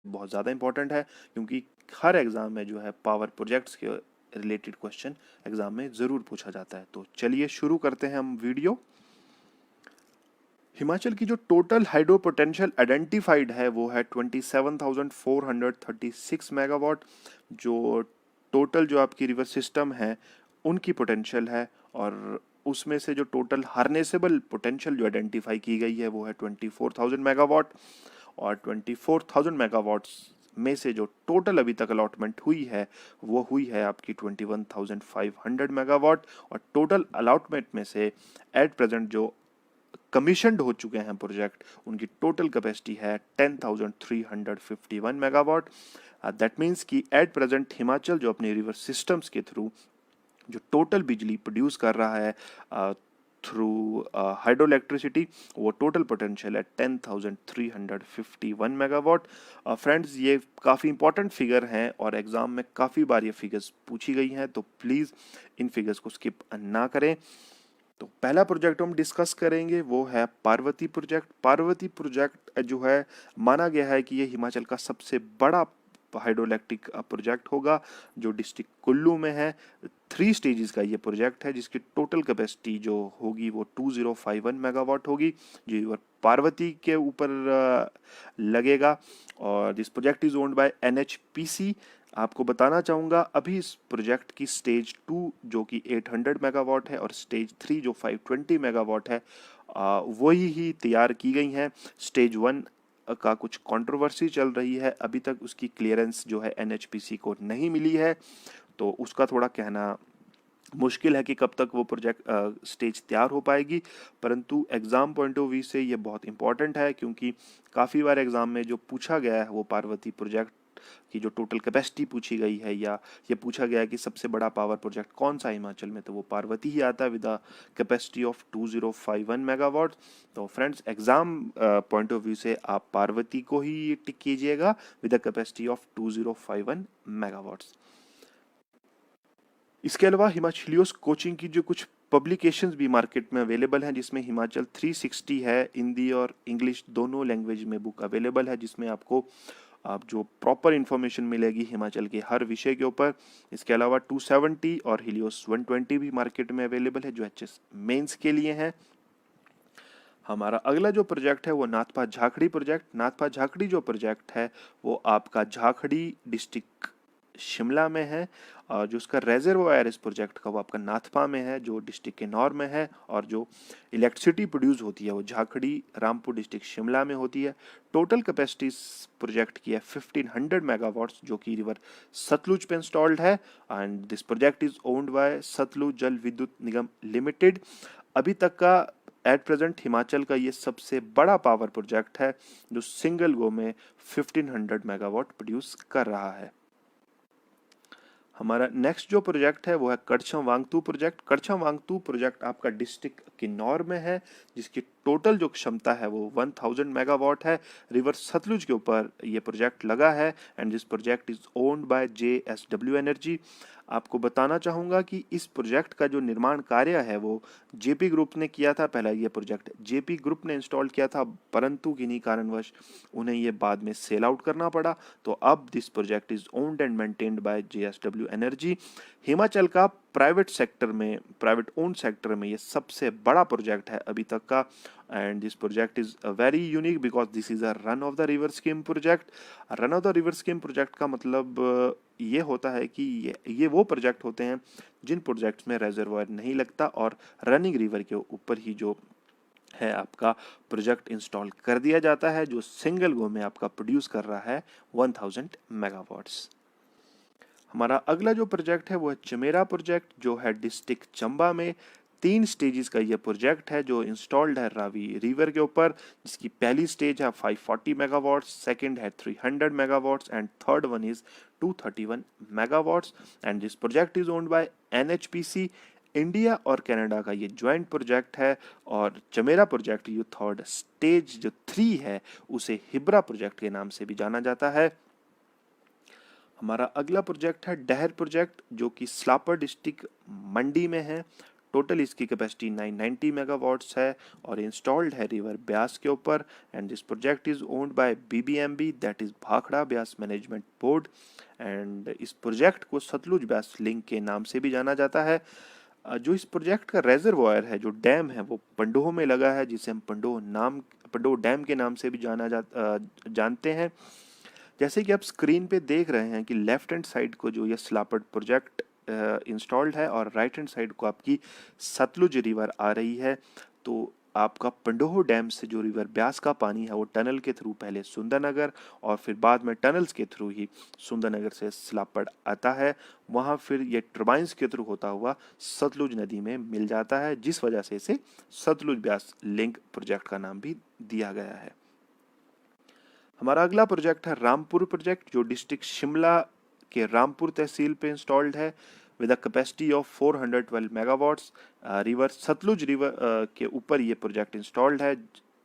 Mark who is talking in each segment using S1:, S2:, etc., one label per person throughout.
S1: बहुत ज़्यादा इंपॉर्टेंट है, क्योंकि हर एग्ज़ाम में जो है पावर प्रोजेक्ट्स के रिलेटेड क्वेश्चन एग्ज़ाम में ज़रूर पूछा जाता है। तो चलिए शुरू करते हैं हम वीडियो। हिमाचल की जो टोटल हाइड्रो पोटेंशियल आइडेंटिफाइड है वो है 27,436 मेगावाट। जो टोटल जो आपकी रिवर सिस्टम है उनकी पोटेंशियल है, और उसमें से जो टोटल हार्नेसेबल पोटेंशियल जो आइडेंटिफाई की गई है वो है 24,000 मेगावाट। और 24,000 मेगावाट्स में से जो टोटल अभी तक अलॉटमेंट हुई है वो हुई है आपकी 21,500 मेगावाट। और टोटल अलॉटमेंट में से एट प्रेजेंट जो कमीशनड हो चुके हैं प्रोजेक्ट, उनकी टोटल कैपेसिटी है 10,351 मेगावाट। दैट मीन्स कि एट प्रेजेंट हिमाचल जो अपने रिवर सिस्टम्स के थ्रू जो टोटल बिजली प्रोड्यूस कर रहा है थ्रू हाइड्रो इलेक्ट्रिसिटी, वो टोटल पोटेंशियल है 10,351 मेगावाट। फ्रेंड्स, ये काफ़ी इंपॉर्टेंट फिगर हैं और एग्जाम में काफ़ी बार ये फिगर्स पूछी गई हैं, तो प्लीज़ इन फिगर्स को स्किप ना करें। तो पहला प्रोजेक्ट हम डिस्कस करेंगे वो है पार्वती प्रोजेक्ट। पार्वती प्रोजेक्ट जो है, माना गया है कि ये हिमाचल का सबसे बड़ा हाइड्रो इलेक्ट्रिक प्रोजेक्ट होगा, जो डिस्ट्रिक्ट कुल्लू में है। 3 स्टेजेस का ये प्रोजेक्ट है, जिसकी टोटल कैपेसिटी जो होगी वो 2051 मेगावाट होगी, जो रिवर पार्वती के ऊपर लगेगा। और this project is owned bye NHPC। आपको बताना चाहूँगा, अभी इस प्रोजेक्ट की स्टेज 2 जो कि 800 मेगावाट है और स्टेज 3 जो 520 मेगावाट है, वही ही तैयार की गई हैं। स्टेज 1 का कुछ कंट्रोवर्सी चल रही है, अभी तक उसकी क्लियरेंस जो है NHPC को नहीं मिली है, तो उसका थोड़ा कहना मुश्किल है कि कब तक वो प्रोजेक्ट स्टेज तैयार हो पाएगी। परंतु एग्ज़ाम पॉइंट ऑफ व्यू से ये बहुत इंपॉर्टेंट है, क्योंकि काफ़ी बार एग्ज़ाम में जो पूछा गया है वो पार्वती प्रोजेक्ट की जो टोटल कैपेसिटी पूछी गई है, या ये पूछा गया है कि सबसे बड़ा पावर प्रोजेक्ट कौन सा है हिमाचल में, तो वो पार्वती ही आता है with a capacity of 2051 megawatt. तो friends, exam point of view से आप पार्वती को ही टिक कीजिएगा with a capacity of 2051 megawatts. इसके अलावा हिमाचलियोस कोचिंग की जो कुछ पब्लिकेशंस भी मार्केट में अवेलेबल हैं, जिसमें हिमाचल 360 है, हिंदी और इंग्लिश दोनों लैंग्वेज में बुक अवेलेबल है, जिसमें आपको आप जो प्रॉपर इंफॉर्मेशन मिलेगी हिमाचल के हर विषय के ऊपर। इसके अलावा 270 और हिलियोस 120 भी मार्केट में अवेलेबल है, जो HS मेंस के लिए हैं। हमारा अगला जो प्रोजेक्ट है वो नाथपा झाखड़ी प्रोजेक्ट। नाथपा झाखड़ी जो प्रोजेक्ट है वो आपका झाखड़ी डिस्ट्रिक्ट शिमला में है, और जो उसका रेजर्वायर इस प्रोजेक्ट का वो आपका नाथपा में है, जो डिस्ट्रिक्ट किन्नौर में है। और जो इलेक्ट्रिसिटी प्रोड्यूस होती है वो झाखड़ी रामपुर डिस्ट्रिक्ट शिमला में होती है। टोटल कैपेसिटी इस प्रोजेक्ट की है 1500 मेगावाट्स, जो कि रिवर सतलुज पे इंस्टॉल्ड है। And this project is owned by Sutlej Jal Vidyut Nigam limited. अभी तक का एट प्रेजेंट हिमाचल का ये सबसे बड़ा पावर प्रोजेक्ट है, जो सिंगल गो में 1500 मेगावाट प्रोड्यूस कर रहा है। हमारा नेक्स्ट जो प्रोजेक्ट है वो है करछम वांगतू प्रोजेक्ट। करछम वांगतू प्रोजेक्ट आपका डिस्ट्रिक्ट किन्नौर में है, जिसकी टोटल जो क्षमता है वो 1000 मेगावाट है। रिवर सतलुज के ऊपर ये प्रोजेक्ट लगा है, and this project is owned bye JSW energy. आपको बताना चाहूँगा कि इस प्रोजेक्ट का जो निर्माण कार्य है वो जेपी ग्रुप ने किया था। पहला ये प्रोजेक्ट जेपी ग्रुप ने इंस्टॉल किया था, परंतु किन्हीं कारणवश उन्हें ये बाद में सेल आउट करना पड़ा। तो अब this project is owned and maintained by JSW energy. Himachal का प्राइवेट सेक्टर में, प्राइवेट ओन्ड सेक्टर में ये सबसे बड़ा प्रोजेक्ट है अभी तक का। And this project is very unique because this is a run of the river scheme project. Run of the river scheme project का मतलब ये होता है कि ये वो प्रोजेक्ट होते हैं जिन प्रोजेक्ट्स में रेजर्वायर नहीं लगता, और रनिंग रिवर के ऊपर ही जो है आपका प्रोजेक्ट इंस्टॉल कर दिया जाता है, जो सिंगल गो में आपका प्रोड्यूस कर रहा है 1000 मेगावाट्स। हमारा अगला जो प्रोजेक्ट है वो है चमेरा प्रोजेक्ट, जो है डिस्ट्रिक्ट चंबा में। 3 स्टेजेस का ये प्रोजेक्ट है जो इंस्टॉल्ड है रावी रिवर के ऊपर, जिसकी पहली स्टेज है 540 मेगावाट्स, सेकंड है 300 megawatts, and third one is 231 megawatts. And this project is owned bye NHPC। India और कनाडा का ये ज्वाइंट प्रोजेक्ट है, और चमेरा प्रोजेक्ट जो थर्ड स्टेज जो 3 है उसे हिब्रा प्रोजेक्ट के नाम से भी जाना जाता है। हमारा अगला प्रोजेक्ट है डहर प्रोजेक्ट, जो कि स्लापर डिस्ट्रिक्ट मंडी में है। टोटल इसकी कैपेसिटी 990 मेगावाट्स है और इंस्टॉल्ड है रिवर ब्यास के ऊपर। And this project is owned bye BBMB, that is Bhakra Beas management board. And इस प्रोजेक्ट को सतलुज ब्यास लिंक के नाम से भी जाना जाता है। जो इस प्रोजेक्ट का रेजरवॉयर है, जो डैम है, वो पंडोह में लगा है, जिसे हम पंडोह डैम के नाम से भी जानते हैं। जैसे कि आप स्क्रीन पे देख रहे हैं कि लेफ्ट हैंड साइड को जो ये स्लापट प्रोजेक्ट इंस्टॉल्ड है और राइट हैंड साइड को आपकी सतलुज रिवर आ रही है। तो आपका पंडोह डैम से जो रिवर ब्यास का पानी है वो टनल के थ्रू पहले सुंदरनगर और फिर बाद में टनल्स के थ्रू ही सुंदरनगर से स्लापड़ आता है। वहाँ फिर ये टर्बाइंस के थ्रू होता हुआ सतलुज नदी में मिल जाता है, जिस वजह से इसे सतलुज ब्यास लिंक प्रोजेक्ट का नाम भी दिया गया है। हमारा अगला प्रोजेक्ट है रामपुर प्रोजेक्ट, जो डिस्ट्रिक्ट शिमला के रामपुर तहसील पे इंस्टॉल्ड है with a capacity of 412 megawatts. River Sutlej river के ऊपर ये प्रोजेक्ट इंस्टॉल्ड है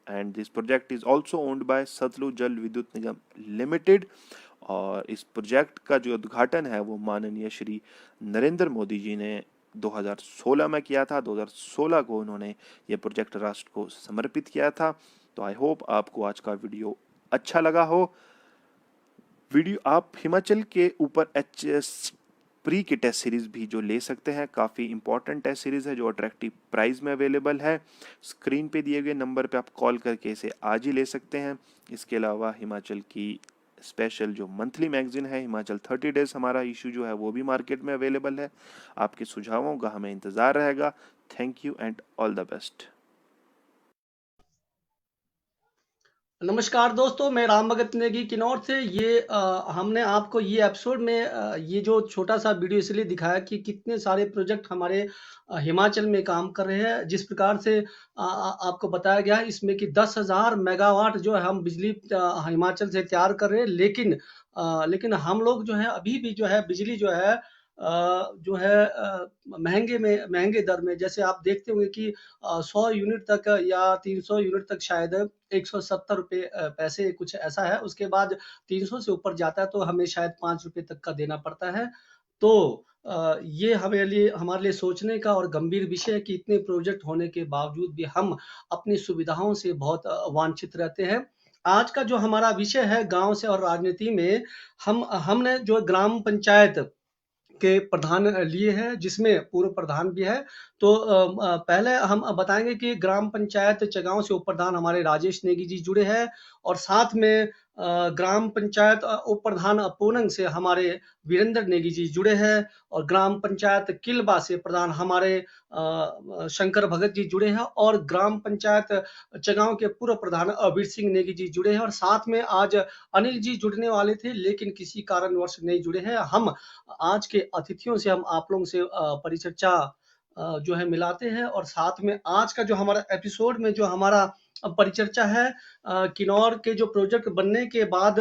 S1: and this project is also owned by Sutlej Jal Vidyut Nigam limited. और इस प्रोजेक्ट का जो उद्घाटन है वो माननीय श्री नरेंद्र मोदी जी ने 2016 में किया था। 2016 को उन्होंने ये प्रोजेक्ट राष्ट्र को समर्पित किया था। तो आई होप आपको आज का वीडियो अच्छा लगा हो। वीडियो आप हिमाचल के ऊपर एचएस प्री की टेस्ट सीरीज भी जो ले सकते हैं, काफ़ी इंपॉर्टेंट टेस्ट सीरीज है जो अट्रैक्टिव प्राइस में अवेलेबल है। स्क्रीन पे दिए गए नंबर पे आप कॉल करके इसे आज ही ले सकते हैं। इसके अलावा हिमाचल की स्पेशल जो मंथली मैगजीन है हिमाचल 30 डेज, हमारा इशू जो है वो भी मार्केट में अवेलेबल है। आपके सुझावों का हमें इंतज़ार रहेगा। Thank you and all the best.
S2: नमस्कार दोस्तों, मैं राम भगत नेगी किन्नौर से। हमने आपको ये एपिसोड में ये जो छोटा सा वीडियो इसलिए दिखाया कि कितने सारे प्रोजेक्ट हमारे हिमाचल में काम कर रहे हैं। जिस प्रकार से आपको बताया गया है इसमें कि 10,000 मेगावाट जो है हम बिजली हिमाचल से तैयार कर रहे हैं, लेकिन हम लोग जो है अभी भी जो है बिजली जो है महंगे दर में, जैसे आप देखते होंगे कि 100 यूनिट तक या 300 यूनिट तक शायद 170 रुपए पैसे कुछ ऐसा है। उसके बाद 300 से ऊपर जाता है तो हमें शायद 5 रुपए तक का देना पड़ता है। तो ये हमारे लिए सोचने का और गंभीर विषय है कि इतने प्रोजेक्ट होने के बावजूद भी हम अपनी सुविधाओं से बहुत वांछित रहते हैं। आज का जो हमारा विषय है गांव से और राजनीति में, हमने जो ग्राम पंचायत के प्रधान लिए हैं, जिसमें पूर्व प्रधान भी है। तो पहले हम बताएंगे कि ग्राम पंचायत चगांव से उप प्रधान हमारे राजेश नेगी जी जुड़े हैं और साथ में ग्राम पंचायत उप प्रधान पूनंग से हमारे वीरेंद्र नेगी जी जुड़े हैं और ग्राम पंचायत किलबा से प्रधान हमारे शंकर भगत जी जुड़े हैं और ग्राम पंचायत चगांव के पूर्व प्रधान अबीर सिंह नेगी जी जुड़े हैं और साथ में आज अनिल जी जुड़ने वाले थे लेकिन किसी कारणवश नहीं जुड़े हैं। हम आज के अतिथियों से हम आप लोगों से परिचर्चा जो है मिलाते हैं और साथ में आज का जो हमारा एपिसोड में जो हमारा परिचर्चा है किन्नौर के जो प्रोजेक्ट बनने के बाद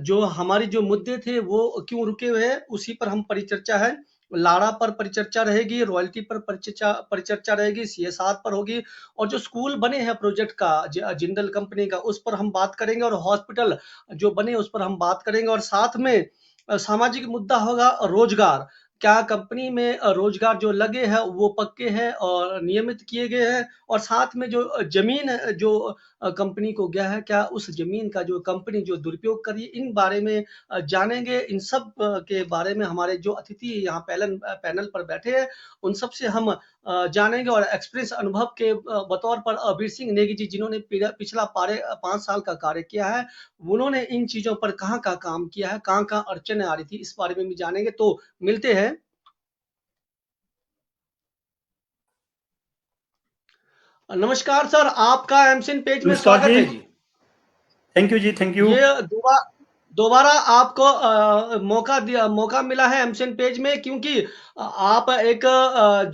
S2: जो हमारी जो मुद्दे थे वो क्यों रुके हुए हैं उसी पर हम परिचर्चा है। लाड़ा पर परिचर्चा रहेगी, रॉयल्टी पर परिचर्चा रहेगी, सीएसआर पर होगी और जो स्कूल बने हैं प्रोजेक्ट का जिंदल कंपनी का उस पर हम बात करेंगे और हॉस्पिटल जो बने उस पर हम बात करेंगे और साथ में सामाजिक मुद्दा होगा रोजगार। क्या कंपनी में रोजगार जो लगे हैं वो पक्के हैं और नियमित किए गए हैं और साथ में जो जमीन जो कंपनी को गया है क्या उस जमीन का जो कंपनी जो दुरुपयोग कर रही है, इन बारे में जानेंगे। इन सब के बारे में हमारे जो अतिथि यहाँ पैनल पर बैठे हैं उन सब से हम जानेंगे और एक्सपीरियंस अनुभव के बतौर पर अबीर सिंह नेगी जी जिन्होंने पिछला 5 साल का कार्य किया है, उन्होंने इन चीजों पर कहाँ काम किया है, कहाँ अड़चने आ रही थी, इस बारे में भी जानेंगे। तो मिलते हैं। नमस्कार सर, आपका एमसिन पेज में
S3: नमस्कार
S2: स्वागत
S3: जी।
S2: है जी।
S3: थैंक यू जी, थैंक यू।
S2: ये दोबारा आपको मौका मिला है एमसिन पेज में क्योंकि आप एक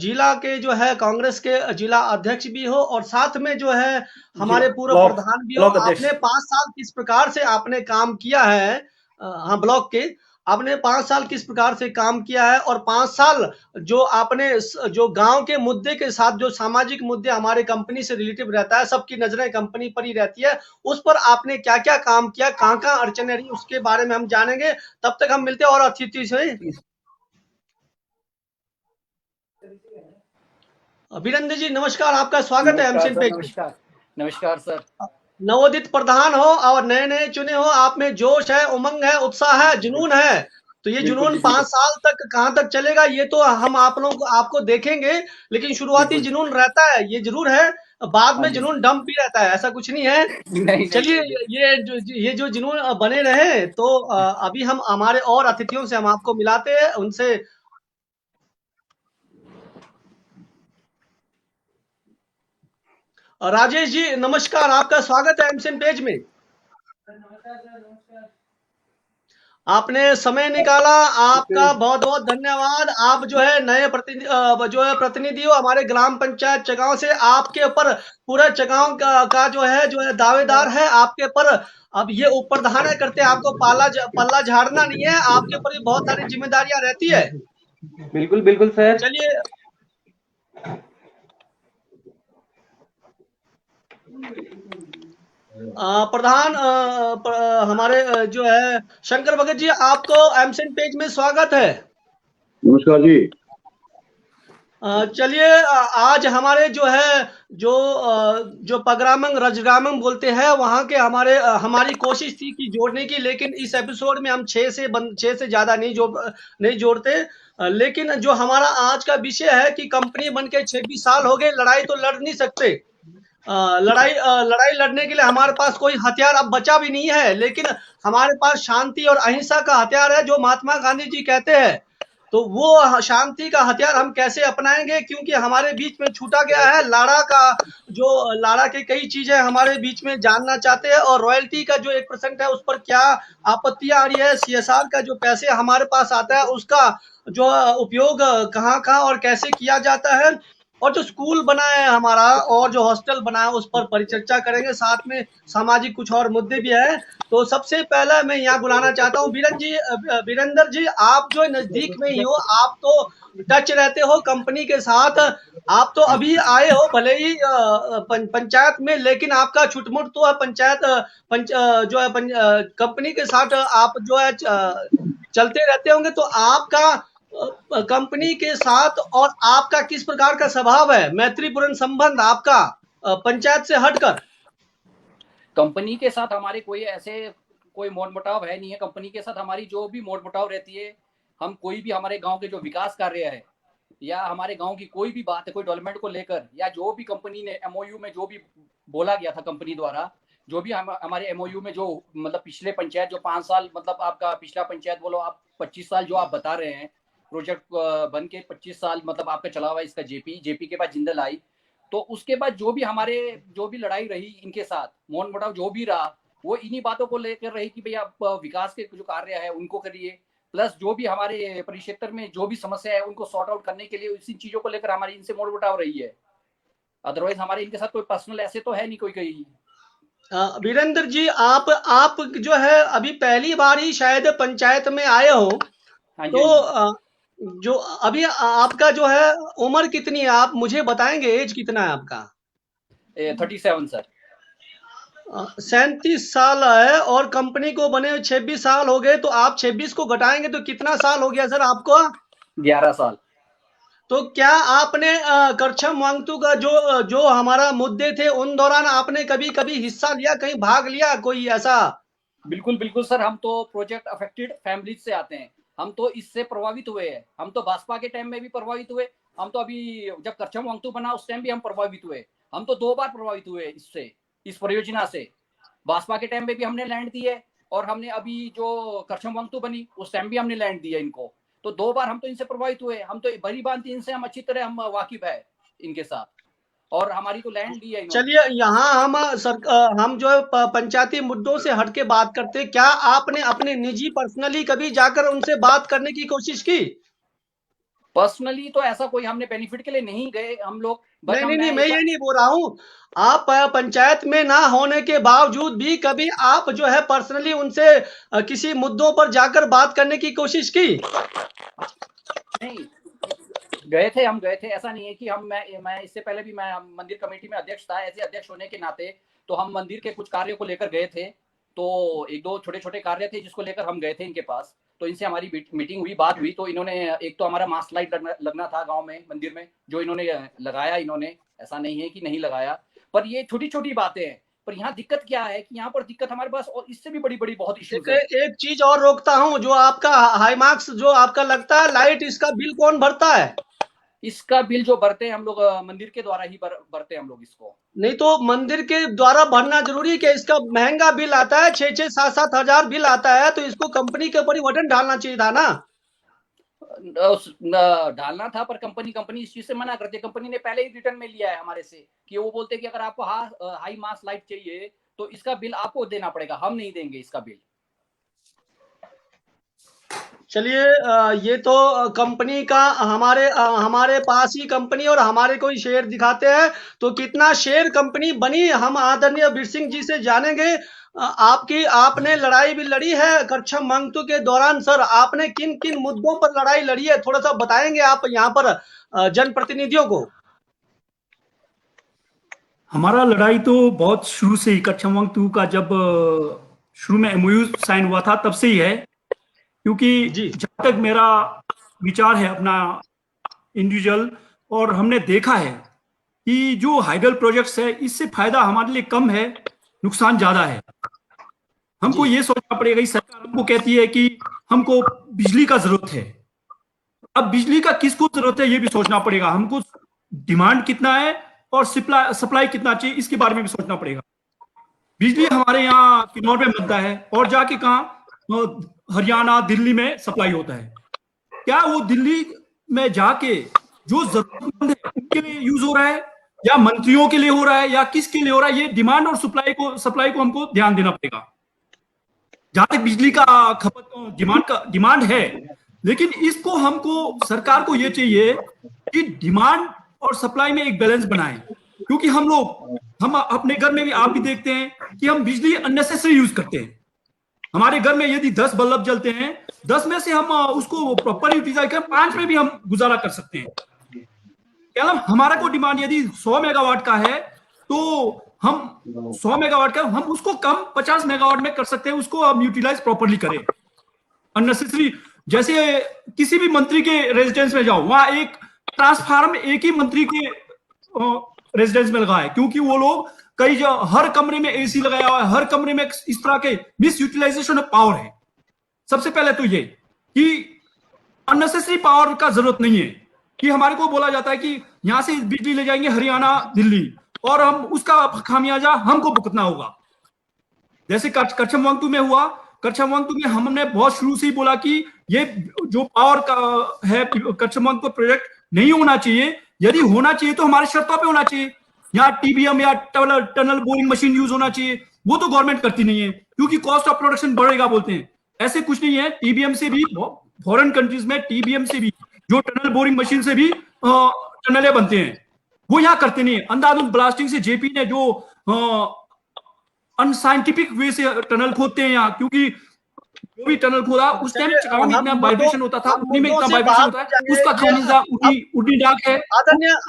S2: जिला के जो है कांग्रेस के जिला अध्यक्ष भी हो और साथ में जो है
S3: जी,
S2: हमारे पूर्व
S3: ब्लॉक
S2: प्रधान भी हो।
S3: ब्लॉक अध्यक्ष।
S2: आपने 5 साल किस प्रकार से आपने काम किया है, हाँ ब्लॉक के, आपने 5 साल किस प्रकार से काम किया है और 5 साल जो आपने जो गांव के मुद्दे के साथ जो सामाजिक मुद्दे हमारे कंपनी से रिलेटिव रहता है, सबकी नजरें कंपनी पर ही रहती है, उस पर आपने क्या क्या काम किया, कहाँ अड़चने रही, उसके बारे में हम जानेंगे। तब तक हम मिलते हैं और अतिथि से। वीरेंद्र जी नमस्कार, आपका स्वागत है
S3: नमस्कार
S2: एमसीएन
S3: सर।
S2: पेज में।
S3: नमस्कार। नमस्कार सर।
S2: नवोदित प्रधान हो और नए नए चुने हो, आप में जोश है, उमंग है, उत्साह है, जुनून है। तो ये
S3: बिल्कुल
S2: जुनून
S3: जी,
S2: 5
S3: बिल्कुल।
S2: साल तक कहाँ तक चलेगा ये तो हम आप लोगों को आपको देखेंगे, लेकिन शुरुआती
S3: बिल्कुल।
S2: जुनून रहता है, ये जरूर है। बाद
S3: हाँ
S2: में
S3: जी।
S2: जुनून डंप भी रहता है, ऐसा कुछ नहीं है।
S3: नहीं नहीं
S2: चलिए,
S3: नहीं, बिल्कुल।
S2: ये जो जुनून बने रहे तो अभी हम हमारे और अतिथियों से हम आपको मिलाते हैं उनसे। राजेश जी नमस्कार, आपका स्वागत है एमसीएन पेज में। आपने समय निकाला, आपका बहुत बहुत धन्यवाद। आप जो है नए प्रतिनिधि हो हमारे ग्राम पंचायत चगांव से। आपके ऊपर पूरा चगांव का जो है दावेदार है आपके ऊपर। अब ये ऊपर दहाना करते हैं, आपको पल्ला झाड़ना नहीं है, आपके ऊपर भी बहुत सारी जिम्मेदारियां रहती है।
S3: बिल्कुल बिल्कुल सर।
S2: चलिए, प्रधान हमारे जो है शंकर भगत जी, आपको एमसीएन पेज में स्वागत है।
S4: नमस्कार जी।
S2: चलिए, आज हमारे जो है जो पगरामंग रजरामंग बोलते हैं वहाँ के हमारी कोशिश थी कि जोड़ने की, लेकिन इस एपिसोड में हम 6 से ज़्यादा नहीं जोड़ते। लेकिन जो हमारा आज का विषय है कि कंपनी बन के 26 साल हो गए, लड़ाई तो लड़ नहीं सकते। लड़ाई लड़ने के लिए हमारे पास कोई हथियार अब बचा भी नहीं है, लेकिन हमारे पास शांति और अहिंसा का हथियार है, जो महात्मा गांधी जी कहते हैं। तो वो शांति का हथियार हम कैसे अपनाएंगे, क्योंकि हमारे बीच में छूटा गया है लाड़ा की कई चीजें हमारे बीच में जानना चाहते हैं, और रॉयल्टी का जो 1% है उस पर क्या आपत्तियां आ रही है, सीएसआर का जो पैसे हमारे पास आता है उसका जो उपयोग कहाँ कहाँ और कैसे किया जाता है, और जो स्कूल बना है हमारा और जो हॉस्टल बना है उस पर परिचर्चा करेंगे। साथ में सामाजिक कुछ और मुद्दे भी हैं। तो सबसे पहले मैं यहाँ बुलाना चाहता हूँ वीरेंद्र जी, आप जो नजदीक में ही हो, आप तो टच रहते हो कंपनी के साथ। आप तो अभी आए हो भले ही पंचायत में, लेकिन आपका छुटमुट तो है पंचायत जो है कंपनी के साथ आप जो है चलते रहते होंगे। तो आपका कंपनी के साथ और आपका किस प्रकार का स्वभाव है, मैत्रीपूर्ण संबंध आपका पंचायत से हटकर?
S5: कंपनी के साथ हमारे कोई मोटमोटाव है नहीं है। कंपनी के साथ हमारी जो भी मोटमोटाव रहती है, हम कोई भी हमारे गांव के जो विकास कार्य है या हमारे गांव की कोई भी बात है, कोई डेवलपमेंट को लेकर, या जो भी कंपनी ने एमओयू में जो भी बोला गया था कंपनी द्वारा, जो भी हमारे एमओयू में जो मतलब पिछले पंचायत जो 5 साल, मतलब आपका पिछला पंचायत बोलो, आप 25 साल जो आप बता रहे हैं, प्रोजेक्ट बन के 25 साल मतलब आपका चला हुआ इसका जेपी के बाद जिंदल आई। तो उसके बाद जो भी लड़ाई रही इनके साथ, मोहन मोटाव जो भी रहा, वो इन्हीं बातों को लेकर रही कि भैया आप विकास के जो कार्य है उनको करिए, प्लस जो भी हमारे परिक्षेत्र में जो भी समस्या है उनको सॉर्ट आउट करने के लिए इसी चीजों को लेकर हमारी इनसे मोड़ मुटाव रही है। अदरवाइज हमारे इनके साथ कोई पर्सनल ऐसे तो है नहीं कोई कहीं।
S2: वीरेंद्र जी, आप जो है अभी पहली बार ही शायद पंचायत में आए हो।
S5: हाँ जी,
S2: तो
S5: हाँ
S2: जो अभी आपका जो है उम्र कितनी है, आप मुझे बताएंगे, एज कितना है आपका?
S5: जी, 37 सर।
S2: 37 साल है और कंपनी को बने 26 साल हो गए, तो आप 26 को घटाएंगे तो कितना साल हो गया सर आपको?
S5: 11 साल।
S2: तो क्या आपने करछम वांगतू का जो हमारा मुद्दे थे उन दौरान आपने कभी कभी हिस्सा लिया, कहीं भाग लिया कोई ऐसा?
S5: बिल्कुल बिल्कुल सर, हम तो प्रोजेक्ट अफेक्टेड फैमिली से आते हैं, हम तो इससे प्रभावित हुए हैं। हम तो भाजपा के टाइम में भी प्रभावित हुए, हम तो अभी जब करछम वांगतू बना उस टाइम भी हम प्रभावित हुए। हम तो 2 बार प्रभावित हुए इससे, इस परियोजना से। भाजपा के टाइम में भी हमने लैंड दी है, और हमने अभी जो करछम वांगतू बनी उस टाइम भी हमने लैंड दिया इनको। तो 2 बार हम तो इनसे प्रभावित हुए। हम तो बड़ी बात इनसे हम अच्छी तरह हम वाकिफ है इनके साथ, और हमारी तो लैंड दी है इन्होंने।
S2: चलिए, यहाँ हम जो है पंचायती मुद्दों से हटके बात करते हैं। क्या आपने अपने निजी पर्सनली कभी जाकर उनसे बात करने की कोशिश की?
S5: पर्सनली तो ऐसा कोई हमने बेनिफिट के लिए नहीं गए हम लोग, बट
S2: नहीं नहीं नहीं,
S5: मैं
S2: मैं
S5: एक
S2: ये
S5: बार।
S2: नहीं बोल रहा हूँ। आप पंचायत में ना होने के बावजूद भी कभी आप जो है पर्सनली उनसे किसी मुद्दों पर जाकर बात करने की कोशिश की?
S5: नहीं, हम गए थे। ऐसा नहीं है कि मैं इससे पहले भी मैं मंदिर कमेटी में अध्यक्ष था। ऐसे अध्यक्ष होने के नाते तो हम मंदिर के कुछ कार्यों को लेकर गए थे। तो 1-2 छोटे छोटे कार्य थे जिसको लेकर हम गए थे इनके पास। तो इनसे हमारी मीटिंग हुई, बात हुई, तो इन्होंने एक तो हमारा मास्क लाइट लगना था गांव में, मंदिर में, जो इन्होंने लगाया, इन्होंने, ऐसा नहीं है कि नहीं लगाया, पर ये छोटी छोटी बातें हैं। पर यहाँ दिक्कत क्या है कि यहाँ पर दिक्कत हमारे पास और इससे भी बड़ी बड़ी बहुत इश्यूज है।
S2: एक चीज और रोकता हूँ, जो आपका हाई मार्क्स जो आपका लगता है लाइट, इसका बिल कौन भरता है?
S5: इसका बिल जो भरते हैं हम लोग, मंदिर के द्वारा ही भरते हैं हम लोग इसको।
S2: नहीं तो मंदिर के द्वारा भरना जरूरी है कि इसका महंगा बिल आता है, 6-6, 7-7 हजार बिल आता है, तो इसको कंपनी के ऊपर ही बटन डालना चाहिए था ना।
S5: डालना था, पर कंपनी इस चीज से मना करती है। कंपनी ने पहले ही रिटर्न में लिया है हमारे से कि वो बोलते हैं कि अगर आपको हाई मास लाइट चाहिए तो इसका बिल आपको देना पड़ेगा, हम नहीं देंगे इसका बिल।
S2: चलिए, ये तो कंपनी का हमारे पास ही कंपनी और हमारे को ही शेयर दिखाते हैं, तो कितना शेयर कंपनी बनी हम आदरणीय वीर सिंह जी से जानेंगे। आपने लड़ाई भी लड़ी है करछम मंगतू के दौरान। सर, आपने किन किन मुद्दों पर लड़ाई लड़ी है, थोड़ा सा बताएंगे आप यहाँ पर जनप्रतिनिधियों को?
S6: हमारा लड़ाई तो बहुत शुरू से ही, करछम मंगतू का जब शुरू में एमओयू साइन हुआ था तब से ही है, क्योंकि जब तक मेरा विचार है अपना इंडिविजुअल, और हमने देखा है कि जो हाइडल प्रोजेक्ट्स है इससे फायदा हमारे लिए कम है, नुकसान ज्यादा है। हमको ये सोचना पड़ेगा, सरकार हमको कहती है कि हमको बिजली का जरूरत है, अब बिजली का किसको जरूरत है ये भी सोचना पड़ेगा, हमको डिमांड कितना है और सप्लाई कितना चाहिए इसके बारे में भी सोचना पड़ेगा। बिजली हमारे यहाँ किन्नौर में बनता है और जाके कहाँ हरियाणा दिल्ली में सप्लाई होता है। क्या वो दिल्ली में जाके जो जरूरतमंद है उनके लिए यूज हो रहा है या मंत्रियों के लिए हो रहा है या किसके लिए हो रहा है? ये डिमांड और सप्लाई को हमको ध्यान देना पड़ेगा। जहां तक बिजली का खपत डिमांड है, लेकिन इसको हमको सरकार को ये चाहिए कि डिमांड और सप्लाई में एक बैलेंस बनाए, क्योंकि हम अपने घर में भी, आप भी देखते हैं कि हम बिजली अननेसेसरी यूज करते हैं। हमारे घर में यदि 10 बल्ब जलते हैं, 10 में से हम उसको प्रॉपर यूटिलाइज कर 5 में भी हम गुजारा कर सकते हैं। क्या हमारा को डिमांड यदि 100 मेगावाट का है तो हम 100 मेगावाट का हम उसको कम 50 मेगावाट में कर सकते हैं, उसको हम यूटिलाइज प्रॉपरली करें। अननेसेसरी, जैसे किसी भी मंत्री के रेजिडेंस में जाओ, वहां एक ट्रांसफार्मर एक ही मंत्री के रेजिडेंस में लगा है, क्योंकि वो लोग हर कमरे में एसी लगाया हुआ है, हर कमरे में इस तरह के मिस यूटिलाइजेशन ऑफ पावर है। सबसे पहले तो ये कि अननेसेसरी पावर का जरूरत नहीं है, कि हमारे को बोला जाता है कि यहां से बिजली ले जाएंगे हरियाणा दिल्ली और हम उसका खामियाजा हमको भुगतना होगा। जैसे करछम मंगतू में हुआ, करछम मंगतू में हमने बहुत शुरू से ही बोला कि ये जो पावर का है करछम मंगतू प्रोजेक्ट नहीं होना चाहिए, यदि होना चाहिए तो हमारे शर्तों पे होना चाहिए। यहाँ टीबीएम या टनल बोरिंग मशीन यूज होना चाहिए, वो तो गवर्नमेंट करती नहीं है क्योंकि कॉस्ट ऑफ प्रोडक्शन बढ़ेगा बोलते हैं। ऐसे कुछ नहीं है, टीबीएम से भी, फॉरेन कंट्रीज में टीबीएम से भी, जो टनल बोरिंग मशीन से भी टनलें बनते हैं, वो यहाँ करते नहीं है। अंधाधुंध ब्लास्टिंग से जेपी ने जो अनसाइंटिफिक वे से टनल खोदते हैं यहाँ, क्योंकि जो भी टनल खोदा उस टाइम चकावा में इतना वाइब्रेशन होता था, उतनी में इतना वाइब्रेशन होता है, उसका खामियाजा उतनी डाक है।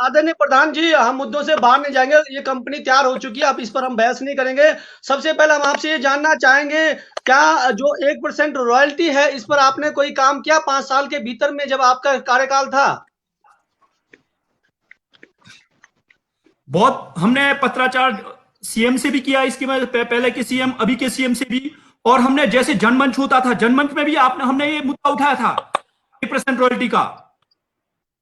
S2: आदरणीय प्रधान जी, हम मुद्दों से बाहर नहीं जाएंगे, ये कंपनी तैयार हो चुकी है, अब इस पर हम बहस नहीं करेंगे। सबसे पहले हम आपसे ये जानना चाहेंगे, क्या जो 1% रॉयल्टी है, इस पर आपने कोई काम किया 5 साल के भीतर में जब आपका कार्यकाल था?
S6: बहुत हमने पत्राचार सीएम से भी किया, इसके पहले के सीएम, अभी के सीएम से भी, और हमने जैसे जनमंच होता था, जनमंच में भी हमने ये मुद्दा उठाया था 1% रॉयल्टी का।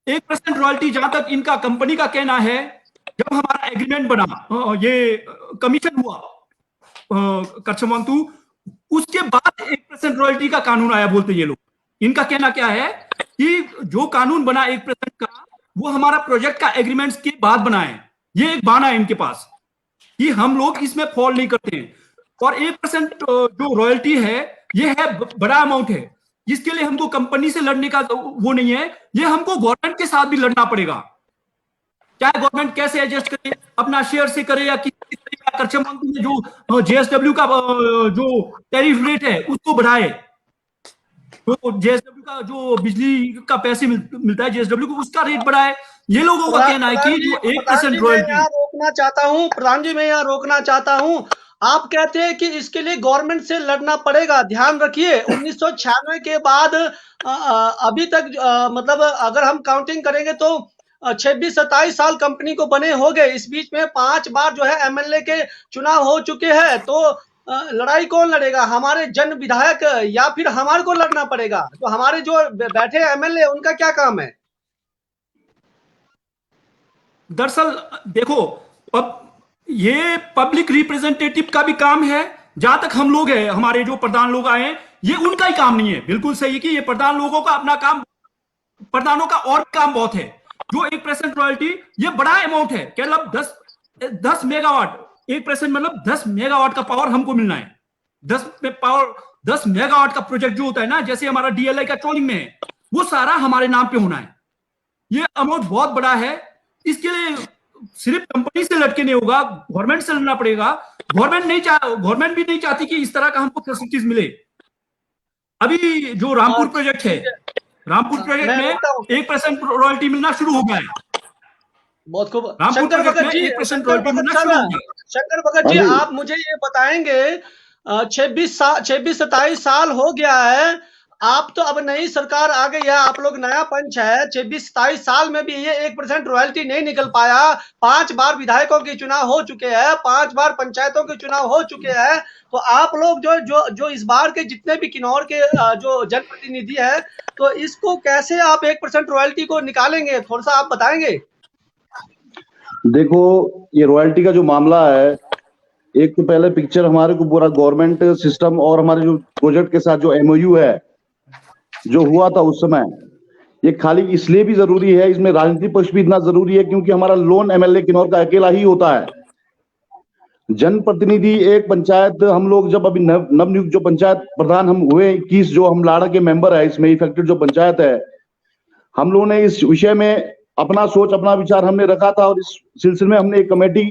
S6: 1% रॉयल्टी जहां तक इनका कंपनी का कहना है, जब हमारा एग्रीमेंट बना, ये कमीशन हुआ करछम मंगतू, उसके बाद 1% रॉयल्टी का कानून आया बोलते ये लोग। इनका कहना क्या है कि जो कानून बना 1% का, वो हमारा प्रोजेक्ट का एग्रीमेंट्स के बाद बना है। ये एक बहाना है इनके पास कि हम लोग इसमें फॉल नहीं करते हैं। और 1% जो रॉयल्टी है, ये है बड़ा अमाउंट है, जिसके लिए हमको कंपनी से लड़ने का वो नहीं है, ये हमको गवर्नमेंट के साथ भी लड़ना पड़ेगा। चाहे गवर्नमेंट कैसे एडजस्ट करे, अपना शेयर से करे या किसी तरीके, करछम मंगतू में जो जेएसडब्ल्यू का जो टैरिफ रेट है उसको बढ़ाए, तो जेएसडब्ल्यू का जो बिजली का पैसे मिलता है जेएसडब्ल्यू को, उसका रेट बढ़ाए। ये लोगों का कहना है कि जो 1% रॉयल्टी।
S2: रोकना चाहता हूँ प्रधान जी, मैं यहाँ रोकना चाहता हूँ। आप कहते हैं कि इसके लिए गवर्नमेंट से लड़ना पड़ेगा। ध्यान रखिए 1996 के बाद अभी तक मतलब अगर हम काउंटिंग करेंगे तो 26-27 साल कंपनी को बने हो गए। इस बीच में 5 बार जो है एमएलए के चुनाव हो चुके हैं। तो लड़ाई कौन लड़ेगा? हमारे जन विधायक या फिर हमारे को लड़ना पड़ेगा? तो हमारे जो बैठे एमएलए उनका क्या काम है?
S6: दरअसल देखो, अब ये पब्लिक रिप्रेजेंटेटिव का भी काम है। जहां तक हम लोग हैं, हमारे जो प्रधान लोग आए हैं, ये उनका ही काम नहीं है। बिल्कुल सही है कि ये प्रधान लोगों का अपना काम, प्रधानों का और काम बहुत है। जो 1% रॉयल्टी, ये बड़ा अमाउंट है। क्या मतलब 10 मेगावाट, 1% मतलब 10 मेगावाट का पावर हमको मिलना है। 10 मेगावाट का प्रोजेक्ट जो होता है ना, जैसे हमारा डीएलआई का ट्रोलिंग में है, वो सारा हमारे नाम पे होना है। ये अमाउंट बहुत बड़ा है। इसके लिए सिर्फ कंपनी से लड़के नहीं होगा, गवर्नमेंट से लड़ना पड़ेगा। गवर्नमेंट भी नहीं चाहती कि इस तरह का हमको फैसिलिटीज मिले। अभी जो रामपुर प्रोजेक्ट है, रामपुर प्रोजेक्ट में 1% रॉयल्टी मिलना शुरू हो गया है।
S2: बहुत खूब।
S6: रामपुर
S2: शंकर
S6: प्रोजेक्ट
S2: भगत
S6: में
S2: जी,
S6: 1%
S2: शंकर
S6: रॉयल्टी
S2: भगत
S6: मिलना शुरू हो
S2: साहब,
S6: गया।
S2: शंकर भगत जी, आप मुझे ये बताएंगे 26-27 साल हो गया है। आप तो अब नई सरकार आ गई है, आप लोग नया पंच है। 26-27 साल में भी ये 1% रॉयल्टी नहीं निकल पाया। 5 बार विधायकों के चुनाव हो चुके हैं, 5 बार पंचायतों के चुनाव हो चुके हैं। तो आप लोग जो जो जो इस बार के जितने भी किन्नौर के जो जनप्रतिनिधि है, तो इसको कैसे आप 1% रॉयल्टी को निकालेंगे? थोड़ा सा आप बताएंगे।
S4: देखो, ये रॉयल्टी का जो मामला है, एक तो पहले पिक्चर हमारे को पूरा गवर्नमेंट सिस्टम और हमारे जो प्रोजेक्ट के साथ जो एमओयू है, जो हुआ था उस समय, ये खाली इसलिए भी जरूरी है, इसमें राजनीतिक पक्ष भी इतना जरूरी है क्योंकि हमारा लोन एमएलए किन्नौर का अकेला ही होता है। जनप्रतिनिधि एक पंचायत, हम लोग जब अभी नवनियुक्त जो पंचायत प्रधान हम हुए 21 जो हम लाड़ा के मेंबर है, इसमें इफेक्टेड जो पंचायत है, हम लोगों ने इस विषय में अपना सोच, अपना विचार हमने रखा था और इस सिलसिले में हमने एक कमेटी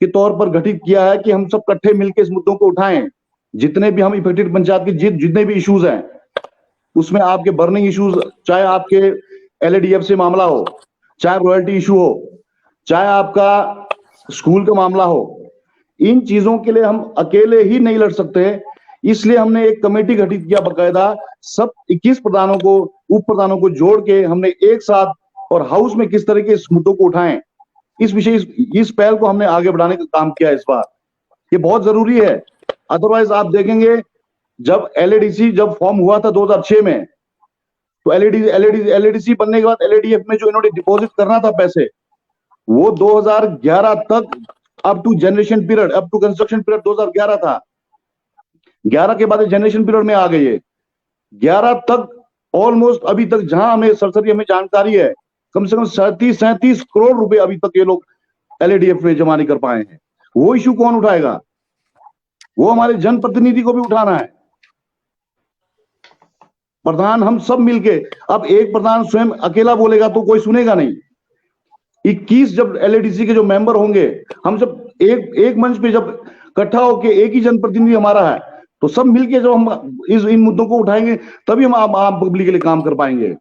S4: के तौर पर गठित किया है कि हम सब इकट्ठे मिलकर इस मुद्दों को उठाएं। जितने भी हम इफेक्टेड पंचायत के जितने भी इश्यूज हैं, उसमें आपके बर्निंग इश्यूज, चाहे आपके एलएडीएफ से मामला हो, चाहे रॉयल्टी इशू हो, चाहे आपका स्कूल का मामला हो, इन चीजों के लिए हम अकेले ही नहीं लड़ सकते। इसलिए हमने एक कमेटी गठित किया बकायदा, सब 21 प्रधानों को, उप प्रधानों को जोड़ के हमने एक साथ और हाउस में किस तरह के इस मुद्दों को उठाएं, इस विषय इस पहल को हमने आगे बढ़ाने का काम किया इस बार। ये बहुत जरूरी है। अदरवाइज आप देखेंगे जब एलएडीसी जब फॉर्म हुआ था 2006 में, तो एलएडीसी बनने के बाद एलएडीएफ में जो इन्होंने डिपॉजिट करना था पैसे, वो 2011 तक up to generation period, up to construction period 2011 था। 11 के बाद जनरेशन पीरियड में आ गई है। 11 तक ऑलमोस्ट अभी तक जहां हमें सरसरी हमें जानकारी है, कम से कम 37 करोड़ रुपए अभी तक ये लोग एलएडीएफ में जमा नहीं कर पाए हैं। वो इश्यू कौन उठाएगा? वो हमारे जनप्रतिनिधि को भी उठाना है। प्रधान हम सब मिलके, अब एक प्रधान स्वयं अकेला बोलेगा तो कोई सुनेगा नहीं। 21 जब एलएडीसी के जो मेंबर होंगे, हम जब एक मंच पे जब इकट्ठा होके एक ही जनप्रतिनिधि हमारा है, तो सब मिलके जब हम इन मुद्दों को उठाएंगे तभी हम आम पब्लिक के लिए काम कर पाएंगे।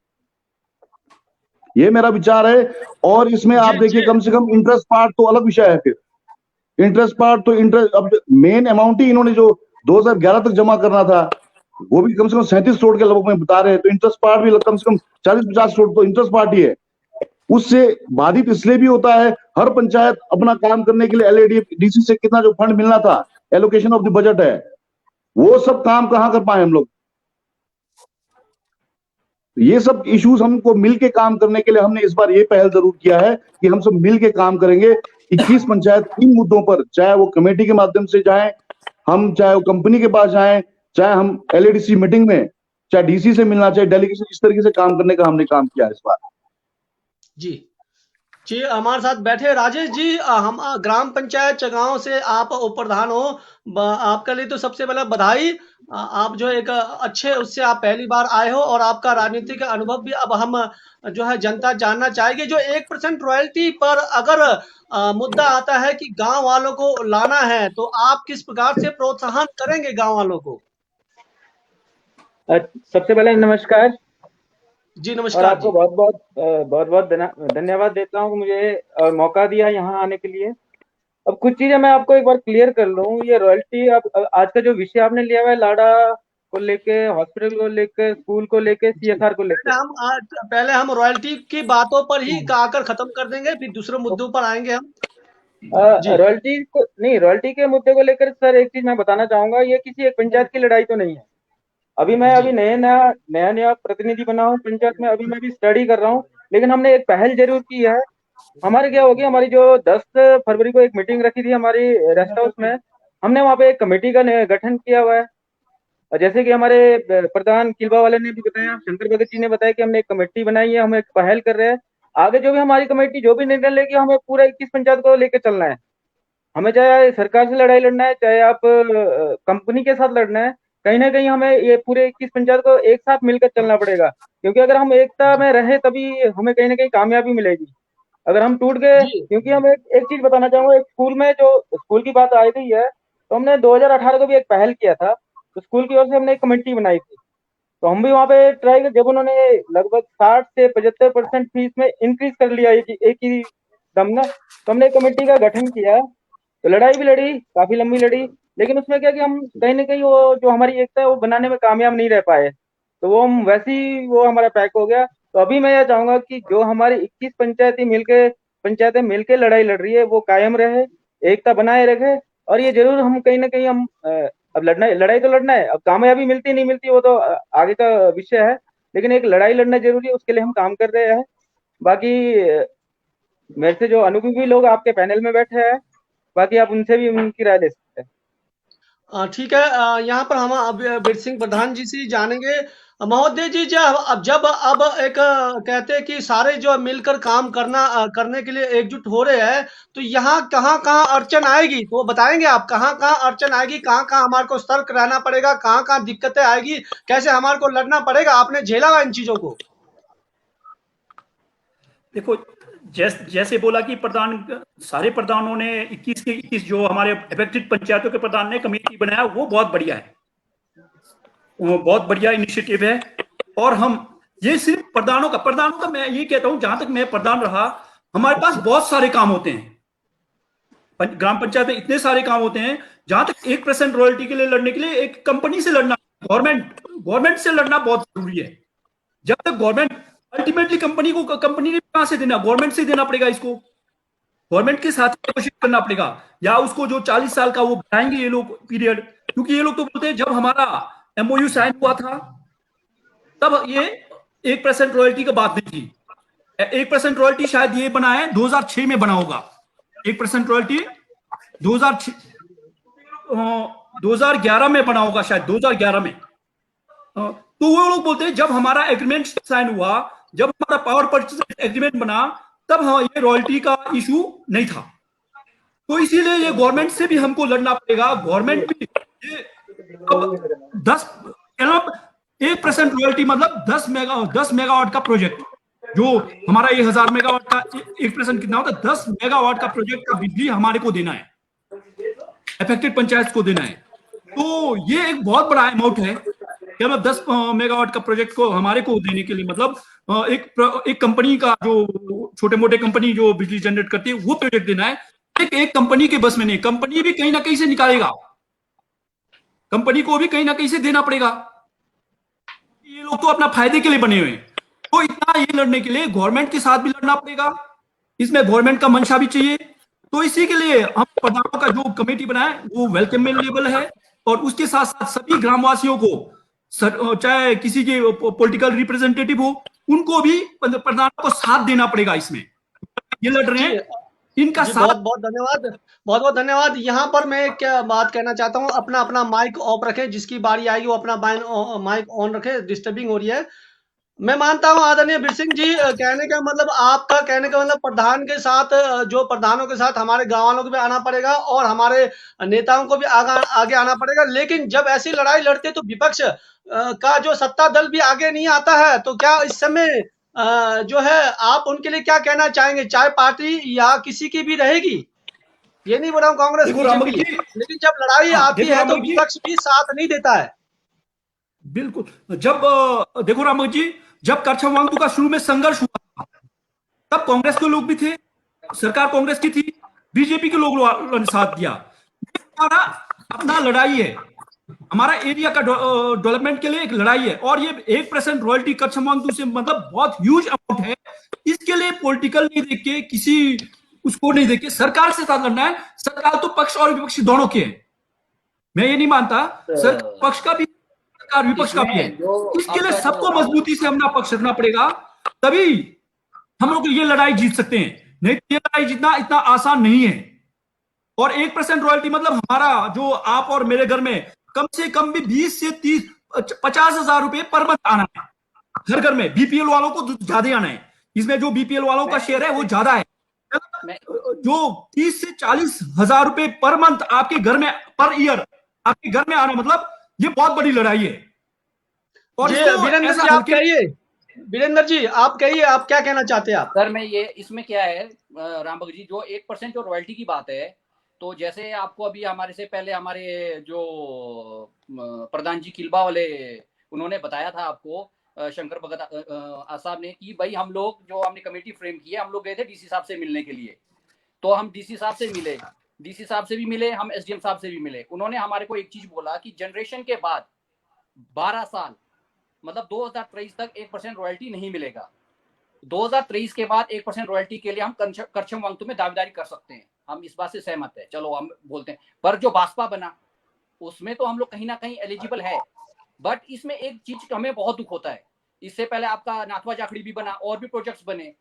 S4: ये मेरा विचार है। और इसमें आप देखिए, कम से कम इंटरेस्ट पार्ट तो अलग विषय है। फिर इंटरेस्ट पार्ट तो अब मेन अमाउंट ही इन्होंने जो 2011 तक जमा करना था, वो भी कम से कम 37 करोड़ के लगभग में बता रहे हैं। तो इंटरेस्ट पार्ट भी कम से कम 40-50 करोड़ तो इंटरेस्ट पार्ट ही है। उससे बाधित इसलिए भी होता है, हर पंचायत अपना काम करने के लिए एलएडीसी से कितना जो फंड मिलना था, एलोकेशन ऑफ द बजट है, वो सब काम कहां कर पाए हम लोग। ये सब इश्यूज हमको मिलके काम करने के लिए हमने इस बार ये पहल जरूर किया है कि हम सब मिलके काम करेंगे। 21 पंचायत इन मुद्दों पर, चाहे वो कमेटी के माध्यम से जाएं, हम चाहे वो कंपनी के पास जाएं, चाहे हम एलएडीसी मीटिंग में, चाहे डीसी से मिलना, चाहे डेलीगेशन, इस तरीके से काम करने का हमने काम किया इस बार।
S2: जी जी, हमारे साथ बैठे राजेश जी, हम ग्राम पंचायत चगांव से आप उप प्रधान हो। आपके लिए तो सबसे पहले बधाई। आप जो एक अच्छे उससे आप पहली बार आए हो और आपका राजनीतिक अनुभव भी अब हम जो है जनता जानना चाहेगी। जो 1% रॉयल्टी पर अगर मुद्दा आता है कि गांव वालों को लाना है, तो आप किस प्रकार से प्रोत्साहन करेंगे गांव वालों को?
S3: सबसे पहले नमस्कार
S2: जी
S3: और
S2: नमस्कार
S3: आपको
S2: जी।
S3: बहुत बहुत धन्यवाद देता हूँ कि मुझे मौका दिया यहाँ आने के लिए। अब कुछ चीजें मैं आपको एक बार क्लियर कर लूं। ये रॉयल्टी, अब आज का जो विषय आपने लिया हुआ है लाड़ा को लेके, हॉस्पिटल को लेके, स्कूल को लेके, सीएसआर को लेके,
S2: पहले हम रॉयल्टी की बातों पर ही आकर खत्म कर देंगे, फिर दूसरे मुद्दों पर आएंगे हम। जी
S3: रॉयल्टी को नहीं, रॉयल्टी के मुद्दे को लेकर सर एक चीज मैं बताना चाहूंगा, ये किसी एक पंचायत की लड़ाई तो नहीं है। अभी मैं
S2: जी
S3: अभी नया नया प्रतिनिधि बना हूँ पंचायत में, अभी मैं भी स्टडी कर रहा हूँ। लेकिन हमने एक पहल जरूर की है। हमारे क्या होगी, हमारी जो 10 फरवरी को एक मीटिंग रखी थी हमारी रेस्ट हाउस में, हमने वहाँ पे एक कमेटी का गठन किया हुआ है। और जैसे कि हमारे प्रधान किलवा वाले ने भी बताया, शंकर भगत जी ने बताया कि हमने एक कमेटी बनाई है, हम एक पहल कर रहे हैं। आगे जो भी हमारी कमेटी जो भी निर्णय लेगी, हमें पूरा 21 पंचायत को लेकर चलना है। हमें चाहे सरकार से लड़ाई लड़ना है, चाहे आप कंपनी के साथ लड़ना है, कहीं ना कहीं हमें ये पूरे 21 पंचायत को एक साथ मिलकर चलना पड़ेगा। क्योंकि अगर हम एकता में रहे तभी हमें कहीं ना कहीं कामयाबी मिलेगी। अगर हम टूट गए,
S2: जी
S3: क्योंकि हम एक चीज बताना चाहूंगा, एक स्कूल में जो स्कूल की बात आई गई है, तो हमने 2018 को भी एक पहल किया था। तो स्कूल की ओर से हमने एक कमेटी बनाई थी, तो हम भी वहाँ पे ट्राई कर, जब उन्होंने लगभग 60 से 75% फीस में इंक्रीज कर लिया एक ही दम ना, तो हमने एक कमेटी का गठन किया। तो लड़ाई भी लड़ी, काफी लंबी लड़ी, लेकिन उसमें क्या कि हम कहीं ना कहीं वो जो हमारी एकता है वो बनाने में कामयाब नहीं रह पाए। तो वो हम वैसे ही वो हमारा पैक हो गया। तो अभी मैं यह चाहूंगा कि जो हमारी 21 पंचायतें मिलके लड़ाई लड़ रही है वो कायम रहे, एकता बनाए रखे। और ये जरूर हम कहीं ना कहीं हम अब लड़ाई तो लड़ना है, अब कामयाबी मिलती नहीं मिलती वो तो आगे का विषय है। लेकिन एक लड़ाई लड़ना जरूरी है, उसके लिए हम काम कर रहे हैं। बाकी मेरे से जो अनुभवी लोग आपके पैनल में बैठे हैं, बाकी आप उनसे भी उनकी राय ले सकते हैं।
S2: ठीक है। यहाँ पर हम अब बीर सिंह प्रधान जी से जानेंगे। महोदय जी, जब अब एक कहते हैं कि सारे जो मिलकर काम करने के लिए एकजुट हो रहे हैं, तो यहाँ कहाँ कहाँ अड़चन आएगी तो वो बताएंगे आप? कहाँ कहाँ अड़चन आएगी, कहाँ कहाँ हमारे को सतर्क रहना पड़ेगा, कहाँ कहाँ दिक्कतें आएगी, कैसे हमारे को लड़ना पड़ेगा? आपने झेला हुआ इन चीजों को?
S6: देखो, जैसे बोला कि सारे प्रधानों ने 21 के 21 जो हमारे अफेक्टेड पंचायतों के प्रधान ने कमेटी बनाया, वो बहुत बढ़िया है, वो बहुत बढ़िया इनिशिएटिव है। और हम ये सिर्फ प्रधानों का मैं ये कहता हूं, जहां तक मैं प्रधान रहा, हमारे पास बहुत सारे काम होते हैं। ग्राम पंचायत में इतने सारे काम होते हैं, जहां तक 1% रॉयल्टी के लिए लड़ने के लिए एक कंपनी से लड़ना, गवर्नमेंट से लड़ना बहुत जरूरी है। जब तक गवर्नमेंट, अल्टीमेटली कंपनी ने कहां से देना, गवर्नमेंट से देना पड़ेगा इसको, गवर्नमेंट के साथ नेगोशिएट करना पड़ेगा, या उसको जो 40 साल का वो बढ़ाएंगे ये लोग पीरियड। क्योंकि ये लोग तो बोलते हैं जब हमारा एमओयू साइन हुआ था तब ये 1% रॉयल्टी का बात नहीं थी। 1% रॉयल्टी शायद ये बना है 2006 में बना होगा। 1% रॉयल्टी 2011 में बना होगा, शायद 2011 में। तो वो लोग बोलते हैं जब हमारा एग्रीमेंट साइन हुआ, जब हमारा पावर परचेज एग्रीमेंट बना, तब ये रॉयल्टी का इशू नहीं था। तो इसीलिए ये गवर्नमेंट से भी हमको लड़ना पड़ेगा। गवर्नमेंट भी ये 1% रॉयल्टी मतलब 10 मेगावाट का प्रोजेक्ट, जो हमारा 1000 मेगावाट का 1% कितना होता है? 10 मेगावाट का प्रोजेक्ट का बिजली हमारे को देना है, अफेक्टेड पंचायत को देना है। तो ये एक बहुत बड़ा अमाउंट है कि मतलब 10 मेगावाट का प्रोजेक्ट को हमारे को देने के लिए, मतलब एक कंपनी का, जो छोटे मोटे कंपनी जो बिजली जनरेट करती है, वो प्रोजेक्ट देना है। एक कंपनी के बस में नहीं, कंपनी भी कहीं ना कहीं से निकालेगा, कंपनी को भी कहीं ना कहीं से देना पड़ेगा। ये लोग तो अपना फायदे के लिए बने हुए हैं। तो इतना ये लड़ने के लिए गवर्नमेंट के साथ भी लड़ना पड़ेगा, इसमें गवर्नमेंट का मंशा भी चाहिए। तो इसी के लिए हम प्रधानों का जो कमेटी बनाए वो वेलकमेबल है। और उसके साथ साथ सभी ग्रामवासियों को, चाहे किसी के पॉलिटिकल रिप्रेजेंटेटिव हो, उनको भी प्रधानों को साथ देना पड़ेगा इसमें। ये लड़ रहे हैं, इनका साथ।
S2: बहुत बहुत धन्यवाद, बहुत बहुत धन्यवाद। यहाँ पर मैं एक बात कहना चाहता हूँ, अपना अपना माइक ऑफ रखें, जिसकी बारी आएगी वो अपना माइक ऑन रखे, डिस्टर्बिंग हो रही है। मैं मानता हूं आदरणीय बीर सिंह जी, आपका कहने का मतलब प्रधान के साथ, जो प्रधानों के साथ हमारे गांव वालों को भी आना पड़ेगा और हमारे नेताओं को भी आगे आना पड़ेगा। लेकिन जब ऐसी लड़ाई लड़ते तो विपक्ष का जो सत्ता दल भी आगे नहीं आता है। तो क्या इस समय जो है आप उनके लिए क्या कहना चाहेंगे? चाहे पार्टी या किसी की भी रहेगी, ये नहीं बोल रहा हूँ कांग्रेस बीजेपी, लेकिन जब लड़ाई आती है तो विपक्ष भी साथ नहीं देता है।
S6: बिल्कुल। जब देखो रामक जी, जब करछा वांगडू का शुरू में संघर्ष हुआ तब कांग्रेस के लोग भी थे, सरकार कांग्रेस की थी, बीजेपी के लोगों ने साथ दिया। हमारा अपना लड़ाई है, हमारा एरिया का डेवलपमेंट के लिए एक लड़ाई है, और ये 1% रॉयल्टी कच्छ मांगतू से मतलब बहुत ह्यूज अमाउंट है। इसके लिए पॉलिटिकल नहीं देख के, किसी उसको नहीं देख के सरकार से साथ लड़ना है। सरकार तो पक्ष और विपक्ष दोनों के है, मैं ये नहीं मानता। सरकार पक्ष का भी, सरकार विपक्ष का भी है। इसके लिए सबको मजबूती से अपना पक्ष रखना पड़ेगा, तभी हम लोग ये लड़ाई जीत सकते हैं। नहीं तो ये लड़ाई जीतना इतना आसान नहीं है। और 1% रॉयल्टी मतलब हमारा जो आप और मेरे घर में कम से कम भी 20 से 30 50,000 रुपए पर मंथ आना है हर घर में। बीपीएल वालों को ज्यादा आना है, इसमें जो बीपीएल वालों का शेयर है वो ज्यादा है। जो 30 से 40,000 रुपए पर मंथ आपके घर में पर ईयर आपके घर में आना, मतलब ये बहुत बड़ी लड़ाई है। और
S2: वीरेंद्र जी आप कहिए, वीरेंद्र जी आप कहिए, आप क्या कहना चाहते हैं आप?
S5: सर मैं ये इसमें क्या है रामभग जी, जो 1% जो रॉयल्टी की बात है, तो जैसे आपको अभी हमारे से पहले हमारे जो प्रधान जी किलबा वाले उन्होंने बताया था आपको, शंकर भगत साहब ने, कि भाई हम लोग जो हमने कमेटी फ्रेम की है, हम लोग गए थे डीसी साहब से मिलने के लिए। तो हम डीसी साहब से मिले, डीसी साहब से भी मिले, हम एसडीएम साहब से भी मिले। उन्होंने हमारे को एक चीज बोला कि जनरेशन के बाद 12 साल मतलब 2023 तक 1% रॉयल्टी नहीं मिलेगा। 2023 के बाद 1% रॉयल्टी के लिए हम करछम वांगतू में दावेदारी कर सकते हैं। हम इस बात से सहमत है, चलो हम बोलते हैं। पर जो भाजपा बना उसमें तो हम लोग कहीं ना कहीं एलिजिबल है। बट इसमें एक चीज हमें बहुत दुख होता है, इससे पहले आपका नाथवा जाखड़ी भी बना और भी प्रोजेक्ट्स बने।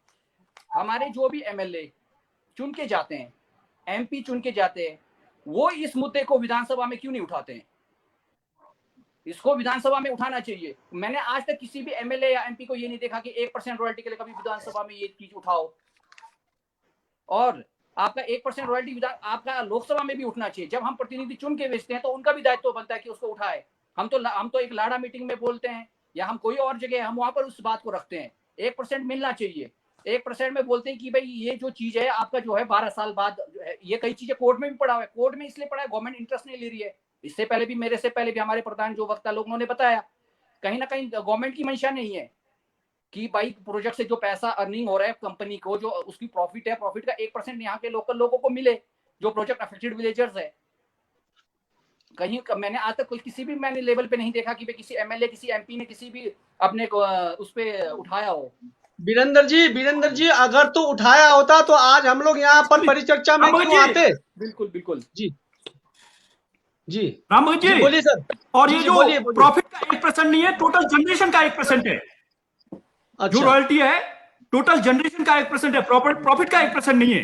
S5: हमारे जो भी एमएलए चुन के जाते हैं, एमपी चुन के जाते हैं, वो इस मुद्दे को विधानसभा में क्यों नहीं उठाते हैं? इसको विधानसभा में उठाना चाहिए। मैंने आज तक किसी भी एमएलए या एमपी को ये नहीं देखा कि 1% रॉयल्टी के लिए कभी विधानसभा में ये चीज उठाओ। और आपका 1% रॉयल्टी आपका लोकसभा में भी उठना चाहिए। जब हम प्रतिनिधि चुन के भेजते हैं तो उनका भी दायित्व बनता है कि उसको उठाए। हम तो एक लाड़ा मीटिंग में बोलते हैं या हम कोई और जगह हम वहां पर उस बात को रखते हैं। 1% मिलना चाहिए। 1% में बोलते हैं कि भाई ये जो चीज है आपका जो है 12 साल बाद, ये कई चीजें कोर्ट में भी पड़ा हुआ है। कोर्ट में इसलिए पड़ा है, गवर्नमेंट इंटरेस्ट नहीं ले रही है। इससे पहले भी, मेरे से पहले भी हमारे प्रधान जो वक्ता लोग उन्होंने बताया, कहीं ना कहीं गवर्नमेंट की मंशा नहीं है कि भाई प्रोजेक्ट से जो पैसा अर्निंग हो रहा है कंपनी को, जो उसकी प्रॉफिट है, प्रॉफिट का 1% यहाँ के लोकल लोगों को मिले, जो प्रोजेक्ट अफेक्टेड विलेजर्स है। कहीं मैंने आज तक किसी भी मैंने लेवल पे नहीं देखा कि किसी एमएलए, किसी एमपी ने किसी भी अपने को उस पे उठाया हो।
S2: वीरेंद्र जी अगर तो उठाया होता तो आज हम लोग यहाँ पर परिचर्चा में क्यों आते?
S5: बिल्कुल बिल्कुल
S2: जी
S6: रामभग जी
S2: बोलिए सर।
S6: और ये जो प्रॉफिट का 1% नहीं है, टोटल जनरेशन का 1% है। जो रॉयल्टी है टोटल जनरेशन का 1% है, प्रॉफिट का 1% नहीं है।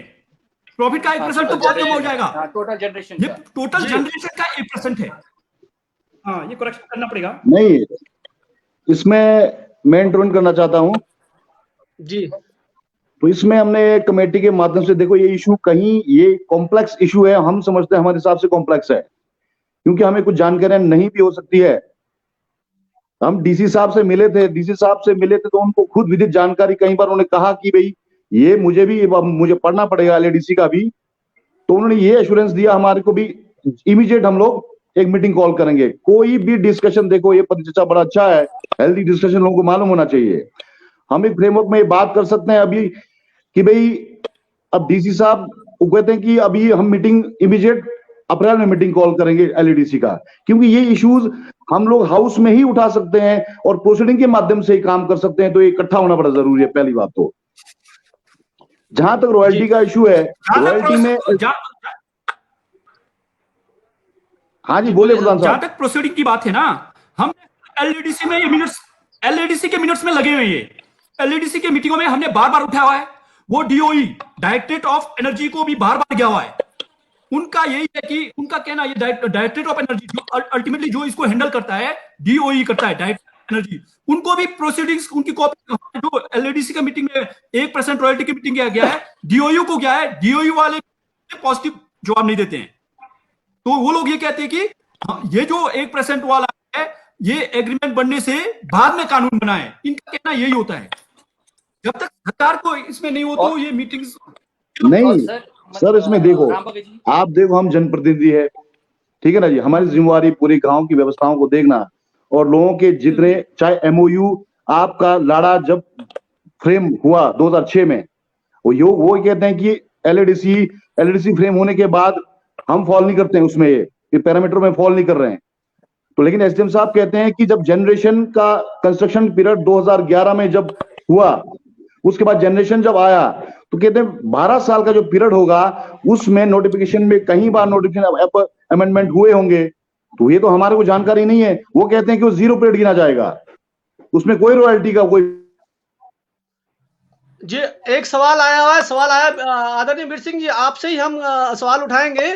S6: प्रॉफिट का 1% तो बहुत कम हो जाएगा।
S5: टोटल जनरेशन,
S6: ये टोटल जनरेशन का 1% है। हाँ, ये करेक्शन करना पड़ेगा।
S4: नहीं, इसमें मैं इंटरवेंट करना चाहता हूं
S2: जी।
S4: तो इसमें हमने कमेटी के माध्यम से, देखो ये इशू कहीं ये कॉम्प्लेक्स इशू है, हम समझते हैं हमारे हिसाब से कॉम्प्लेक्स है, क्योंकि हमें कुछ जानकारियां नहीं भी हो सकती है। हम डीसी साहब से मिले थे तो उनको खुद विदित जानकारी, कई बार उन्होंने कहा कि भाई ये मुझे पढ़ना पड़ेगा एलएडीसी का भी, तो उन्होंने ये एश्योरेंस दिया हमारे को भी, इमीडिएट हम लोग एक मीटिंग कॉल करेंगे। कोई भी डिस्कशन, देखो ये परिचर्चा बड़ा अच्छा है, हेल्दी डिस्कशन लोगों को मालूम होना चाहिए। हम एक फ्रेमवर्क में ये बात कर सकते हैं अभी कि भाई अब डीसी साहब कहते हैं कि अभी हम मीटिंग इमीडिएट अप्रैल में मीटिंग कॉल करेंगे एलईडीसी का, क्योंकि ये इश्यूज हम लोग हाउस में ही उठा सकते हैं और प्रोसीडिंग के माध्यम से ही काम कर सकते हैं, तो ये इकट्ठा होना बड़ा जरूरी है। पहली बात तो जहां तक रॉयल्टी का इशू है, रॉयल्टी में हाँ जी बोले प्रधान साहब।
S6: जहां तक प्रोसीडिंग की बात है ना, हम एलईडीसी में एलईडीसी के मिनट्स में लगे हुए हैं। एलईडीसी के मीटिंगों में हमने बार बार उठाया हुआ है। वो डीओई डायरेक्टरेट ऑफ एनर्जी को भी बार बार गया हुआ है। उनका यही है कि उनका कहना, ये डायरेक्टरेट ऑफ एनर्जी जो अल्टीमेटली जो इसको हैंडल करता है, डीओई करता है, डायरेक्टरेट एनर्जी, उनको भी प्रोसीडिंग्स उनकी कॉपी, जो एलईडीसी का मीटिंग में 1% रॉयल्टी की मीटिंग गया है, डीओयू को गया है। डीओयू वाले पॉजिटिव जवाब नहीं देते हैं। तो वो लोग ये कहते हैं कि ये जो 1% वाला है, ये एग्रीमेंट बनने से बाद में कानून बना है। इनका कहना यही होता है। जब तक सरकार को इसमें नहीं हो तो ये मीटिंग्स
S4: नहीं सर, इसमें देखो आप देखो, हम जनप्रतिनिधि है, ठीक है ना जी, हमारी जिम्मेवारी पूरी गांव की व्यवस्थाओं को देखना और लोगों के जितने, चाहे एमओयू आपका लाड़ा जब फ्रेम हुआ 2006 में, वो कहते हैं कि एलईडीसी एलईडी फ्रेम होने के बाद हम फॉल नहीं करते हैं उसमें, ये पैरामीटर में फॉल नहीं कर रहे हैं। तो लेकिन एसडीएम साहब कहते हैं कि जब जनरेशन का कंस्ट्रक्शन पीरियड 2011 में जब हुआ, उसके बाद जनरेशन जब आया, तो कहते हैं 12 साल का जो पीरियड होगा उसमें नोटिफिकेशन में कई बार नोटिफिकेशन अमेंडमेंट हुए होंगे। तो ये तो हमारे को जानकारी नहीं है। वो कहते हैं कि वो 0 पीरियड गिना जाएगा, उसमें कोई रॉयल्टी का कोई।
S2: जी, एक सवाल आया हुआ है, सवाल आया आदरणीय वीर सिंह जी, आपसे ही हम सवाल उठाएंगे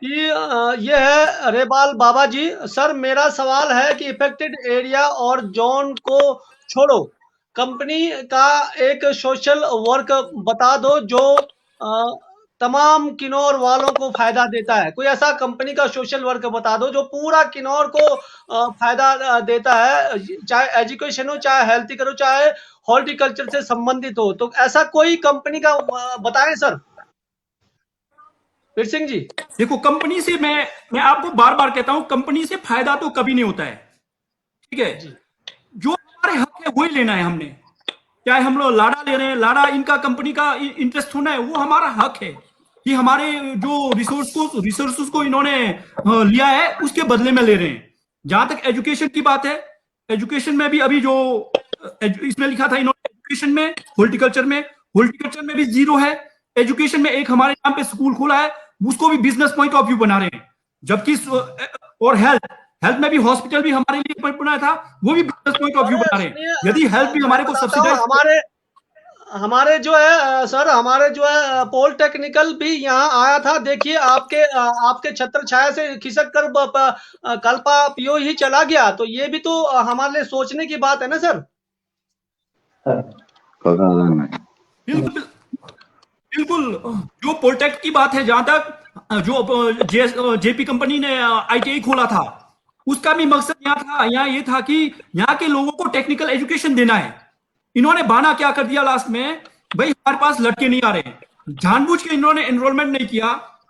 S2: कि ये है रेबाल बाबा जी। सर, मेरा सवाल है कि इफेक्टेड एरिया और जोन को छोड़ो, कंपनी का एक सोशल वर्क बता दो जो तमाम किन्नौर वालों को फायदा देता है। कोई ऐसा कंपनी का सोशल वर्क बता दो जो पूरा किन्नौर को फायदा देता है, चाहे एजुकेशन हो, चाहे हेल्थ करो, चाहे हॉर्टिकल्चर से संबंधित हो। तो ऐसा कोई कंपनी का बताएं सर वीर सिंह जी।
S6: देखो, कंपनी से मैं आपको बार बार कहता हूं, कंपनी से फायदा तो कभी नहीं होता है, ठीक है। जो हमारे हक है वही लेना है हमने। चाहे हम लोग लाड़ा ले रहे हैं, लाड़ा इनका कंपनी का इंटरेस्ट होना है, वो हमारा हक है कि हमारे जो रिसोर्सेस को इन्होंने लिया है उसके बदले में ले रहे हैं। जहां तक एजुकेशन की बात है, एजुकेशन में भी अभी जो इसमें लिखा था इन्होंने, एजुकेशन में, हॉर्टिकल्चर में भी 0 है। एजुकेशन में एक हमारे नाम पे स्कूल खोला है, उसको भी बिजनेस पॉइंट ऑफ व्यू बना रहे हैं। जबकि और हेल्थ में भी हॉस्पिटल भी हमारे लिए बनाया था, वो भी बिजनेस पॉइंट ऑफ व्यू बना रहे हैं। यदि हेल्थ भी हमारे को सब्सिडाइज,
S2: हमारे जो है सर, हमारे जो है पॉलिटेक्निकल भी यहाँ आया था। देखिए, आपके छत्र छाया से खिसक कर कल्पा पीओ ही चला गया। तो ये भी तो हमारे लिए सोचने की बात है ना सर।
S6: बिल्कुल बिल्कुल। जो पॉलिटेक्निक की बात है, जहां तक जो जेपी कंपनी ने आईटीआई खोला था, उसका भी मकसद यहाँ ये था कि यहाँ के लोगों को टेक्निकल एजुकेशन देना है। इन्होंने बहाना क्या कर दिया लास्ट में, भाई हमारे पास लड़के नहीं आ रहे, जानबूझ के इन्होंने एनरोलमेंट नहीं किया।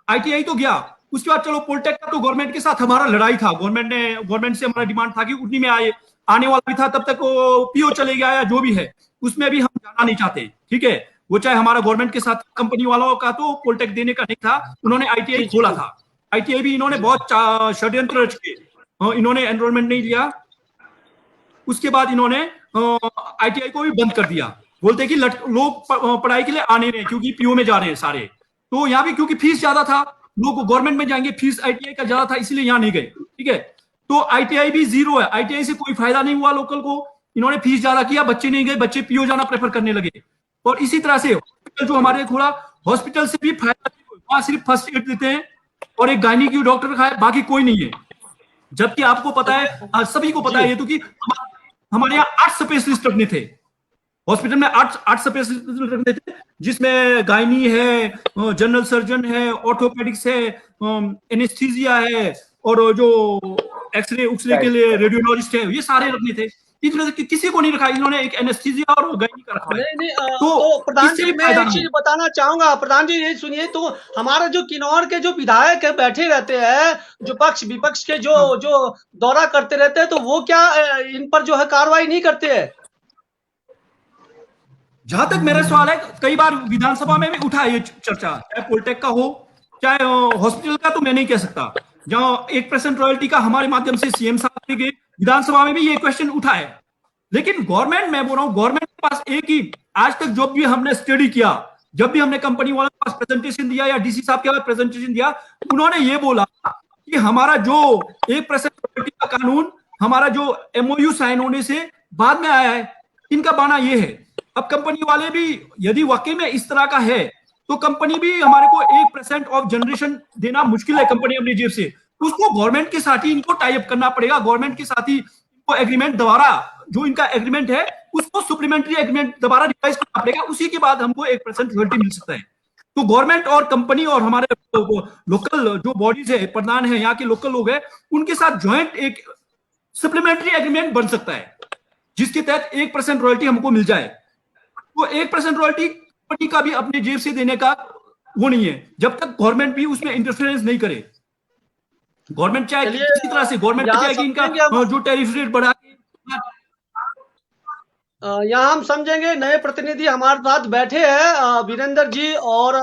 S6: आईटीआई तो गया, उसके बाद चलो पॉलिटेक का तो गवर्नमेंट के साथ हमारा लड़ाई था, गवर्नमेंट से हमारा डिमांड था कि उतनी में आने वाला भी था, तब तक वो पीओ चले गया या जो भी है, उसमें भी हम जाना नहीं चाहते, ठीक है। वो चाहे हमारा गवर्नमेंट के साथ, कंपनी वालों का तो पॉलिटेक देने का नहीं था, उन्होंने आईटीआई खोला था। आईटीआई भी इन्होंने बहुत षड्यंत्र रच के इन्होंने एनरोलमेंट नहीं लिया। उसके बाद इन्होंने आईटीआई को भी बंद कर दिया, बोलते कि लोग पढ़ाई के लिए आने रहे क्योंकि पीओ में जा रहे हैं सारे। तो यहाँ भी क्योंकि फीस ज्यादा था, लोग गवर्नमेंट में जाएंगे, फीस आईटीआई का ज्यादा था, इसलिए यहाँ नहीं गए, ठीक है। तो आईटीआई भी 0 है, आईटीआई से कोई फायदा नहीं हुआ लोकल को। इन्होंने फीस ज्यादा किया, बच्चे नहीं गए, बच्चे पीओ जाना प्रेफर करने लगे। और इसी तरह से हॉस्पिटल जो हमारे खोला, हॉस्पिटल से भी फायदा नहीं हुआ, वहां सिर्फ फर्स्ट एड देते हैं और एक गायनी की डॉक्टर रखा है, बाकी कोई नहीं है। जबकि आपको पता है, सभी को पता है ये तो, कि हमारे यहाँ 8 स्पेशलिस्ट रखने थे हॉस्पिटल में, 8 स्पेशलिस्ट रखने थे, जिसमें गायनी है, जनरल सर्जन है, ऑर्थोपेडिक्स है, एनेस्थीसिया है, और जो एक्सरे के लिए रेडियोलॉजिस्ट है, ये सारे रखने थे। इस वजह से किसी को नहीं रखा, इन्होंने एक एनेस्थीसिया और गायनी का रखा है।
S2: तो प्रधान जी, मैं एक चीज बताना चाहूंगा। प्रधान जी, ये सुनिए, तो हमारे जो किन्नौर के जो विधायक बैठे रहते हैं, जो पक्ष विपक्ष के जो दौरा करते रहते हैं, तो वो क्या इन पर जो है कार्रवाई नहीं करते हैं?
S6: जहां तक मेरा सवाल है, कई बार विधानसभा में भी उठा ये चर्चा, चाहे पॉलिटेक का हो, चाहे हॉस्पिटल का, तो मैं नहीं कह सकता। जहां 1% रॉयल्टी का हमारे माध्यम से सीएम साहब के विधानसभा में भी ये क्वेश्चन उठा है। लेकिन गवर्नमेंट, मैं बोल रहा हूं, गवर्नमेंट के पास एक ही, आज तक जो भी हमने स्टडी किया, जब भी हमने कंपनी वालों के पास प्रेजेंटेशन दिया या डीसी साहब के पास प्रेजेंटेशन दिया, उन्होंने ये बोला कि हमारा जो 1% रॉयल्टी का कानून, हमारा जो एमओयू साइन होने से बाद में आया है, इनका बहाना ये है। अब कंपनी वाले भी यदि वाकई में इस तरह का है, तो कंपनी भी हमारे को 1% ऑफ जनरेशन देना मुश्किल है, कंपनी अपनी जेब से, उसको गवर्नमेंट के साथ ही इनको टाई अप करना पड़ेगा। गवर्नमेंट के साथ ही इनको एग्रीमेंट दोबारा, जो इनका एग्रीमेंट है उसको सप्लीमेंट्री एग्रीमेंट दोबारा रिवाइज करना पड़ेगा, उसी के बाद हमको 1% रॉयल्टी मिल सकता है। तो गवर्नमेंट और कंपनी और हमारे लोकल जो बॉडीज है, प्रधान है, यहाँ के लोकल लोग हैं, उनके साथ ज्वाइंट एक सप्लीमेंट्री एग्रीमेंट बन सकता है, जिसके तहत 1% रॉयल्टी हमको मिल जाए। तो 1% रॉयल्टी कंपनी का भी अपने जेब से देने का वो नहीं है, जब तक गवर्नमेंट भी उसमें इंटरफेरेंस नहीं करे। गवर्नमेंट चाहे किसी तरह से, गवर्नमेंट चाहे कि इनका जो टैरिफ रेट बढ़ा के,
S2: यहाँ हम समझेंगे नए प्रतिनिधि हमारे साथ बैठे हैं, वीरेंद्र जी और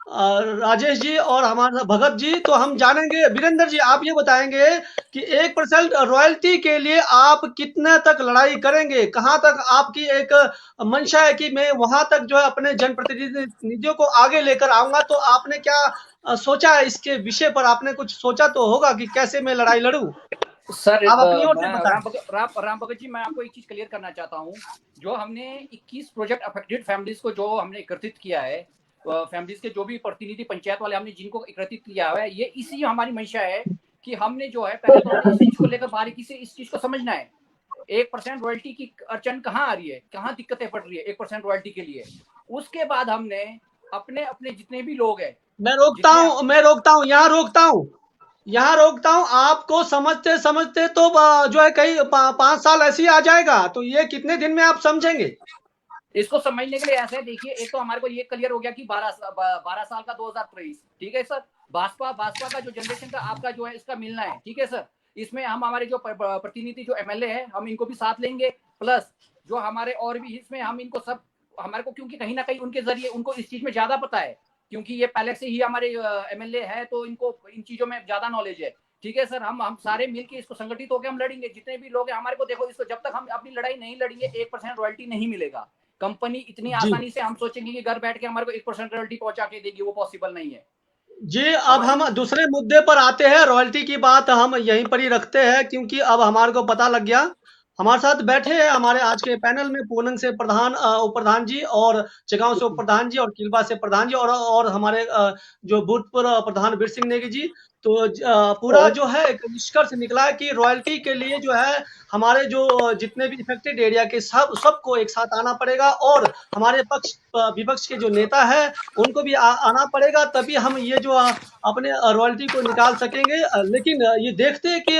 S2: राजेश जी और हमारा भगत जी। तो हम जानेंगे, वीरेंद्र जी आप ये बताएंगे कि 1% रॉयल्टी के लिए आप कितने तक लड़ाई करेंगे, कहाँ तक आपकी एक मंशा है कि मैं वहां तक जो है अपने जनप्रतिनिधियों को आगे लेकर आऊंगा। तो आपने क्या सोचा है इसके विषय पर? आपने कुछ सोचा तो होगा कि कैसे मैं लड़ाई लड़ूं।
S5: सर
S2: आप अपनी ओर से
S5: मैं
S2: बताएं।
S5: राम भगत जी, मैं आपको एक चीज क्लियर करना चाहता हूँ। जो हमने 21 प्रोजेक्ट अफेक्टेड फैमिलीज को जो हमने एकत्रित किया है, फैमिलीज के जो भी प्रतिनिधि पंचायत वाले हमने जिनको एकत्रित किया है, ये इसी हमारी मंशा है कि हमने जो है पहले तो हमने इस चीज को लेकर बारीकी से इस चीज को समझना है। 1% रॉयल्टी की अड़चन कहाँ आ रही है, कहाँ दिक्कतें पड़ रही है 1% रॉयल्टी के लिए। उसके बाद हमने अपने अपने जितने भी लोग हैं,
S2: मैं रोकता हूँ, यहाँ रोकता हूँ। आपको समझते समझते तो जो है कई 5 साल ऐसे ही आ जाएगा। तो ये कितने दिन में आप समझेंगे?
S5: इसको समझने के लिए ऐसे है, देखिए, एक तो हमारे को ये क्लियर हो गया कि 12 साल का 2023, ठीक है सर। भाजपा का जो जनरेशन का आपका जो है इसका मिलना है, ठीक है सर। इसमें हम हमारे जो प्रतिनिधि जो एमएलए है हम इनको भी साथ लेंगे, प्लस जो हमारे और भी इसमें हम इनको सब हमारे को, क्योंकि कहीं ना कहीं उनके जरिए उनको इस चीज में ज्यादा पता है, क्योंकि ये पहले से ही हमारे एमएलए है, तो इनको इन चीजों में ज्यादा नॉलेज है, ठीक है सर। हम सारे मिलकर इसको संगठित होकर हम लड़ेंगे, जितने भी लोग हैं हमारे को। देखो, इसको जब तक हम अपनी लड़ाई नहीं लड़ेंगे 1% रॉयल्टी नहीं मिलेगा। कंपनी इतनी
S2: जी
S5: आसानी से हम सोचेंगे कि घर बैठ के हमारे को 1% रॉयल्टी पहुंचा के देगी, वो पॉसिबल नहीं है।
S2: जी, अब हम दूसरे मुद्दे पर आते हैं। रॉयल्टी की बात हम यहीं पर ही रखते हैं, क्योंकि अब हमारे को पता लग गया। हमारे साथ बैठे हैं हमारे आज के पैनल में पूर्णंग से प्रधान उप प्रधान जी, और चगांव से उप प्रधान जी, और किलबा से प्रधान जी, और हमारे जो भूतपूर्व प्रधान वीर सिंह नेगी जी। तो पूरा जो है एक निष्कर्ष निकला है कि रॉयल्टी के लिए जो है हमारे जो जितने भी इफेक्टेड एरिया के सबको एक साथ आना पड़ेगा, और हमारे विपक्ष के जो नेता है उनको भी आना पड़ेगा, तभी हम ये जो अपने रॉयल्टी को निकाल सकेंगे। लेकिन ये देखते हैं कि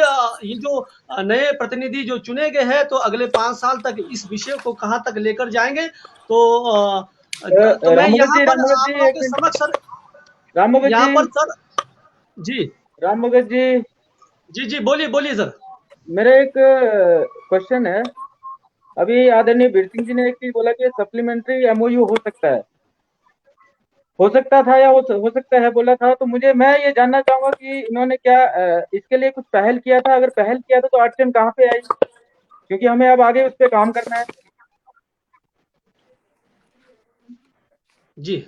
S2: ये जो नए प्रतिनिधि जो चुने गए हैं, तो अगले 5 साल तक इस विषय को कहाँ तक लेकर जाएंगे। तो मैं
S3: राम भगत
S2: यहाँ
S3: जी,
S2: पर
S3: राम भगत
S2: आप
S3: जी,
S2: लोगों
S3: एक
S2: के
S3: मिनट।
S2: समक्ष सर,
S3: राम भगत
S2: यहाँ पर
S3: जी,
S2: सर। जी
S3: राम भगत जी,
S2: जी जी, बोलिए बोलिए सर।
S3: मेरा एक क्वेश्चन है। अभी आदरणीय वीर सिंह जी ने एक चीज बोला कि सप्लीमेंट्री एमओयू हो सकता है, हो सकता था या हो सकता है बोला था। तो मैं ये जानना चाहूंगा कि इन्होंने क्या इसके लिए कुछ पहल किया था? अगर पहल किया था तो अड़चन कहाँ पे आई? क्योंकि हमें अब आगे उस पर काम करना है।
S2: जी,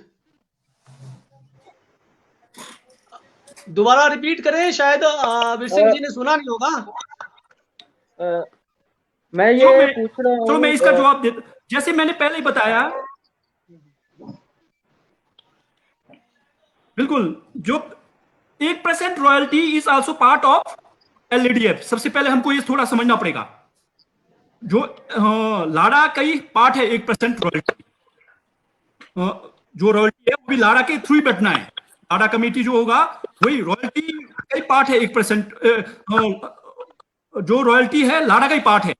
S2: दोबारा रिपीट करें, शायद वीर सिंह जी ने सुना नहीं होगा।
S3: अ, मैं ये पूछ रहा
S6: चलो मैं
S3: हूँ।
S6: इसका जवाब दे, जैसे मैंने पहले ही बताया, बिल्कुल, जो 1% royalty is also part of LDF. सबसे पहले हमको ये थोड़ा समझना पड़ेगा। जो लाड़ा का ही पार्ट है 1% रॉयल्टी। जो रॉयल्टी है वो भी लाड़ा के थ्रू ही बैठना है। लाड़ा कमेटी जो होगा वही रॉयल्टी का ही पार्ट है। 1% जो रॉयल्टी है लाड़ा का ही पार्ट है।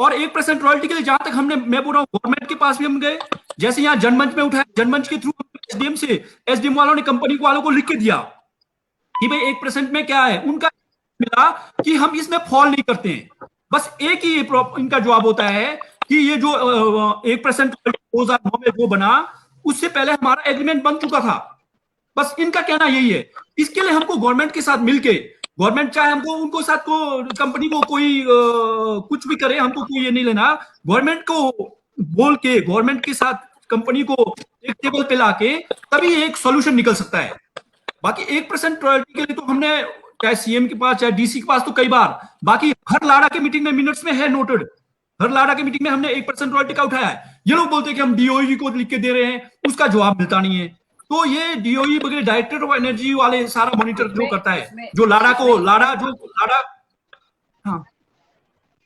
S6: और 1% रॉयल्टी के लिए जहां तक मैं बोल रहा हूँ, गवर्नमेंट के पास भी हम गए। जैसे यहाँ जनमंच में उठाया, जनमंच के थ्रू एसडीएम से, एसडीएम वालों ने कंपनी वालों को लिख के दिया कि भाई 1% में क्या है। उनका मिला कि हम इसमें फॉल नहीं करते हैं। बस एक ही इनका जवाब होता है कि ये जो 1% 2009 में जो बना, उससे पहले हमारा एग्रीमेंट बन चुका था। बस इनका कहना यही है। इसके लिए हमको गवर्नमेंट के साथ मिलके, गवर्नमेंट चाहे हमको उनको साथ को कंपनी को कोई कुछ भी करे, हमको कोई ये नहीं लेना। गवर्नमेंट को बोल के, गवर्नमेंट के साथ कंपनी को एक टेबल पे लाके तभी एक सॉल्यूशन निकल सकता है। बाकी 1% रॉयल्टी के लिए तो हमने चाहे सीएम के पास चाहे डीसी के पास तो कई बार, बाकी हर लाड़ा के मीटिंग में मिनट्स में है नोटेड, हर लाड़ा के मीटिंग में हमने 1% रॉयल्टी का उठाया है। ये लोग बोलते हैं कि हम डीओई को लिख के दे रहे हैं, उसका जवाब मिलता नहीं है। तो ये डीओई वगैरह डायरेक्टर ऑफ एनर्जी वाले सारा मॉनिटर जो करता है, जो लाड़ा को लाड़ा। हाँ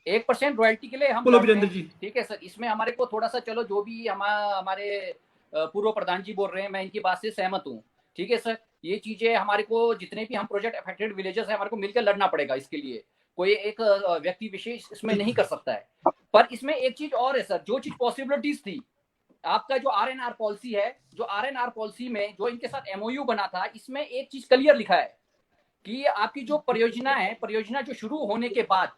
S5: 1% रॉयल्टी के लिए हम
S6: बोलो
S5: लड़ते
S6: वीरेंद्र
S5: हैं,
S6: जी।
S5: ठीक है सर। इसमें हमारे को थोड़ा सा, चलो जो भी हमारे पूर्व प्रधान जी बोल रहे हैं, मैं इनकी बात से सहमत हूँ, ठीक है सर। ये चीजें हमारे को, जितने भी हम प्रोजेक्ट अफेक्टेड विलेजेस है, हमारे को मिलकर लड़ना पड़ेगा। इसके लिए कोई एक व्यक्ति विशेष इसमें नहीं कर सकता है। पर इसमें एक चीज और है सर, जो चीज पॉसिबिलिटीज थी, आपका जो आरएनआर पॉलिसी है, जो आरएनआर पॉलिसी में जो इनके साथ एमओयू बना था, इसमें एक चीज क्लियर लिखा है कि आपकी जो परियोजना है, परियोजना जो शुरू होने के बाद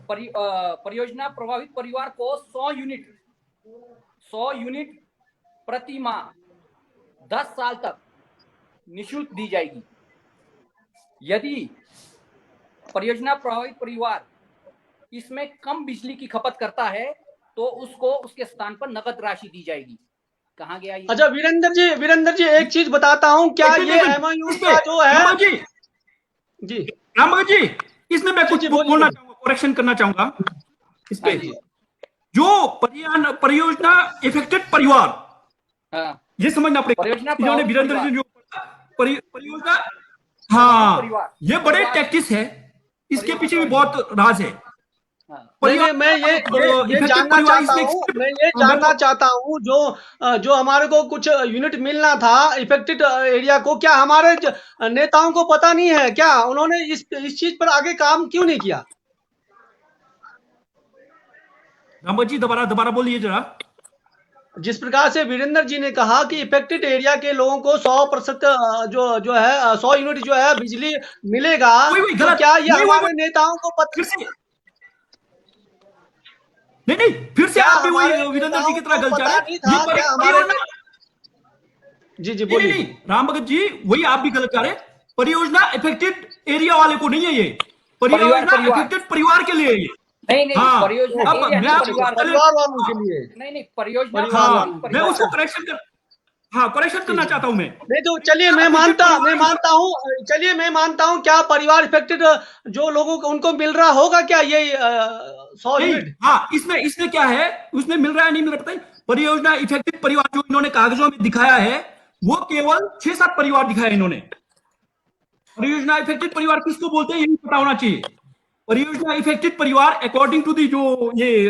S5: परियोजना प्रभावित परिवार को 100 यूनिट प्रति माह 10 साल तक निःशुल्क दी जाएगी। यदि परियोजना प्रभावित परिवार इसमें कम बिजली की खपत करता है तो उसको उसके स्थान पर नकद राशि दी जाएगी। कहाँ गया ये?
S2: अच्छा वीरेंद्र जी एक चीज बताता हूँ, क्या ये एमओयू का जो है जी
S6: रामभगत जी, इसमें मैं कुछ बोलना चाहूंगा, करेक्शन करना चाहूंगा इस पे। जो परियोजना इफेक्टेड परिवार, ये समझना पड़ेगा। इन्होंने वीरेंद्र जी जो परियोजना, हाँ, ये बड़े टैक्टिस है, इसके पीछे भी बहुत राज है।
S2: मैं ये जानना चाहता हूँ जो हमारे को कुछ यूनिट मिलना था इफेक्टेड एरिया को, क्या हमारे नेताओं को पता नहीं है क्या? उन्होंने इस चीज पर आगे काम क्यों नहीं किया?
S6: रामभगत जी दोबारा बोलिए जरा।
S2: जिस प्रकार से वीरेंद्र जी ने कहा कि इफेक्टेड एरिया के लोगों को 100% जो है 100 यूनिट जो है बिजली मिलेगा, तो क्या ये हमारे नेताओं को पता?
S6: नहीं, फिर से आप भी वही वीरेंद्र जी की तरह गलत जा रहे हैं।
S2: जी बोलिए।
S6: नहीं रामभगत जी, वही आप भी गलत जा रहे हैं। परियोजना इफेक्टेड एरिया वाले को नहीं है, ये परियोजना इफेक्टेड परिवार के लिए है ये।
S5: नहीं
S6: हाँ,
S5: परियोजना
S2: परिवार वालों के लिए
S5: नहीं परियोजना,
S6: मैं उसको करेक्शन करना चाहता हूं मैं।
S2: नहीं तो चलिए मैं मानता हूं क्या परिवार इफेक्टेड जो लोगों को उनको मिल रहा होगा क्या ये 100 यूनिट?
S6: हाँ, इसमें क्या है, उसमें मिल रहा है नहीं मिल रहा, परियोजना इफेक्टेड परिवार जो इन्होंने कागजों में दिखाया है वो केवल 6-7 परिवार दिखाया इन्होंने। परियोजना इफेक्टेड परिवार किसको बोलते हैं ये भी पता होना चाहिए। परियोजना इफेक्टेड परिवार अकॉर्डिंग टू दी जो ये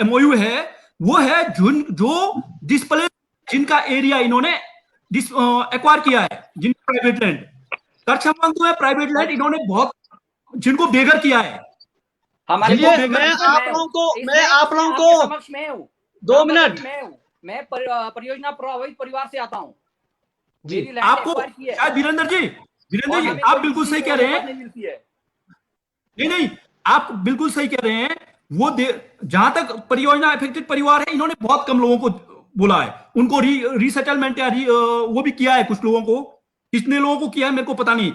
S6: एमओयू है, वो है जो डिस्प्ले जिनका एरिया इन्होंने एक्वायर किया है, जिनका प्राइवेट लैंड, करछमंगतु में प्राइवेट लैंड इन्होंने बहुत जिनको बेघर किया है।
S2: मैं आप लोगों को
S5: समक्ष में हूँ
S2: 2 मिनट,
S5: मैं परियोजना प्रभावित परिवार से आता हूँ।
S6: आपको शायद वीरेंद्र जी आप बिल्कुल सही कह रहे हैं। नहीं, आप बिल्कुल सही कह रहे हैं। वो जहां तक परियोजना इफेक्टेड परिवार है, इन्होंने बहुत कम लोगों को बोला है, उनको रीसेटलमेंट या वो भी किया है कुछ लोगों को। कितने लोगों को किया है मेरे को पता नहीं।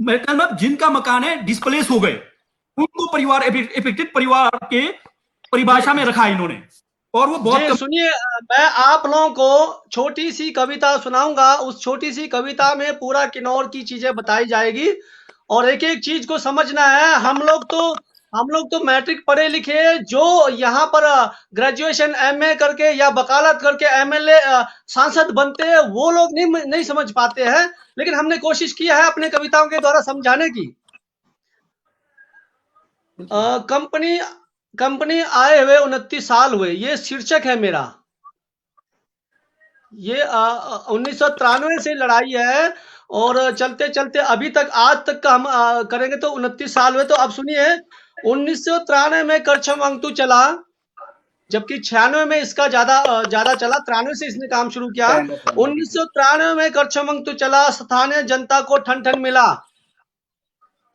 S6: मतलब जिनका मकान है डिस्प्लेस हो गए, उनको परिवार इफेक्टेड परिवार के परिभाषा में रखा है इन्होंने। और वो बहुत
S2: सुनिए, मैं आप लोगों को छोटी सी कविता सुनाऊंगा। उस छोटी सी कविता में पूरा किन्नौर की चीजें बताई जाएगी और एक एक चीज को समझना है। हम लोग तो मैट्रिक पढ़े लिखे, जो यहाँ पर ग्रेजुएशन एमए करके या वकालत करके एमएलए सांसद बनते हैं, वो लोग नहीं समझ पाते हैं, लेकिन हमने कोशिश किया है अपने कविताओं के द्वारा समझाने की। कंपनी आए हुए 29 साल हुए, ये शीर्षक है मेरा। ये 1993 से लड़ाई है और चलते चलते अभी तक आज तक का हम करेंगे तो 29 साल हुए। तो अब सुनिए, 1993 में करछमंगतु चला, जबकि 96 में इसका ज्यादा चला। 93 से इसने काम शुरू किया। 1993 में करछमंगतु चला, स्थानीय जनता को ठन ठन मिला।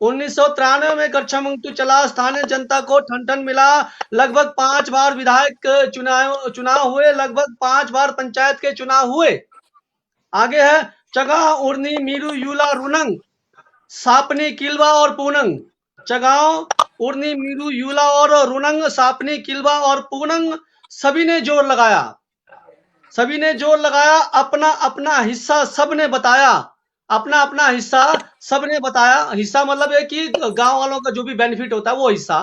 S2: 1993 में करछमंगतु चला, स्थानीय जनता को ठन ठन मिला। लगभग 5 बार विधायक चुनाव हुए, लगभग 5 बार पंचायत के चुनाव हुए। आगे है, चगाव उर्नी मीरू यूला रुनंग, सापनी किलवा और पूनंग। चगाव उर्नी मीरू यूला और रुनंग, सापनी किलवा और पूनंग। सभी ने जोर लगाया, अपना अपना हिस्सा सबने बताया। अपना अपना हिस्सा सबने बताया। हिस्सा मतलब है कि गांव वालों का जो भी बेनिफिट होता है वो हिस्सा।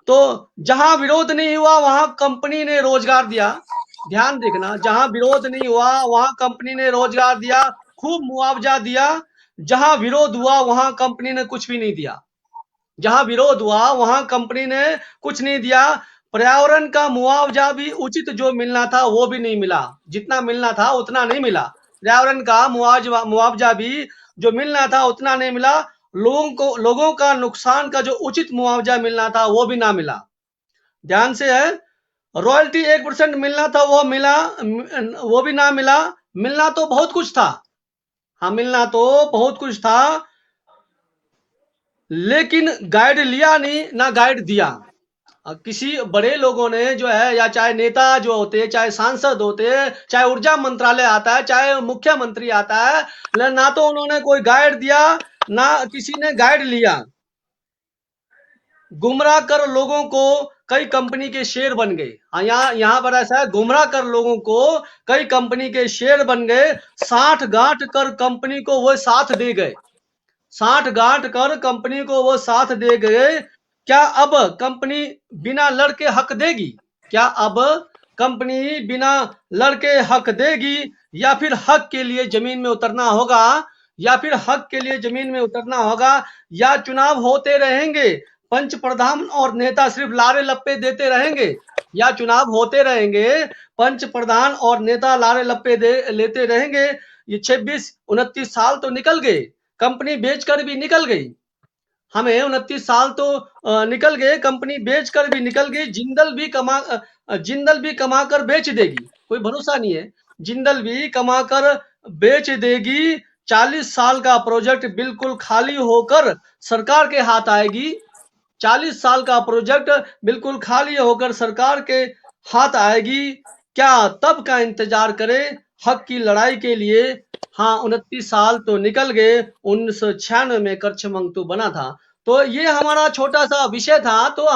S2: तो जहां विरोध नहीं हुआ वहां कंपनी ने रोजगार दिया। ध्यान देखना, जहां विरोध नहीं हुआ वहां कंपनी ने रोजगार दिया, खूब मुआवजा दिया। जहां विरोध हुआ वहां कंपनी ने कुछ भी नहीं दिया। जहां विरोध हुआ वहां कंपनी ने कुछ नहीं दिया। पर्यावरण का मुआवजा भी उचित जो मिलना था वो भी नहीं मिला, जितना मिलना था उतना नहीं मिला। पर्यावरण का मुआवजा भी जो मिलना था उतना नहीं मिला। लोगों का नुकसान का जो उचित मुआवजा मिलना था वो भी ना मिला। ध्यान से है, रॉयल्टी 1% मिलना था वो भी ना मिला। मिलना तो बहुत कुछ था, हाँ मिलना तो बहुत कुछ था, लेकिन गाइड लिया नहीं, ना गाइड दिया। किसी बड़े लोगों ने जो है, या चाहे नेता जो होते हैं, चाहे सांसद होते हैं, चाहे ऊर्जा मंत्रालय आता है, चाहे मुख्यमंत्री आता है, ना तो उन्होंने कोई गाइड दिया, ना किसी ने गाइड लिया। गुमराह कर लोगों को कई कंपनी के शेयर बन गए। हाँ, यहाँ पर ऐसा है, गुमराह कर लोगों को कई कंपनी के शेयर बन गए। 60 गांठ कर कंपनी को वो साथ दे गए। 60 गांठ कर कंपनी को वो साथ दे गए। क्या अब कंपनी बिना लड़के हक देगी? क्या अब कंपनी बिना लड़के हक देगी, या फिर हक के लिए जमीन में उतरना होगा, या फिर हक के लिए जमीन में उतरना होगा, या चुनाव होते रहेंगे, पंच प्रधान और नेता सिर्फ लारे लप्पे देते रहेंगे, या चुनाव होते रहेंगे, पंच प्रधान और नेता लारे लप्पे लेते रहेंगे। ये 26-29 साल तो निकल गए, कंपनी बेचकर भी निकल गई। हमें 29 साल तो निकल गए, कंपनी बेचकर भी निकल गई। जिंदल भी कमा कर बेच देगी, कोई भरोसा नहीं है। जिंदल भी कमा कर बेच देगी। 40 साल का प्रोजेक्ट बिल्कुल खाली होकर सरकार के हाथ आएगी। 40 साल का प्रोजेक्ट बिल्कुल खाली होकर सरकार के हाथ आएगी। क्या तब का इंतजार करें हक की लड़ाई के लिए? हाँ, 29 साल तो निकल गए, 1996 में करछमंगतू बना था। तो ये हमारा छोटा सा विषय था। तो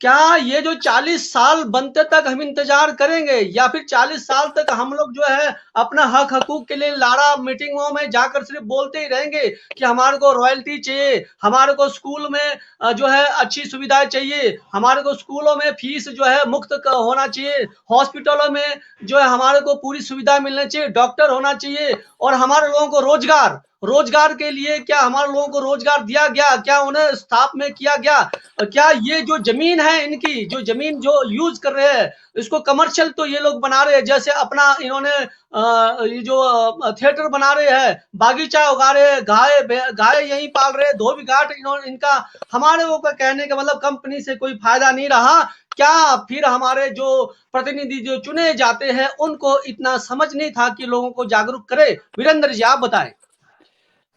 S2: क्या ये जो 40 साल बनते तक हम इंतजार करेंगे, या फिर 40 साल तक हम लोग जो है अपना हक हकूक के लिए लाड़ा मीटिंगों में जाकर सिर्फ बोलते ही रहेंगे कि हमारे को रॉयल्टी चाहिए, हमारे को स्कूल में जो है अच्छी सुविधाएं चाहिए, हमारे को स्कूलों में फीस जो है मुक्त होना चाहिए, हॉस्पिटलों में जो है हमारे को पूरी सुविधा मिलनी चाहिए, डॉक्टर होना चाहिए, और हमारे लोगों को रोजगार के लिए क्या हमारे लोगों को रोजगार दिया गया? क्या उन्हें स्थाप में किया गया? क्या ये जो जमीन है, इनकी जो जमीन जो यूज कर रहे हैं, इसको कमर्शियल तो ये लोग बना रहे हैं। जैसे अपना इन्होंने ये जो थिएटर बना रहे हैं, बागीचा उगा रहे हैं, गाय यहीं पाल रहे हैं, धोबी घाट इन्होंने इनका। हमारे वो का कहने का मतलब कंपनी से कोई फायदा नहीं रहा। क्या फिर हमारे जो प्रतिनिधि जो चुने जाते हैं उनको इतना समझ नहीं था कि लोगों को जागरूक करे? वीरेंद्र जी, आप बताएं।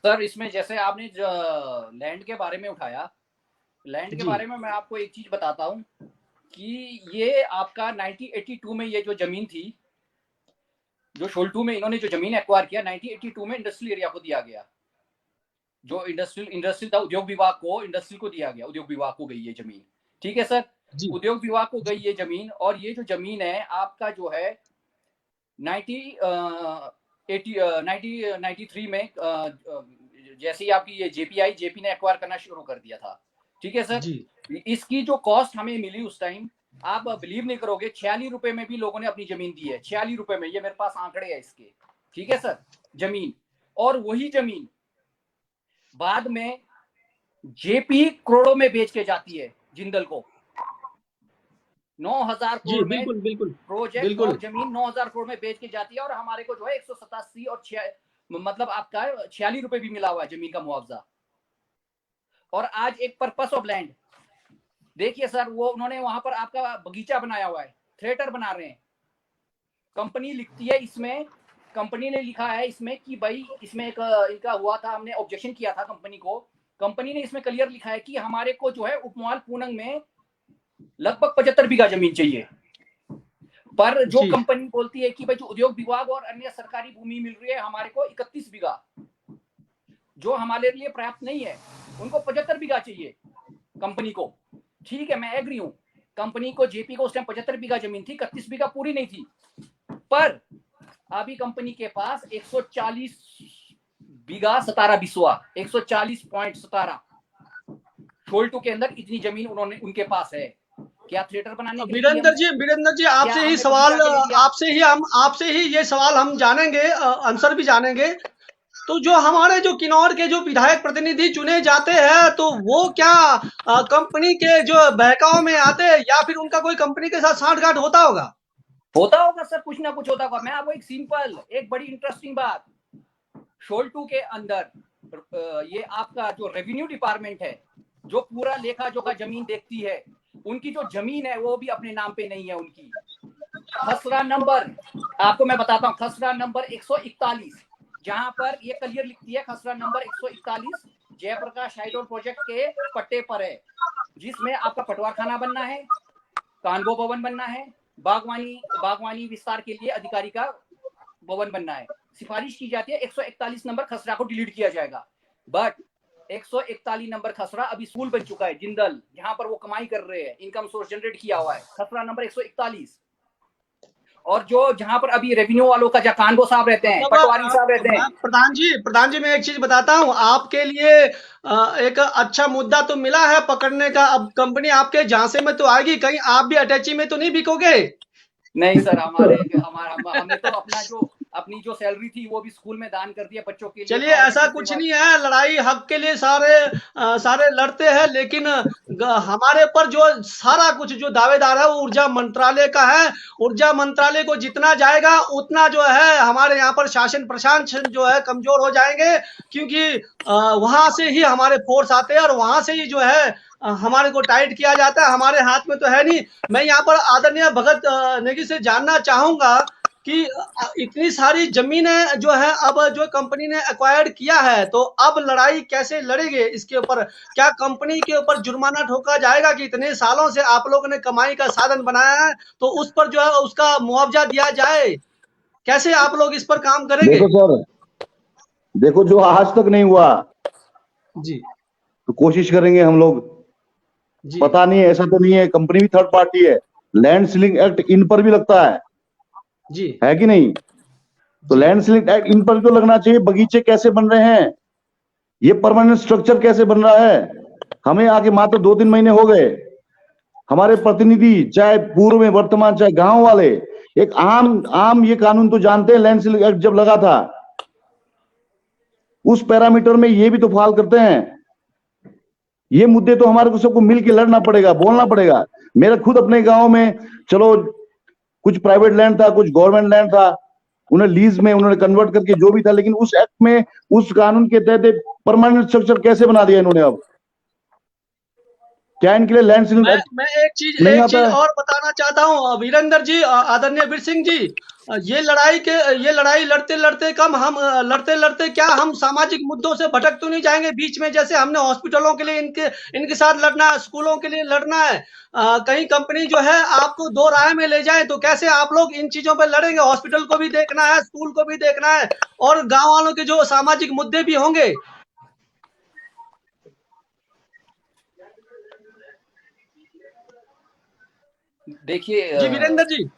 S5: सर, इसमें जैसे आपने लैंड के बारे में उठाया, लैंड के बारे में मैं आपको एक चीज बताता हूं कि ये आपका 1982 में ये जो जमीन थी, जो शोल्टू में इन्होंने जो जमीन एक्वायर किया 1982 में इंडस्ट्रियल एरिया को दिया गया। जो इंडस्ट्रियल था, उद्योग विभाग को, इंडस्ट्री को दिया गया, उद्योग विभाग को गई ये जमीन। ठीक है सर, उद्योग विभाग को गई ये जमीन। और ये जो जमीन है आपका जो है 1993 में जैसे ही आपकी ये जेपी ने एक्वायर करना शुरू कर दिया था। ठीक है सर, इसकी जो कॉस्ट हमें मिली उस टाइम, आप बिलीव नहीं करोगे, 46 रुपए में भी लोगों ने अपनी जमीन दी है। 46 रुपए में, ये मेरे पास आंकड़े हैं इसके। ठीक है सर, जमीन। और वही जमीन बाद में जेपी करोड़ों में बेच के जाती है जिंदल को। 9,000 करोड़ में प्रोजेक्ट और जमीन 9,000 करोड़ में बेच के जाती है। और हमारे को जो है 187 और मतलब आपका 46 रुपए भी मिला हुआ है जमीन का मुआवजा। और आज एक पर्पस ऑफ लैंड देखिए सर, वो उन्होंने वहां पर आपका बगीचा बनाया हुआ है, थिएटर बना रहे हैं। कंपनी लिखती है इसमें, कंपनी ने लिखा है इसमें कि भाई इसमें एक इनका हुआ था, हमने ऑब्जेक्शन किया था कंपनी को। कंपनी ने इसमें क्लियर लिखा है कि हमारे को जो है उपमाल पूनंग में लगभग 75 बीघा जमीन चाहिए। पर जो कंपनी बोलती है कि भाई जो उद्योग विभाग और अन्य सरकारी भूमि मिल रही है हमारे को 31 बीघा, जो हमारे लिए पर्याप्त नहीं है। उनको 75 बीघा चाहिए कंपनी को। ठीक है, मैं एग्री हूं, कंपनी को, जेपी को उस टाइम 75 बीघा जमीन थी, 31 बीघा पूरी नहीं थी। पर अभी कंपनी के पास 140 बीघा 17 बिस्वा, 140.17 शोल्टू के अंदर इतनी जमीन उनके पास है। क्या थिएटर बनाने के
S2: वीरेंद्र जी आपसे ही ये सवाल हम जानेंगे, आंसर भी जानेंगे। तो जो हमारे जो किन्नौर के जो विधायक प्रतिनिधि चुने जाते हैं, तो वो क्या कंपनी के जो बहकाव में आते हैं, या फिर उनका कोई कंपनी के साथ साठगांठ होता होगा?
S5: सर, कुछ ना कुछ होता होगा। मैं आपको एक सिंपल, एक बड़ी इंटरेस्टिंग बात, शोल्टू के अंदर ये आपका जो रेवेन्यू डिपार्टमेंट है, जो पूरा लेखा जोखा जमीन देखती है, उनकी जो जमीन है वो भी अपने नाम पे नहीं है। उनकी खसरा नंबर आपको मैं बताता हूँ, खसरा नंबर 141, जहां पर ये क्लियर लिखती है, खसरा नंबर 141 जयप्रकाश हाइड्रो प्रोजेक्ट के पट्टे पर है, जिसमें आपका पटवार खाना बनना है, कानगो भवन बनना है, बागवानी विस्तार के लिए अधिकारी का भवन बनना है। सिफारिश की जाती है 141 नंबर खसरा को डिलीट किया जाएगा, बट 141 नंबर खसरा अभी स्कूल बन चुका है जिंदल, जहां पर वो कमाई कर रहे हैं, इनकम सोर्स जनरेट किया हुआ है, खसरा नंबर 141। और जो जहां पर अभी रेवेन्यू वालों का जहाँ कानगो साहब रहते हैं, पटवारी साहब रहते हैं।
S2: प्रधान जी मैं एक चीज बताता हूँ आपके लिए, एक अच्छा मुद्दा तो मिला है पकड़ने का। अब कंपनी आपके झांसे में तो आएगी, कहीं आप भी अटैची में तो नहीं बिकोगे?
S5: नहीं सर, हमने तो अपनी जो सैलरी थी वो भी स्कूल में दान कर दिया बच्चों के लिए।
S2: चलिए ऐसा कुछ नहीं है, लड़ाई हक के लिए सारे लड़ते हैं, लेकिन हमारे पर जो सारा कुछ जो दावेदार है वो ऊर्जा मंत्रालय का है। ऊर्जा मंत्रालय को जितना जाएगा उतना जो है हमारे यहाँ पर शासन प्रशासन जो है कमजोर हो जाएंगे, क्योंकि वहां से ही हमारे फोर्स आते हैं और वहां से ही जो है हमारे को टाइट किया जाता है, हमारे हाथ में तो है नहीं। मैं यहाँ पर आदरणीय भगत नेगी से जानना चाहूंगा कि इतनी सारी जमीनें जो है अब जो कंपनी ने एक्वायर्ड किया है, तो अब लड़ाई कैसे लड़ेंगे इसके ऊपर? क्या कंपनी के ऊपर जुर्माना ठोका जाएगा कि इतने सालों से आप लोगों ने कमाई का साधन बनाया है तो उस पर जो है उसका मुआवजा दिया जाए? कैसे आप लोग इस पर काम करेंगे?
S4: देखो सर, देखो जो आज तक नहीं हुआ
S2: जी
S4: तो कोशिश करेंगे हम लोग।
S2: जी
S4: पता नहीं है, ऐसा तो नहीं है, कंपनी भी थर्ड पार्टी है, लैंड सीलिंग एक्ट इन पर भी लगता
S2: जी
S4: है कि नहीं? तो लैंड सीलिंग एक्ट इन पर भी तो लगना चाहिए। बगीचे कैसे बन रहे हैं, ये परमानेंट स्ट्रक्चर कैसे बन रहा है? हमें आके मात्र 2-3 महीने हो गए, हमारे प्रतिनिधि चाहे पूर्व में वर्तमान चाहे गांव वाले एक आम ये कानून तो जानते हैं। लैंड सीलिंग एक्ट जब लगा था उस पैरामीटर में ये भी तो फाल करते हैं। ये मुद्दे तो हमारे को सबको मिलकर लड़ना पड़ेगा, बोलना पड़ेगा। मेरा खुद अपने गांव में, चलो कुछ प्राइवेट लैंड था, कुछ गवर्नमेंट लैंड था, उन्हें लीज में उन्होंने कन्वर्ट करके जो भी था, लेकिन उस एक्ट में उस कानून के तहत परमानेंट स्ट्रक्चर कैसे बना दिया इन्होंने? अब क्या इनके लिए लैंड सीलिंग
S2: मैं एक चीज और बताना चाहता हूँ वीरेंद्र जी, आदरणीय वीर सिंह जी, ये लड़ाई लड़ते लड़ते क्या हम सामाजिक मुद्दों से भटक तो नहीं जाएंगे बीच में? जैसे हमने हॉस्पिटलों के लिए इनके साथ लड़ना है, स्कूलों के लिए लड़ना है, कहीं कंपनी जो है आपको दो राय में ले जाए तो कैसे आप लोग इन चीजों पर लड़ेंगे? हॉस्पिटल को भी देखना है, स्कूल को भी देखना है, और गाँव वालों के जो सामाजिक मुद्दे भी होंगे।
S5: देखिए
S2: जी वीरेंद्र जी,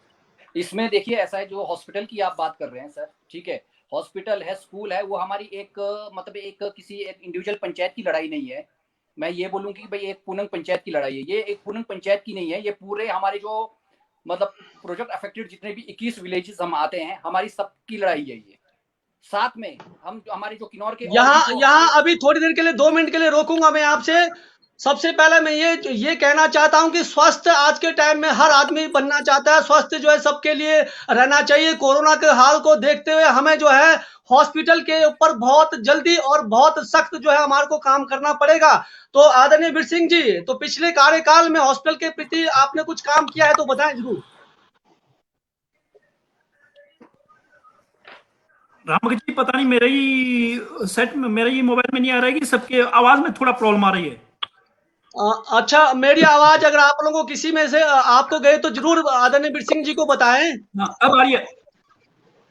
S5: इसमें देखिए ऐसा है, जो हॉस्पिटल की आप बात कर रहे हैं सर, ठीक है, हॉस्पिटल है, स्कूल है, वो हमारी एक किसी एक इंडिविजुअल पंचायत की लड़ाई नहीं है। मैं ये बोलूँ कि भाई एक पूनंग पंचायत की लड़ाई है, ये एक पूनंग पंचायत की नहीं है, ये पूरे हमारे जो मतलब प्रोजेक्ट अफेक्टेड जितने भी 21 विलेजेस हम आते हैं, हमारी सबकी लड़ाई है ये। साथ में हम हमारे जो किन्नौर के
S2: यहाँ अभी थोड़ी देर के लिए 2 मिनट के लिए रोकूंगा मैं आपसे। सबसे पहले मैं ये कहना चाहता हूं कि स्वस्थ आज के टाइम में हर आदमी बनना चाहता है, स्वस्थ जो है सबके लिए रहना चाहिए। कोरोना के हाल को देखते हुए हमें जो है हॉस्पिटल के ऊपर बहुत जल्दी और बहुत सख्त जो है हमारे को काम करना पड़ेगा। तो आदरणीय वीर सिंह जी, तो पिछले कार्यकाल में हॉस्पिटल के प्रति आपने कुछ काम किया है तो बताएं जरूर।
S6: रामभगत जी, पता नहीं मेरा ही मोबाइल में नहीं आ रहा है कि सबके आवाज में थोड़ा प्रॉब्लम आ रही है।
S2: अच्छा, मेरी आवाज अगर आप लोगों को किसी में से आपको गए तो जरूर आदरणीय वीर सिंह जी को बताएं।
S6: अब आ रही है।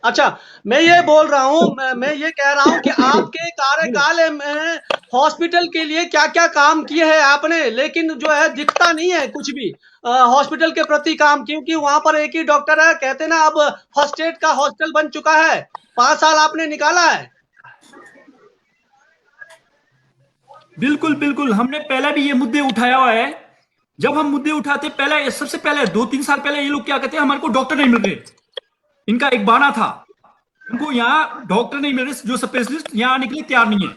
S2: अच्छा, मैं ये बोल रहा हूँ, मैं ये कह रहा हूँ कि आपके कार्यकाल में हॉस्पिटल के लिए क्या क्या काम किए हैं आपने, लेकिन जो है दिखता नहीं है कुछ भी हॉस्पिटल के प्रति काम, क्योंकि वहां पर एक ही डॉक्टर है। कहते ना अब फर्स्ट एड का हॉस्पिटल बन चुका है, 5 साल आपने निकाला है।
S6: बिल्कुल बिल्कुल, हमने पहले भी ये मुद्दे उठाया हुआ है। जब हम मुद्दे उठाते पहले, सबसे पहले 2-3 साल पहले ये लोग क्या कहते हैं, हमारे को डॉक्टर नहीं मिल रहे। इनका एक बहाना था, इनको यहाँ डॉक्टर नहीं मिल रहे, जो स्पेशलिस्ट यहाँ आने के लिए तैयार नहीं है,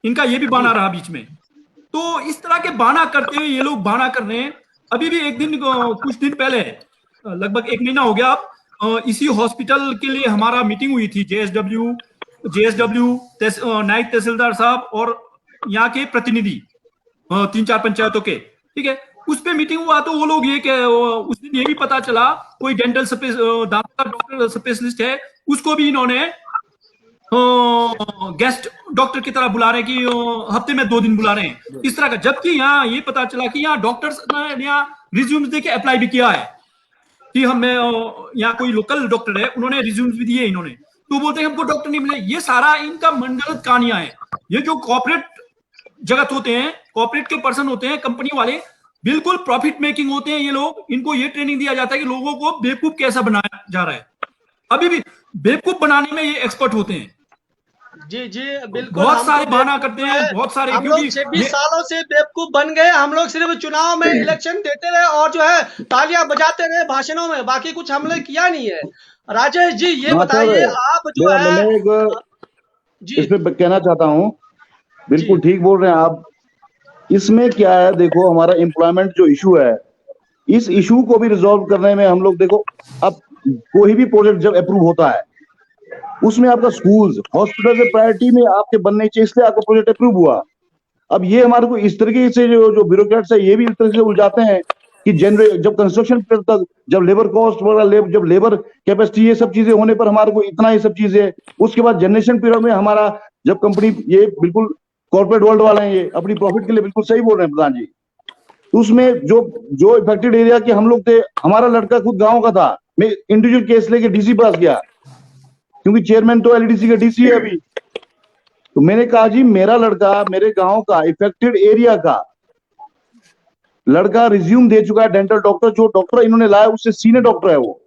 S6: इनका ये भी बहाना रहा बीच में। तो इस तरह के बहाना करते हुए ये लोग बहाना कर रहे हैं। अभी भी कुछ दिन पहले, लगभग 1 महीना हो गया, इसी हॉस्पिटल के लिए हमारा मीटिंग हुई थी। JSW नायब तहसीलदार साहब और यहाँ के प्रतिनिधि 3-4 पंचायतों के, ठीक है, उस पे मीटिंग हुआ। तो वो लोग उस दिन ये भी पता चला कोई डेंटल डॉक्टर स्पेशलिस्ट है, उसको भी इन्होंने गेस्ट डॉक्टर की तरह बुला रहे हैं कि हफ्ते में 2 दिन बुला रहे हैं, इस तरह का। जबकि यहाँ ये पता चला कि यहाँ डॉक्टर्स यहाँ रिज्यूम्स देके अप्लाई भी किया है कि हमें यहाँ कोई लोकल डॉक्टर है, उन्होंने रिज्यूम्स भी दिए इन्होंने, तो बोलते हैं हमको डॉक्टर नहीं मिले। ये सारा इनका मनगढ़ंत कहानियां हैं। ये जो कॉर्पोरेट जगत होते हैं, कॉर्पोरेट के पर्सन होते हैं, कंपनी वाले, बिल्कुल प्रॉफिट मेकिंग होते हैं ये लोग। इनको ये ट्रेनिंग दिया जाता है कि लोगों को बेवकूफ कैसा बनाया जा रहा है। अभी भी बेवकूफ बनाने में ये एक्सपर्ट होते हैं।
S2: जी जी बिल्कुल।
S6: बहुत
S2: हम
S6: सारे
S2: तो
S6: बहाना
S2: बेवकूफ
S6: करते हैं,
S2: हैं।
S6: बहुत सारे,
S2: हम लोग
S6: क्योंकि
S2: 26 सालों से बेवकूफ बन गए। हम लोग सिर्फ चुनाव में इलेक्शन देते रहे और जो है तालियां बजाते रहे भाषणों में, बाकी कुछ हमने किया नहीं है। राजेश जी ये
S4: हाँ
S2: बताइए,
S4: सर,
S2: आप जो है
S4: मैं एक
S2: जी
S4: इसमें कहना चाहता हूँ, बिल्कुल
S2: जी
S4: ठीक बोल रहे हैं आप। इसमें क्या है, देखो हमारा एम्प्लॉयमेंट जो इशू है, इस इशू को भी रिजॉल्व करने में हम लोग, देखो अब कोई भी प्रोजेक्ट जब अप्रूव होता है उसमें आपका स्कूल्स हॉस्पिटल से प्रायोरिटी में आपके बनने चाहिए, इसलिए आपका प्रोजेक्ट अप्रूव हुआ। अब ये हमारे को इस तरीके से जो ब्यूरोक्रेट्स है ये भी इस तरह से उलझाते हैं कि जब कंस्ट्रक्शन पीरियड तक, जब लेबर कॉस्ट वगैरह, जब लेबर कैपेसिटी, ये सब चीजें होने पर हमारे को इतना ये सब चीजें, उसके बाद जनरेशन पीरियड में हमारा, जब कंपनी, ये बिल्कुल कॉर्पोरेट वर्ल्ड वाले हैं, ये अपनी प्रॉफिट के लिए बिल्कुल सही बोल रहे हैं प्रधान जी। तो उसमें जो इफेक्टेड एरिया के हम लोग थे, हमारा लड़का खुद गाँव का था, मैं इंडिविजुअल केस लेके डीसी पास गया, क्योंकि चेयरमैन तो एलडीसी का डीसी है अभी। तो मैंने कहा जी मेरा लड़का मेरे गांव का इफेक्टेड एरिया का लड़का रिज्यूम दे चुका है, डेंटल डॉक्टर, जो डॉक्टर इन्होंने लाया उससे सीनियर डॉक्टर है वो।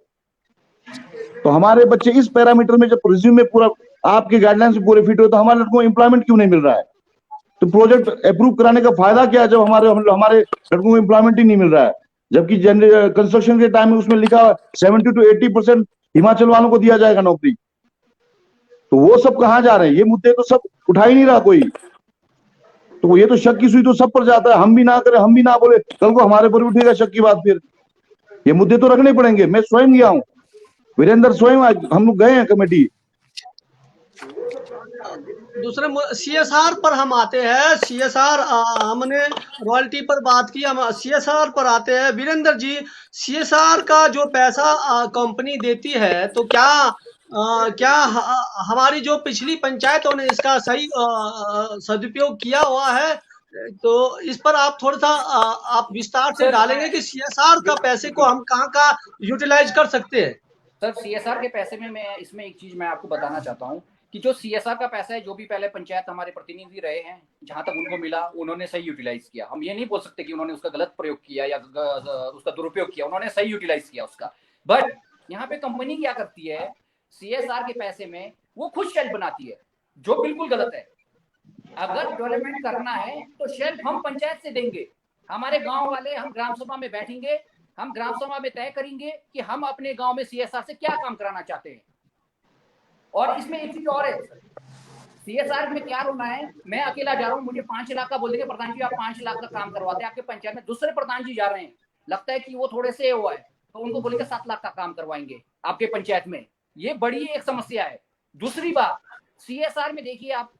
S4: तो हमारे बच्चे इस पैरामीटर में जब रिज्यूम में पूरा आपके गाइडलाइन से पूरे फिट हो, तो हमारे लड़कों को एम्प्लॉयमेंट क्यों नहीं मिल रहा है? तो प्रोजेक्ट अप्रूव कराने का फायदा क्या है जब हमारे लड़कों को एम्प्लॉयमेंट ही नहीं मिल रहा है? जबकि कंस्ट्रक्शन के टाइम में उसमें लिखा 70 to 80% हिमाचल वालों को दिया जाएगा नौकरी। तो वो सब कहां जा रहे हैं? ये मुद्दे तो सब उठा ही नहीं रहा कोई। तो ये तो शक की सुई तो सब पर जाता है, हम भी ना करें, हम भी ना बोले, कल को हमारे पर उठेगा शक की बात। फिर ये मुद्दे तो रखने पड़ेंगे। मैं स्वयं गया हूं, वीरेंद्र स्वयं, हम लोग गए हैं कमेटी।
S2: दूसरे सीएसआर पर हम आते हैं। सीएसआर हमने रॉयल्टी पर बात की, हम सीएसआर पर आते हैं। वीरेंद्र जी, सीएसआर का जो पैसा कंपनी देती है, तो क्या हमारी जो पिछली पंचायतों ने इसका सही सदुपयोग किया हुआ है? तो इस पर आप थोड़ा सा आप विस्तार से डालेंगे कि सीएसआर का पैसे को हम कहाँ यूटिलाइज कर सकते हैं?
S5: सर सीएसआर के पैसे में मैं इसमें एक चीज मैं आपको बताना चाहता हूँ कि जो सीएसआर का पैसा है, जो भी पहले पंचायत हमारे प्रतिनिधि रहे हैं, जहां तक उनको मिला उन्होंने सही यूटिलाइज किया। हम ये नहीं बोल सकते कि उन्होंने उसका गलत प्रयोग किया या उसका दुरुपयोग किया, उन्होंने सही यूटिलाइज किया उसका। बट यहाँ पे कंपनी क्या करती है, सीएसआर के पैसे में वो खुद शेल्फ बनाती है, जो बिल्कुल गलत है। अगर डेवलपमेंट करना है तो शेल्फ हम पंचायत से देंगे, हमारे गांव वाले, हम ग्राम सभा में बैठेंगे, हम ग्राम सभा में तय करेंगे कि हम अपने गांव में सीएसआर से क्या काम कराना चाहते हैं। और इसमें एक चीज और है, सीएसआर में क्या होना है, मैं अकेला जा रहा हूँ, मुझे 5 लाख का बोल देंगे प्रधान जी आप 5 लाख का काम करवाते हैं आपके पंचायत में, दूसरे प्रधान जी जा रहे हैं, लगता है कि वो थोड़े से हुआ है, तो उनको बोलेंगे 7 लाख का काम करवाएंगे आपके पंचायत में। ये बड़ी एक समस्या है। दूसरी बात, सीएसआर में देखिए आप,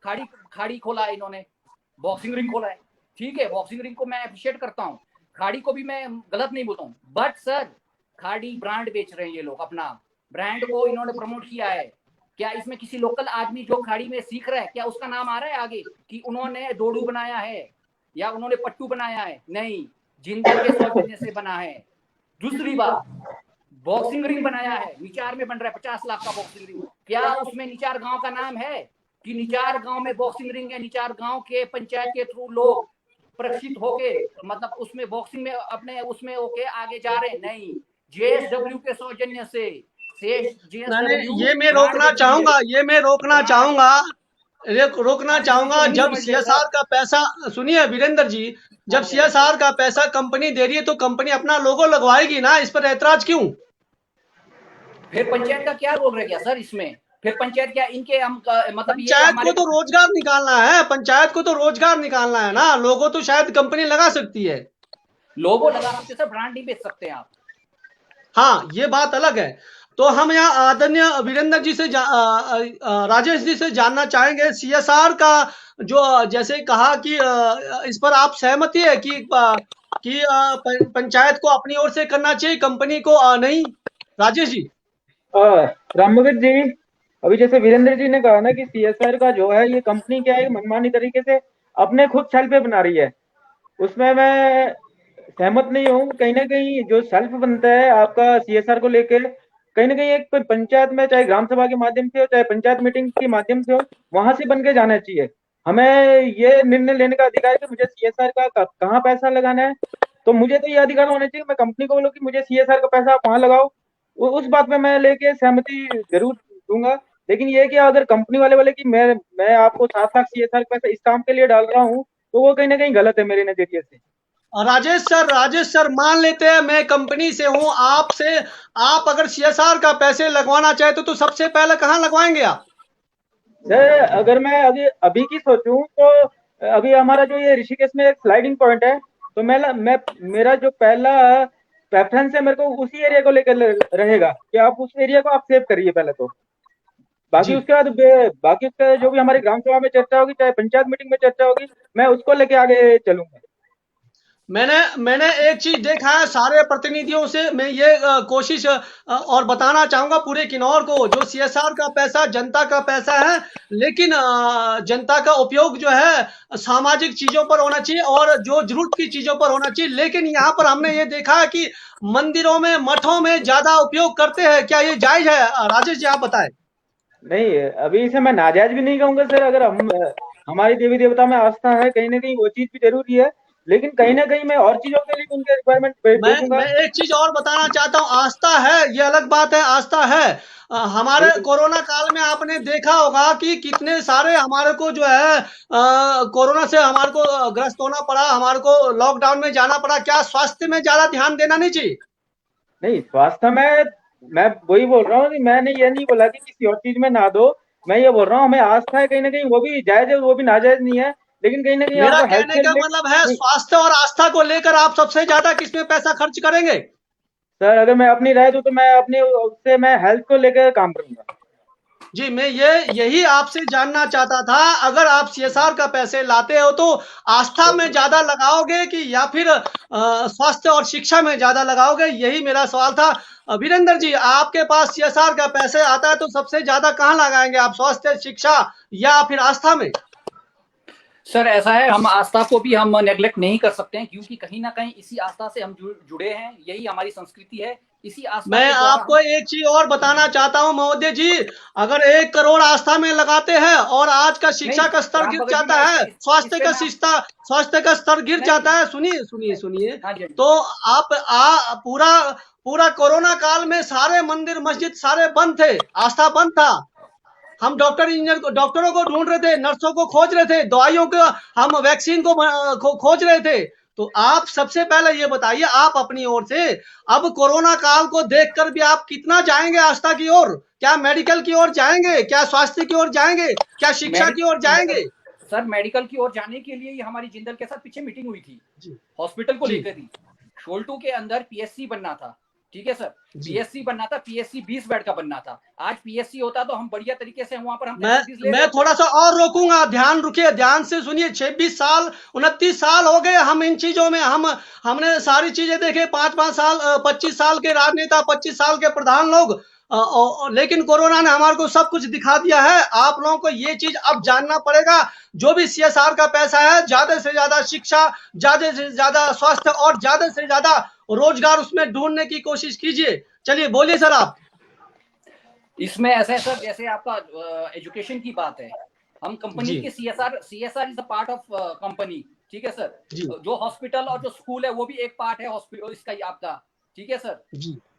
S5: खाड़ी खोला है इन्होंने, बॉक्सिंग रिंग खोला है, ठीक है, बॉक्सिंग रिंग को मैं अप्रिशिएट करता हूँ, खाड़ी को भी मैं गलत नहीं बोलता हूँ, बट सर खाड़ी ब्रांड बेच रहे हैं ये लोग, अपना ब्रांड को इन्होंने प्रमोट किया है। क्या इसमें किसी लोकल आदमी जो खाड़ी में सीख रहा है, क्या उसका नाम आ रहा है आगे कि उन्होंने डोडू बनाया है या उन्होंने पट्टू बनाया है? नहीं, जिंदल के सौजन्य से बना है। दूसरी बात, बॉक्सिंग रिंग बनाया है, निचार में बन रहा है 50 लाख का बॉक्सिंग रिंग, क्या उसमें निचार गांव का नाम है कि निचार गांव में बॉक्सिंग रिंग है, निचार गांव के पंचायत के थ्रू लोग प्रशिक्षित होके, मतलब उसमें बॉक्सिंग में अपने उसमें होके आगे जा रहे हैं? नहीं, जेएसडब्ल्यू के सौजन्य से
S2: ये मैं रोकना चाहूंगा जब सीएसआर का पैसा, सुनिए वीरेंद्र जी, जब सीएसआर का पैसा कंपनी दे रही है तो कंपनी अपना लोगो लगवाएगी ना, इस पर ऐतराज क्यों?
S5: फिर पंचायत का क्या रोल रह गया सर इसमें? फिर पंचायत क्या इनके हम मतलब
S2: पंचायत को तो रोजगार निकालना है, पंचायत को तो रोजगार निकालना है ना, लोगो तो शायद कंपनी लगा सकती है,
S5: लोगो लगा सकते सर, ब्रांड नहीं बेच सकते आप।
S2: हाँ ये बात अलग है। तो हम यहाँ आदरणीय वीरेंद्र जी से राजेश जी से जानना चाहेंगे, सीएसआर का जो जैसे कहा कि इस पर आप सहमति है कि पंचायत को अपनी ओर से करना चाहिए, कंपनी को नहीं? राजेश जी।
S3: रामभगत जी, अभी जैसे वीरेंद्र जी ने कहा ना कि सीएसआर का जो है ये कंपनी क्या है, मनमानी तरीके से अपने खुद छल पे बना रही है, उसमें मैं सहमत नहीं हूँ। कहीं ना कहीं जो सेल्फ बनता है आपका सीएसआर को लेकर, कहीं ना कहीं एक कोई पंचायत में, चाहे ग्राम सभा के माध्यम से हो, चाहे पंचायत मीटिंग के माध्यम से हो, वहां से बन के जाना चाहिए। हमें ये निर्णय लेने का अधिकार है कि मुझे सीएसआर का कहाँ पैसा लगाना है। तो मुझे तो ये अधिकार होना चाहिए, मैं कंपनी को बोलूँ कि मुझे सीएसआर का पैसा आप वहां लगाओ। उस बात में मैं लेके सहमति जरूर दूंगा। लेकिन ये कि अगर कंपनी वाले बोले कि मैं आपको 7 लाख सीएसआर का पैसा इस काम के लिए डाल रहा हूँ, तो वो कहीं ना कहीं गलत है मेरे नजरिए से।
S2: राजेश सर मान लेते हैं मैं कंपनी से हूं आपसे, आप अगर सीएसआर का पैसे लगवाना चाहे तो सबसे पहले कहाँ लगवाएंगे आप?
S3: सर अगर मैं अभी अभी की सोचूं तो अभी हमारा जो ये ऋषिकेश में एक स्लाइडिंग पॉइंट है, तो मैं मेरा जो पहला प्रेफरेंस है, मेरे को उसी एरिया को लेकर रहेगा कि आप उस एरिया को आप सेव करिए पहले तो। बाकी
S2: जी
S3: उसके बाद बाकी उसका जो भी हमारे ग्राम सभा में चर्चा होगी, चाहे पंचायत मीटिंग में चर्चा होगी, मैं उसको लेके आगे चलूंगा।
S2: मैंने एक चीज देखा है सारे प्रतिनिधियों से, मैं ये कोशिश और बताना चाहूंगा पूरे किन्नौर को, जो सीएसआर का पैसा जनता का पैसा है, लेकिन जनता का उपयोग जो है सामाजिक चीजों पर होना चाहिए और जो जरूरत की चीजों पर होना चाहिए। लेकिन यहाँ पर हमने ये देखा है कि मंदिरों में मठों में ज्यादा उपयोग करते हैं, क्या ये जायज है? राजेश जी आप बताएं।
S3: नहीं, अभी इसे मैं नाजायज भी नहीं कहूंगा सर। अगर हम हमारी देवी देवता में आस्था है, कहीं ना कहीं वो चीज भी जरूरी है, लेकिन कहीं ना कहीं मैं और चीजों के लिए भी उनके रिक्वायरमेंट देखूंगा।
S2: मैं एक चीज और बताना चाहता हूँ, आस्था है ये अलग बात है, आस्था है। हमारे
S3: बिल्कुल।
S2: कोरोना काल में आपने देखा होगा कि कितने सारे हमारे को जो है कोरोना से हमारे को ग्रस्त होना पड़ा, हमारे को लॉकडाउन में जाना पड़ा। क्या स्वास्थ्य में ज्यादा ध्यान देना नहीं चाहिए?
S3: नहीं, स्वास्थ्य में मैं वही बोल रहा हूँ कि मैंने ये नहीं बोला कि किसी और चीज में ना दो। मैं ये बोल रहा हूँ हमें आस्था है, कहीं ना कहीं वो भी जायज है, वो भी नाजायज नहीं है। लेकिन कहीं ना कहीं
S2: मेरा
S3: आप हेल्थ
S2: कहने
S3: से
S2: का
S3: रिलेटेड
S2: मतलब है
S3: नहीं।
S2: स्वास्थ्य और आस्था को लेकर आप सबसे ज्यादा किसमें पैसा खर्च करेंगे?
S3: सर अगर मैं अपनी राय दूं तो मैं अपनी उससे मैं हेल्थ को लेकर काम करूंगा।
S2: जी मैं यही आपसे जानना चाहता था, अगर आप सीएसआर का पैसे लाते हो तो आस्था में ज्यादा लगाओगे कि या फिर स्वास्थ्य और शिक्षा में ज्यादा लगाओगे, यही मेरा सवाल था। वीरेंद्र जी आपके पास सीएसआर का पैसे आता है तो सबसे ज्यादा कहाँ लगाएंगे आप, स्वास्थ्य शिक्षा या फिर आस्था में?
S5: सर ऐसा है, हम आस्था को भी हम नेग्लेक्ट नहीं कर सकते हैं, क्योंकि कहीं ना कहीं इसी आस्था से हम जुड़े हैं, यही हमारी संस्कृति है। इसी आस्था
S2: मैं
S5: के द्वारा
S2: आपको एक चीज और बताना चाहता हूं महोदय जी, अगर 1 करोड़ आस्था में लगाते हैं और आज का शिक्षा का स्तर
S5: राम
S2: गिर
S5: भगत जी,
S2: जाता
S5: मैं
S2: है, स्वास्थ्य का स्तर गिर
S5: नहीं,
S2: जाता है, सुनिए
S5: हाँ जी,
S2: तो आप पूरा पूरा कोरोना काल में सारे मंदिर मस्जिद सारे बंद थे, आस्था बंद था। हम डॉक्टरों को ढूंढ रहे थे, नर्सों को खोज रहे थे, दवाइयों को, हम वैक्सीन को खोज रहे थे। तो आप सबसे पहले ये बताइए, आप अपनी ओर से अब कोरोना काल को देखकर भी आप कितना जाएंगे आस्था की ओर? क्या मेडिकल की ओर जाएंगे, क्या स्वास्थ्य की ओर जाएंगे, क्या शिक्षा की ओर जाएंगे?
S5: सर मेडिकल की ओर जाने के लिए ही हमारी जिंदल के साथ पीछे मीटिंग हुई थी, हॉस्पिटल को लेकर ही। शोल्टू के अंदर पीएससी बनना था, ठीक है सर, पीएससी बनना था, पीएससी 20 बेड का बनना था। आज पीएससी होता तो हम बढ़िया तरीके से वहां पर हम
S2: मैं थोड़ा सा और रोकूंगा, रुकिए, ध्यान से सुनिए। 26 साल 29 साल हो गए हम इन चीजों में, हमने सारी चीजें देखे, 5-5 साल 25 साल के राजनेता, 25 साल के प्रधान लोग, लेकिन कोरोना ने हमारे को सब कुछ दिखा दिया है। आप लोगों को ये चीज अब जानना पड़ेगा, जो भी सीएसआर का पैसा है, ज्यादा से ज्यादा शिक्षा, ज्यादा से ज्यादा स्वास्थ्य और ज्यादा से ज्यादा रोजगार उसमें ढूंढने की कोशिश कीजिए। चलिए बोलिए सर आप।
S5: इसमें ऐसा है सर, जैसे आपका एजुकेशन की बात है, हम कंपनी के CSR is the part of company, ठीक है सर। जो हॉस्पिटल और जो स्कूल है वो भी एक पार्ट है हॉस्पिटल इसका ही आपका, ठीक है सर,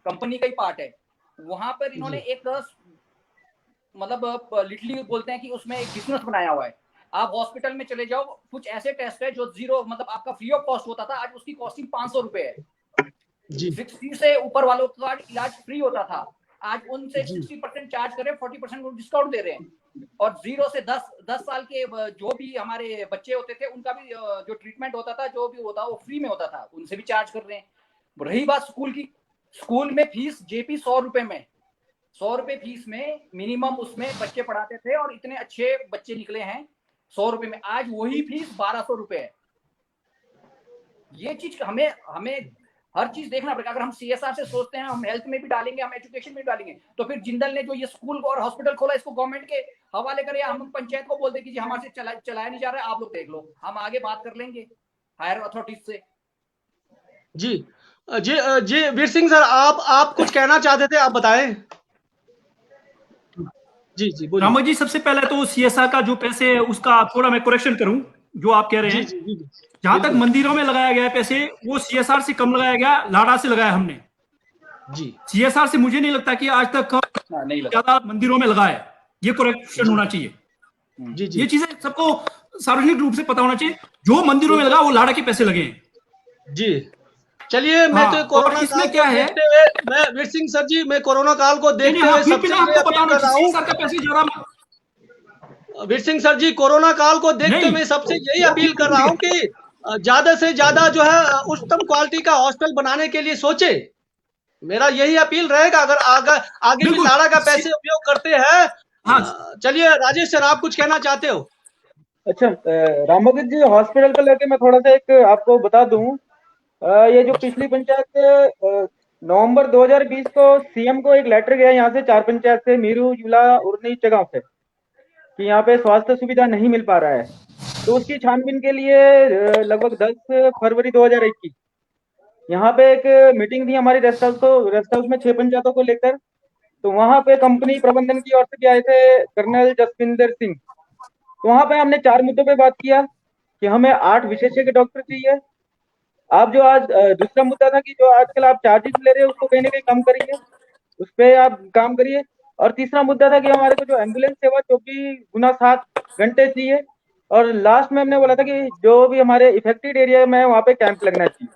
S5: कंपनी का ही पार्ट है। वहां पर इन्होंने एक मतलब लिटरली बोलते हैं कि उसमें एक बिजनेस बनाया हुआ है। आप हॉस्पिटल में चले जाओ, कुछ ऐसे टेस्ट है जो जीरो मतलब आपका फ्री ऑफ कॉस्ट होता था, आज उसकी कॉस्टिंग 500 रुपए है। 60 से ऊपर वालों का इलाज फ्री होता था, आज उनसे 60% चार्ज करें, 40% डिस्काउंट दे रहे हैं। और 0 से 10 साल के जो भी हमारे बच्चे होते थे उनका भी जो ट्रीटमेंट होता था, जो भी होता वो फ्री में होता था, उनसे भी चार्ज कर रहे हैं। रही बात स्कूल की, स्कूल में फीस जेपी 100 रुपए में, 100 रुपए फीस में मिनिमम उसमें बच्चे पढ़ाते थे और इतने अच्छे बच्चे निकले हैं 100 रुपए में। आज वही फीस 1200 रुपए है। ये चीज हमें हर चीज देखना पड़ेगा। अगर हम सीएसआर से सोचते हैं, हम हेल्थ में भी डालेंगे, हम एजुकेशन में भी डालेंगे, तो फिर जिंदल ने जो ये स्कूल और हॉस्पिटल खोला इसको गवर्नमेंट के हवाले करें, या हम पंचायत को बोल दे कि जी हमारे से चलाया नहीं जा रहा है, आप लोग देख लो, हम आगे बात कर लेंगे हायर अथॉरिटीज से।
S2: जी जी वीर सिंह सर, आप कुछ कहना चाहते थे, आप बताएं। जी बोलिए।
S6: रामक जी, सबसे पहले तो सीएसआर का जो पैसे है उसका थोड़ा मैं करेक्शन करूं जो आप कह रहे
S2: जी
S6: हैं।
S2: जी
S6: जहां तक
S2: बिल्कुल।
S6: मंदिरों में लगाया गया है पैसे, वो सीएसआर से कम लगाया गया, लाडा से लगाया हमने।
S2: जी
S6: सीएसआर से मुझे नहीं लगता कि आज तक
S5: हाँ, नहीं लगा।
S6: ज्यादा मंदिरों में लगा है। ये करेक्शन
S2: जी
S6: होना चाहिए।
S2: जी
S6: ये
S2: जी
S6: चीजें सबको सार्वजनिक रूप से पता होना चाहिए। जो मंदिरों में लगा वो लाडा के पैसे लगे हैं।
S2: जी चलिए, मैं तो
S6: हाँ, और
S2: कोरोना काल
S6: इसमें
S2: को
S6: क्या है,
S2: देखते हुए, मैं वीर सिंह सर जी, मैं कोरोना काल को
S6: नहीं नहीं,
S2: देखते
S6: हाँ,
S2: हुए
S6: फिर भी
S2: सबसे
S6: ना
S2: ये
S6: आपको पता
S2: अपील
S6: होना
S2: कर रहा
S6: चाहिए
S2: हूँ।
S6: सीएसआर का पैसे ज्यादा
S2: वीर सिंह सर जी, कोरोना काल को देखते हुए
S6: नहीं।
S2: मैं सबसे यही
S6: वो
S2: अपील
S6: ठीक
S2: कर
S6: है,
S2: रहा
S6: ठीक
S2: हूँ
S6: है।
S2: कि ज्यादा से ज्यादा जो है उच्चतम क्वालिटी का हॉस्टल बनाने के लिए सोचे। मेरा यही अपील रहेगा। अगर आगे भी
S6: बिल्कुल।
S2: लाड़ा का पैसे उपयोग करते हैं।
S6: हाँ,
S2: चलिए राजेश सर, आप कुछ कहना चाहते हो?
S3: अच्छा, रामभगत जी, हॉस्पिटल को लेके मैं थोड़ा सा एक आपको बता दूं। ये जो पिछली पंचायत नवंबर 2020 को सीएम को एक लेटर गया यहाँ से, 4 पंचायत से, मीरू, जुला, उरनी, चगांव से, कि यहाँ पे स्वास्थ्य सुविधा नहीं मिल पा रहा है। तो उसकी छानबीन के लिए लगभग 10 फरवरी 2021 यहाँ पे एक मीटिंग थी हमारी रेस्ट हाउस में, 6 पंचायतों को लेकर। तो वहां पे कंपनी प्रबंधन की ओर से भी आए थे कर्नल जसविंदर सिंह। तो वहां पे हमने 4 मुद्दों पे बात किया कि हमें 8 विशेषज्ञ डॉक्टर चाहिए। आप जो आज दूसरा मुद्दा था कि जो आजकल आप चार्जेस ले रहे हो उसको कहीं ना कहीं कम करिए, उस पे आप काम करिए। और तीसरा मुद्दा था कि हमारे को जो एम्बुलेंस सेवा 24x7 चाहिए। और लास्ट में हमने बोला था कि जो भी हमारे इफेक्टेड एरिया में वहाँ पे कैंप लगना चाहिए।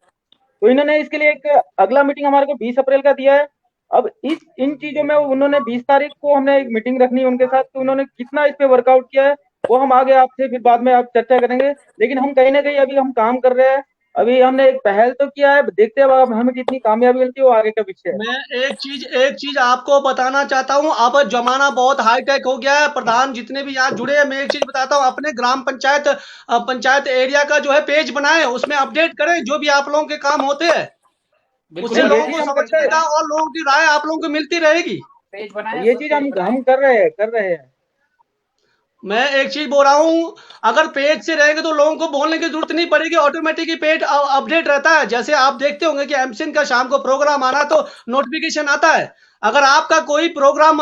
S3: तो इन्होंने इसके लिए एक अगला मीटिंग हमारे को 20 अप्रैल का दिया है। अब इन चीजों में उन्होंने 20 तारीख को हमने एक मीटिंग रखनी है उनके साथ, तो उन्होंने कितना इस पे वर्कआउट किया है वो हम आगे आपसे फिर बाद में आप चर्चा करेंगे। लेकिन हम कहीं ना कहीं अभी हम काम कर रहे हैं। अभी हमने एक पहल तो किया है, देखते हैं अब हमें कितनी कामयाबी मिलती है, वो आगे का विषय है।
S2: मैं एक चीज आपको बताना चाहता हूँ। अब जमाना बहुत हाईटेक हो गया है। प्रधान जितने भी यहाँ जुड़े हैं, मैं एक चीज बताता हूँ, अपने ग्राम पंचायत पंचायत एरिया का जो है पेज बनाए, उसमें अपडेट करें जो भी आप लोगों के काम होते हैं।
S5: बिल्कुल
S2: उससे
S3: नहीं, ये
S2: लोगों
S5: बनाए,
S3: चीज
S2: को
S3: हम
S2: समझ
S3: करते हैं,
S2: मिलेगा और लोगों की राय आप लोगों को मिलती रहेगी।
S5: पेज बनाए
S3: ये
S5: सर,
S3: चीज
S5: पेज बनाए।
S3: हम कर रहे हैं।
S2: मैं एक चीज बोल रहा हूँ, अगर पेज से रहेंगे तो लोगों को बोलने की जरूरत नहीं पड़ेगी, ऑटोमेटिक ही पेज अपडेट रहता है। जैसे आप देखते होंगे कि एमसिन का शाम को प्रोग्राम आना तो नोटिफिकेशन आता है। अगर आपका कोई प्रोग्राम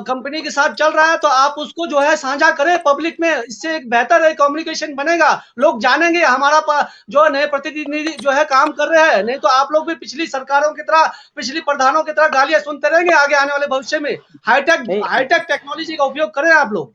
S2: कंपनी के साथ चल रहा है तो आप उसको जो है साझा करें पब्लिक में। इससे एक बेहतर कम्युनिकेशन बनेगा, लोग जानेंगे हमारा जो नए प्रतिनिधि जो है काम कर रहे हैं। नहीं तो आप लोग भी पिछली सरकारों की तरह, पिछली प्रधानों की तरह गालियां सुनते रहेंगे आगे आने वाले भविष्य में। हाईटेक
S3: नहीं
S2: हाईटेक टेक्नोलॉजी का उपयोग करें आप लोग।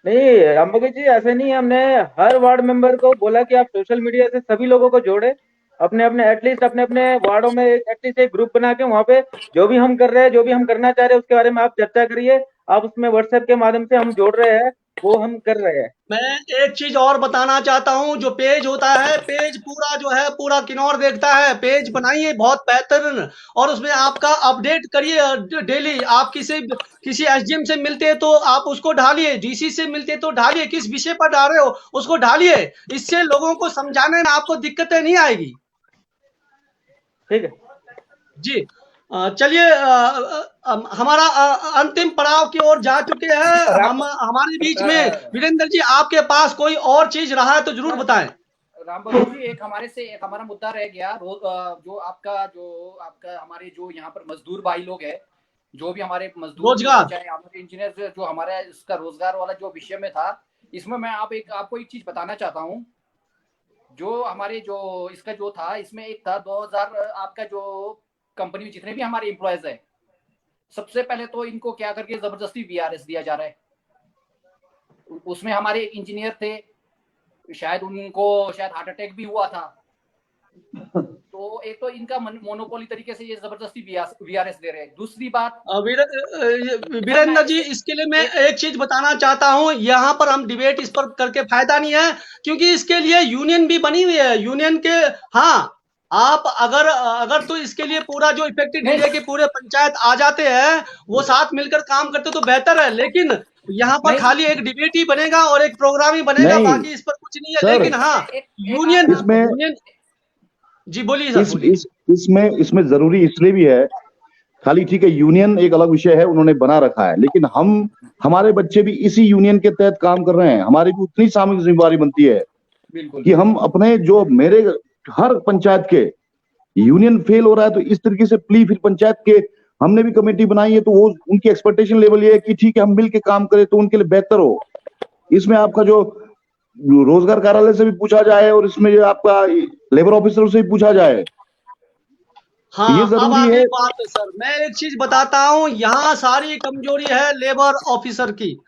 S3: नहीं रामभगत जी, ऐसे नहीं है। हमने हर वार्ड मेंबर को बोला कि आप सोशल मीडिया से सभी लोगों को जोड़े, अपने अपने एटलीस्ट अपने अपने वार्डों में एटलीस्ट एक ग्रुप बना के वहां पे जो भी हम कर रहे हैं, जो भी हम करना चाह रहे हैं उसके बारे में आप चर्चा करिए। आप उसमें व्हाट्सएप के माध्यम से हम जोड़ रहे हैं, वो हम कर रहे हैं।
S2: मैं एक चीज और बताना चाहता हूँ। जो पेज होता है, पेज पूरा जो है पूरा किन्नौर देखता है। पेज बनाइए बहुत बेहतरीन, और उसमें आपका अपडेट करिए डेली। आप किसी एसडीएम से मिलते हैं तो आप उसको ढालिए, डीसी से मिलते हैं तो ढालिए, किस विषय पर डाल रहे हो उसको ढालिए। इससे लोगों को समझाने में आपको दिक्कतें नहीं आएगी।
S3: ठीक है।
S2: जी चलिए, हमारा अंतिम पड़ाव की ओर जा चुके हैं हम। हमारे बीच में वीरेंद्र जी, आपके पास कोई और चीज रहा है तो जरूर बताएं।
S5: रामबाबू जी, एक हमारा मुद्दा रह गया। जो आपका हमारे जो यहाँ पर मजदूर भाई लोग हैं, जो भी हमारे मजदूर,
S2: रोजगार,
S5: चाहे हमारे इंजीनियर, जो हमारा इसका रोजगार वाला जो विषय में था, इसमें मैं आपको एक चीज बताना चाहता हूँ। जो हमारे जो इसका जो था, इसमें एक था 2000 आपका जो कंपनी में जितने भी हमारे एम्प्लॉयज है, सबसे पहले तो इनको क्या करके जबरदस्ती वीआरएस दिया जा रहा है। उसमें हमारे एक इंजीनियर थे, शायद उनको हार्ट अटैक भी हुआ था। तो एक तो इनका मोनोपोली तरीके से ये जबरदस्ती वीआरएस दे रहे हैं। दूसरी बात,
S2: वीरेंद्र जी, इसके लिए मैं एक चीज बताना चाहता हूं। यहाँ पर हम डिबेट इस पर करके फायदा नहीं है, क्योंकि इसके लिए यूनियन भी बनी हुई है। यूनियन के, हाँ, आप अगर तो इसके लिए पूरा जो इफेक्टेड एरिया के पूरे पंचायत आ जाते हैं, वो साथ मिलकर काम करते तो बेहतर है। लेकिन यहाँ पर खाली एक डिबेट ही बनेगा और एक प्रोग्राम ही बनेगा,
S4: नहीं
S2: बाकी इस पर कुछ नहीं है।
S4: सर,
S2: लेकिन हाँ, यूनियन जी बोलिए सर, बोलिए।
S4: इसमें जरूरी इसलिए भी है, खाली ठीक है यूनियन एक अलग विषय है, उन्होंने बना रखा है, लेकिन हमारे बच्चे भी इसी यूनियन के तहत काम कर रहे हैं। हमारी भी उतनी सामूहिक जिम्मेदारी बनती है कि हम अपने जो मेरे हर पंचायत के यूनियन फेल हो रहा है, तो इस तरीके से प्ली फिर पंचायत के हमने भी कमेटी बनाई है, तो वो उनकी एक्सपेक्टेशन लेवल ये है कि ठीक है हम मिल के काम करें तो उनके लिए बेहतर हो। इसमें आपका जो रोजगार कार्यालय से भी पूछा जाए और इसमें जो आपका लेबर ऑफिसर से भी पूछा जाए, ये
S2: हाँ, अब
S4: जरूरी
S2: आ
S4: है।
S2: गई बात है सर। मैं एक चीज बताता हूँ, यहाँ सारी कमजोरी है लेबर ऑफिसर की।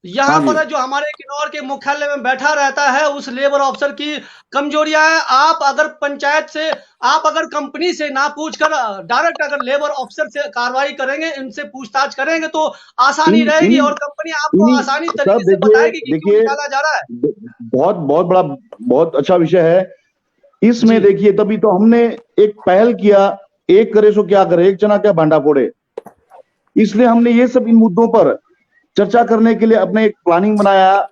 S2: यहाँ
S4: हाँ जी,
S2: पर है जो हमारे किन्नौर के मुख्यालय में बैठा रहता है, उस लेबर ऑफिसर की कमजोरियां है। आप अगर पंचायत से, आप अगर कंपनी से ना पूछकर डायरेक्ट अगर लेबर ऑफिसर से कार्रवाई करेंगे, इनसे पूछताछ करेंगे तो आसानी
S4: इन
S2: रहेगी
S4: इन
S2: और कंपनी आपको
S4: इन्हीं
S2: आसानी
S4: सर
S2: तरीके से
S4: देखिए
S2: बताएगी कि क्यों
S4: देखिए
S2: निकाला जा रहा है।
S4: बहुत बहुत बड़ा बहुत अच्छा विषय है।
S2: जी
S4: इसमें देखिए तभी तो हमने एक पहल किया, एक करे सो क्या करे, एक चना क्या भांडा फोड़े। इसलिए हमने ये सब इन मुद्दों पर चर्चा करने के लिए अपने एक प्लानिंग बनाया।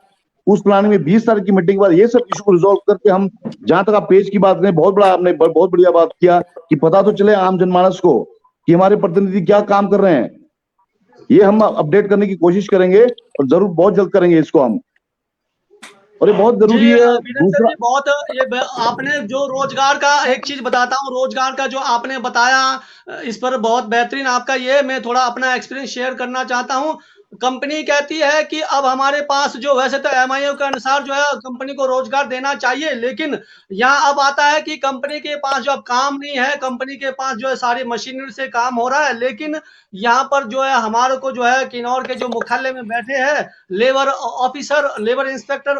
S4: उस प्लानिंग में 20 तारीख की मीटिंग के बाद ये सब इशू को रिजॉल्व करके हम, जहां तक आप पेज की बात करें, बहुत बड़ा आपने बहुत बढ़िया बात किया कि पता तो चले आम जनमानस को कि हमारे प्रतिनिधि क्या काम कर रहे हैं। ये हम अपडेट करने की कोशिश करेंगे और जरूर बहुत जल्द करेंगे इसको हम, और ये बहुत
S2: जी
S4: जरूरी है।
S2: वीरेंद्र
S4: दूसरा,
S2: जी, बहुत आपने जो रोजगार का, एक चीज बताता हूँ, रोजगार का जो आपने बताया, इस पर बहुत बेहतरीन आपका ये, मैं थोड़ा अपना एक्सपीरियंस शेयर करना चाहता हूँ। कंपनी कहती है कि अब हमारे पास जो, वैसे तो एमआईओ के अनुसार जो है कंपनी को रोजगार देना चाहिए, लेकिन यहाँ अब आता है कि कंपनी के पास जो अब काम नहीं है, कंपनी के पास जो है सारी मशीनरी से काम हो रहा है, लेकिन यहाँ पर जो है हमारे को जो है किन्नौर के जो मुख्यालय में बैठे हैं लेबर ऑफिसर, लेबर इंस्पेक्टर,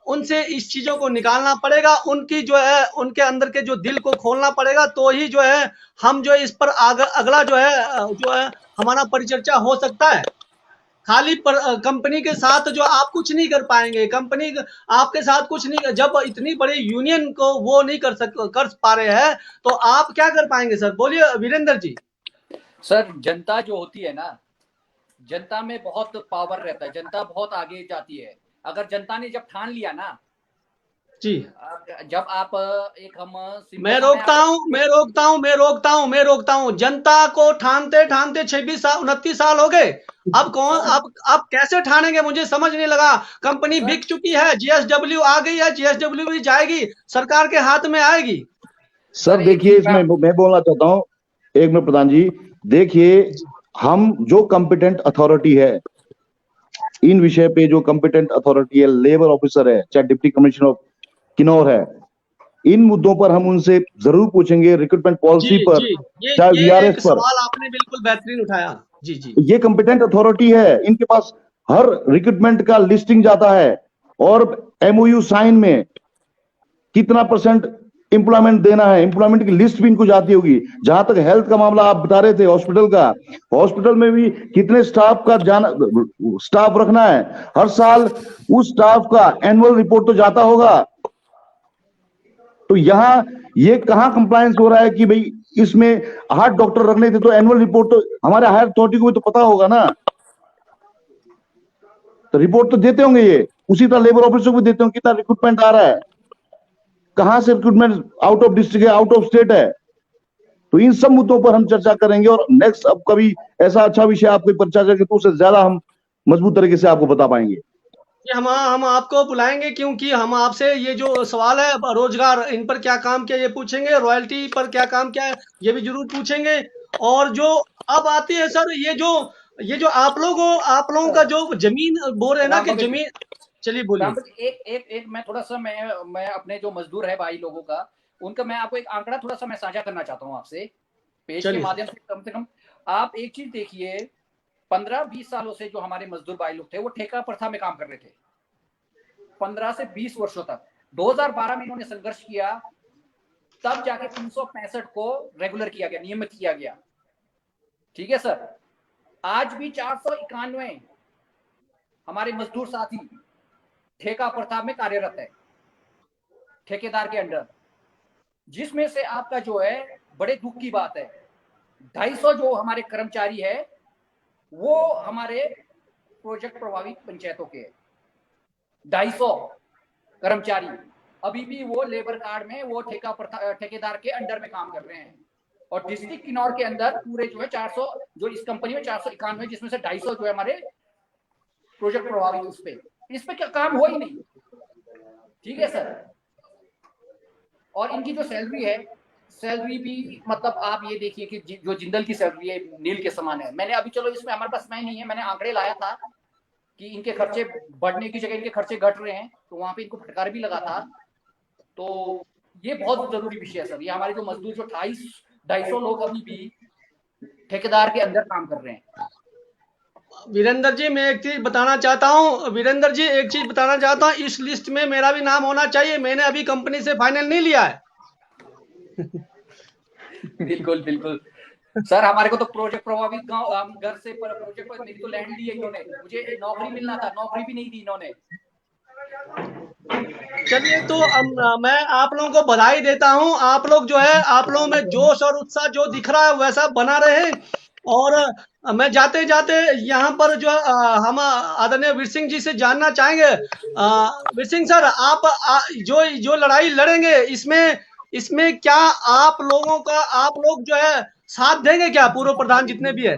S2: उनसे इस चीजों को निकालना पड़ेगा, उनकी जो है उनके अंदर के जो दिल को खोलना पड़ेगा, तो ही जो है हम जो है इस पर अगला जो है हमारा परिचर्चा हो सकता है। खाली कंपनी के साथ जो आप कुछ नहीं कर पाएंगे, कंपनी आपके साथ कुछ नहीं, जब इतनी बड़ी यूनियन को वो नहीं कर पा रहे हैं, तो आप क्या कर पाएंगे सर? बोलिए वीरेंद्र जी।
S5: सर जनता जो होती है ना, जनता में बहुत पावर रहता है, जनता बहुत आगे जाती है। अगर जनता ने जब ठान लिया ना,
S2: जी
S5: जब आप एक हम
S2: मैं रोकता हूँ। जनता को ठानते ठानते 26 साल 29 साल हो गए। अब कौन, अब कैसे ठानेंगे? मुझे समझ नहीं लगा। कंपनी
S5: सर,
S2: बिक चुकी है, जीएसडब्ल्यू आ गई है, जीएसडब्ल्यू भी जाएगी, सरकार के हाथ में आएगी।
S4: सर देखिए इसमें मैं बोलना चाहता हूं, एक मिनट प्रधान जी। देखिए हम जो कॉम्पिटेंट अथॉरिटी है इन विषय पे, जो कॉम्पिटेंट अथॉरिटी है, लेबर ऑफिसर है, चाहे डिप्टी कमिश्नर ऑफ किन्नौर है, इन मुद्दों पर हम उनसे जरूर पूछेंगे। रिक्रूटमेंट
S2: जी
S4: पॉलिसी पर,
S2: जी,
S4: चाहे
S2: ये
S4: वीआरएस
S2: एक
S4: पर,
S2: सवाल आपने बिल्कुल बेहतरीन उठाया। जी जी
S4: ये कॉम्पिटेंट अथॉरिटी है, इनके पास हर रिक्रूटमेंट का लिस्टिंग जाता है और एमओयू साइन में कितना % एम्प्लॉयमेंट देना है, एम्प्लॉयमेंट की लिस्ट भी इनको जाती होगी। जहां तक हेल्थ का मामला आप बता रहे थे, हॉस्पिटल का, हॉस्पिटल में भी कितने स्टाफ का जाना, स्टाफ रखना है हर साल, उस स्टाफ का एनुअल रिपोर्ट तो जाता होगा। तो यहाँ ये कहाँ कंप्लायंस हो रहा है कि भाई इसमें 8 डॉक्टर रखने थे, तो एनुअल रिपोर्ट तो हमारे हायर अथॉरिटी को भी तो पता होगा ना, तो रिपोर्ट तो देते होंगे ये। उसी तरह लेबर ऑफिसर को भी देते होंगे कितना रिक्रूटमेंट आ रहा है, कहां से रिक्रूटमेंट आउट ऑफ डिस्ट्रिक्ट है, आउट ऑफ स्टेट है। तो इन सब मुद्दों पर हम चर्चा करेंगे और नेक्स्ट अब कभी ऐसा अच्छा विषय आपको चर्चा करेंगे तो उससे ज्यादा हम मजबूत तरीके से आपको बता पाएंगे।
S2: हम आपको बुलाएंगे, क्योंकि हम आपसे ये जो सवाल है रोजगार, इन पर क्या काम किया ये पूछेंगे, रॉयल्टी पर क्या काम किया है ये भी जरूर पूछेंगे। और जो अब आती है सर, ये जो आप लोगों का जो जमीन बोल रहे हैं ना कि जमीन, चलिए बोलिए।
S5: एक मैं थोड़ा सा, मैं अपने जो मजदूर है भाई लोगों का, उनका मैं आपको एक आंकड़ा थोड़ा सा मैं साझा करना चाहता हूँ आपसे पेज के माध्यम से कम आप एक चीज देखिए, 15-20 सालों से जो हमारे मजदूर भाई लोग थे वो ठेका प्रथा में काम कर रहे थे, 15 से 20 वर्षों तक। 2012 में इन्होंने संघर्ष किया, तब जाके 365 को रेगुलर किया गया, नियमित किया गया। ठीक है सर, आज भी 491 हमारे मजदूर साथी ठेका प्रथा में कार्यरत है, ठेकेदार के अंडर, जिसमें से आपका जो है बड़े दुख की बात है 250 जो हमारे कर्मचारी है वो हमारे प्रोजेक्ट प्रभावित पंचायतों के 250 कर्मचारी अभी भी वो लेबर कार्ड में वो ठेकेदार के अंडर में काम कर रहे हैं। और डिस्ट्रिक्ट किन्नौर के अंदर पूरे जो है 400 जो इस कंपनी में 491, जिसमें से 250 जो है हमारे प्रोजेक्ट प्रभावित, इस पे क्या काम हो ही नहीं। ठीक है सर, और इनकी जो सैलरी है सैलरी भी मतलब आप ये देखिए कि जो जिंदल की सैलरी है नील के समान है। मैंने अभी, चलो इसमें हमारे पास समय नहीं है, मैंने आंकड़े लाया था कि इनके खर्चे बढ़ने की जगह इनके खर्चे घट रहे हैं, तो वहां पे इनको फटकार भी लगा था। तो ये बहुत जरूरी विषय है सर। ये हमारे जो मजदूर जो 250 लोग अभी भी ठेकेदार के अंदर काम कर रहे हैं।
S2: वीरेंद्र जी, मैं एक चीज बताना चाहता हूँ, वीरेंद्र जी एक चीज बताना चाहता हूँ, इस लिस्ट में मेरा भी नाम होना चाहिए। मैंने अभी कंपनी से फाइनल नहीं लिया है।
S5: बिल्कुल बिल्कुल सर, हमारे को तो प्रोजेक्ट प्रभावित गांव, हम घर से प्रोजेक्ट पर, मेरी तो लैंड ली है इन्होंने, मुझे नौकरी मिलना था, नौकरी भी नहीं दी इन्होंने।
S2: चलिए, तो मैं आप लोगों को बधाई देता हूं। आप लोग जो है, आप लोगों में जोश और उत्साह जो दिख रहा है वैसा बना रहे। और मैं जाते जाते यहाँ पर जो हम आदरणीय वीर सिंह जी से जानना चाहेंगे। वीर सिंह सर, आप जो लड़ाई लड़ेंगे, इसमें क्या आप लोग जो है साथ देंगे क्या, पूर्व प्रधान जितने भी है?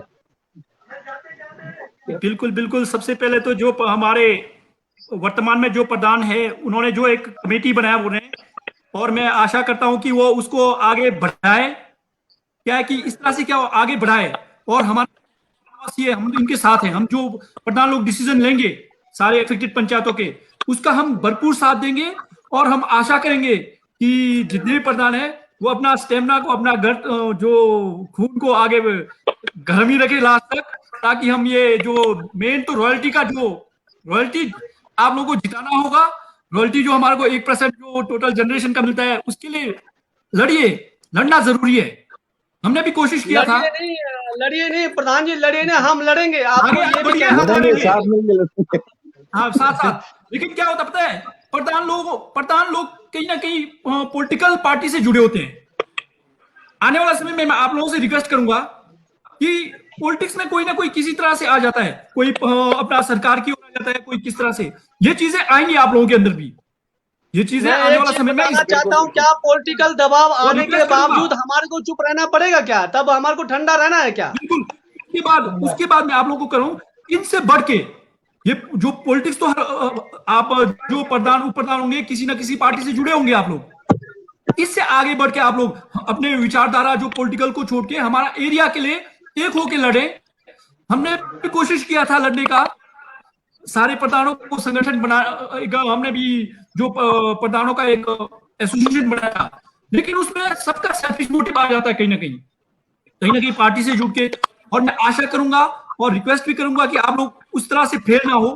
S6: बिल्कुल बिल्कुल। सबसे पहले तो जो हमारे वर्तमान में जो प्रधान है, उन्होंने जो एक कमेटी बनाया बोल रहे हैं, और मैं आशा करता हूं कि वो उसको आगे बढ़ाए। क्या है कि इस तरह से क्या आगे बढ़ाए, और हमारा ये, हम इनके साथ हैं। हम जो प्रधान लोग डिसीजन लेंगे सारे एफेक्टेड पंचायतों के, उसका हम भरपूर साथ देंगे। और हम आशा करेंगे कि जितने भी प्रधान है वो अपना स्टेमिना को, अपना जो खून को आगे गर्म ही रखे लास्ट तक, ताकि हम ये जो मेन तो रॉयल्टी का, जो रॉयल्टी आप लोगों को जिताना होगा। रॉयल्टी जो हमारे को 1% जो टोटल जनरेशन का मिलता है, उसके लिए लड़िए, लड़ना जरूरी है। हमने भी कोशिश किया था।
S2: लड़िए नहीं प्रधान जी, लड़िए नहीं, हम लड़ेंगे। आपको
S6: आगे
S2: ये भी
S6: बढ़िए,
S2: कहना
S6: हम
S2: चाहेंगे।
S6: लड़ेंगे। हाँ, साथ साथ। लेकिन क्या होता पता है, प्रधान लोग कहीं ना कहीं पॉलिटिकल पार्टी से जुड़े होते हैं। आने वाला समय में मैं आप लोगों से रिक्वेस्ट करूंगा कि पॉलिटिक्स में कोई ना कोई किसी तरह से आ जाता है, कोई अपना सरकार की ओर आ जाता है, कोई किस तरह से, ये चीजें आएंगी आप लोगों के अंदर भी। ये चीजें
S2: मैं
S6: आने
S2: एक
S6: वाला
S2: चीज
S6: समय में
S2: बताना चाहता हूँ, क्या पॉलिटिकल दबाव आने के
S6: रिक्वेस्ट करूंगा।
S2: बावजूद हमारे को चुप रहना पड़ेगा क्या? तब हमारे को ठंडा रहना है क्या?
S6: बिल्कुल। उसके बाद मैं आप लोगों को करूं, इनसे बढ़ के ये जो पॉलिटिक्स, तो आप जो प्रधान उप प्रधान होंगे, किसी ना किसी पार्टी से जुड़े होंगे आप लोग। इससे आगे बढ़ के आप लोग अपने विचारधारा जो पॉलिटिकल को छोड़ के हमारा एरिया के लिए एक होके लड़े। हमने भी कोशिश किया था लड़ने का, सारे प्रधानों को संगठन बना, हमने भी जो प्रधानों का एक एसोसिएशन बनाया, लेकिन उसमें सबका सेल्फिश मोटिव आ जाता है कहीं ना कहीं पार्टी से जुड़ के। और मैं आशा करूंगा और रिक्वेस्ट भी करूंगा कि आप लोग उस तरह से फेल ना हो।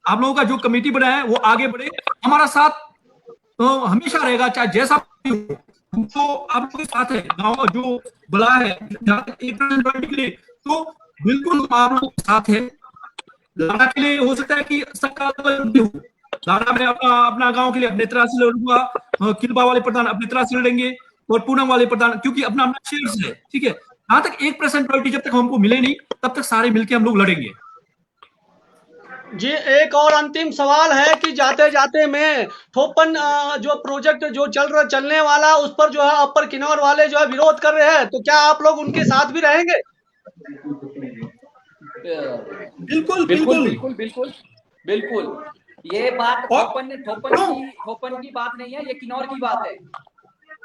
S6: आप लोगों का जो कमेटी बना है वो आगे बढ़े, हमारा साथ हमेशा रहेगा, चाहे जैसा भी हो। हमको आप लोगों के साथ है, गांव जो बड़ा है, एक के लिए तो बिल्कुल हम आप लोगों के साथ है। लाड़ा के लिए हो सकता है कि सबका हो, लाड़ा में अपना गांव के लिए अपने तरह से लड़ूंगा, किलबा वाले प्रधान अपनी तरह से लड़ेंगे, और पूनम वाले प्रधान, क्योंकि अपना अपना शेयर्स है, ठीक है। यहां तक 1% रॉयल्टी जब तक हमको मिले नहीं, तब तक सारे मिलकर हम लोग लड़ेंगे।
S2: जी, एक और अंतिम सवाल है कि जाते जाते मैं थोपन जो प्रोजेक्ट जो चलने वाला, उस पर जो है अपर किन्नौर वाले जो है विरोध कर रहे हैं, तो क्या आप लोग उनके साथ भी रहेंगे?
S6: बिल्कुल
S5: बिल्कुल बिल्कुल बिल्कुल बिल्कुल। ये बात थोपन की बात नहीं है, ये किन्नौर की बात है।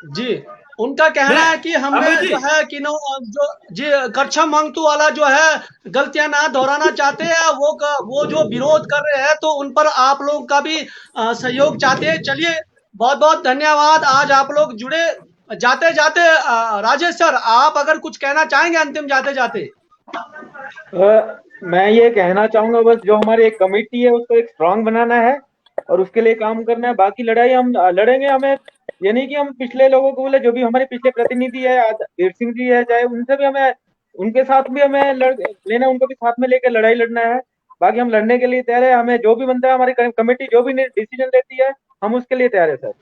S2: जी, उनका कहना है कि हमने जो है जो जी करछम मंगतू वाला जो है गलतियां ना दोहराना चाहते हैं, वो जो विरोध कर रहे हैं, तो उन पर आप लोग का भी सहयोग चाहते हैं। चलिए, बहुत बहुत धन्यवाद, आज आप लोग जुड़े। जाते जाते राजेश सर, आप अगर कुछ कहना चाहेंगे अंतिम जाते जाते?
S3: मैं ये कहना चाहूंगा, बस जो हमारी एक कमेटी है उसको एक स्ट्रांग बनाना है और उसके लिए काम करना है। बाकी लड़ाई हम लड़ेंगे। हमें ये नहीं कि हम पिछले लोगों को बोले, जो भी हमारे पिछले प्रतिनिधि है, वीर सिंह जी है, चाहे उनसे भी हमें, उनके साथ भी हमें लेना, उनको भी साथ में लेकर लड़ाई लड़ना है। बाकी हम लड़ने के लिए तैयार है। हमें जो भी बनता है, हमारी कमेटी जो भी डिसीजन लेती है, हम उसके लिए तैयार है सर।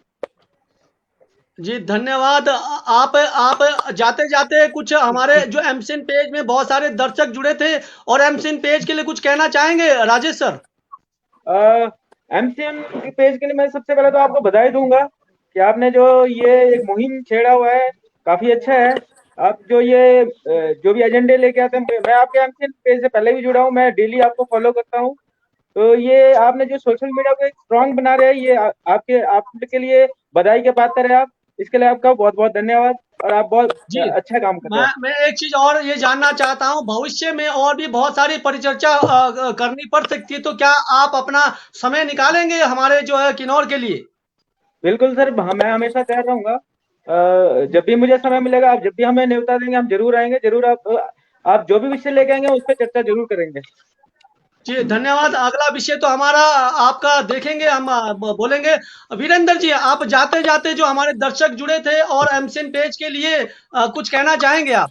S2: जी धन्यवाद। आप जाते जाते कुछ, हमारे जो एमसिन पेज में बहुत सारे दर्शक जुड़े थे, और एमसिन पेज के लिए कुछ कहना चाहेंगे राजेश सर?
S3: एमसीएन पेज के लिए मैं सबसे पहले तो आपको बधाई दूंगा कि आपने जो ये एक मुहिम छेड़ा हुआ है, काफी अच्छा है। आप जो ये जो भी एजेंडे लेके आते हैं, मैं आपके एमसीएन पेज से पहले भी जुड़ा हूँ, मैं डेली आपको फॉलो करता हूँ। तो ये आपने जो सोशल मीडिया को एक स्ट्रांग बना रहे हैं, ये आपके लिए बधाई के पात्र है आप। इसके लिए आपका बहुत बहुत धन्यवाद और आप बहुत
S2: जी
S3: अच्छा काम कर रहे हैं।
S2: मैं एक चीज और ये जानना चाहता हूँ, भविष्य में और भी बहुत सारी परिचर्चा करनी पड़ सकती है, तो क्या आप अपना समय निकालेंगे हमारे जो है किन्नौर के लिए?
S3: बिल्कुल सर, मैं हमेशा तैयार रहूंगा। जब भी मुझे समय मिलेगा, आप जब भी हमें न्योता देंगे, हम जरूर आएंगे। जरूर आप जो भी विषय लेके आएंगे उस पर चर्चा जरूर करेंगे।
S2: जी धन्यवाद। अगला विषय तो हमारा आपका देखेंगे, हम बोलेंगे। वीरेंद्र जी, आप जाते जाते जो हमारे दर्शक जुड़े थे और एमसीएन पेज के लिए कुछ कहना चाहेंगे आप?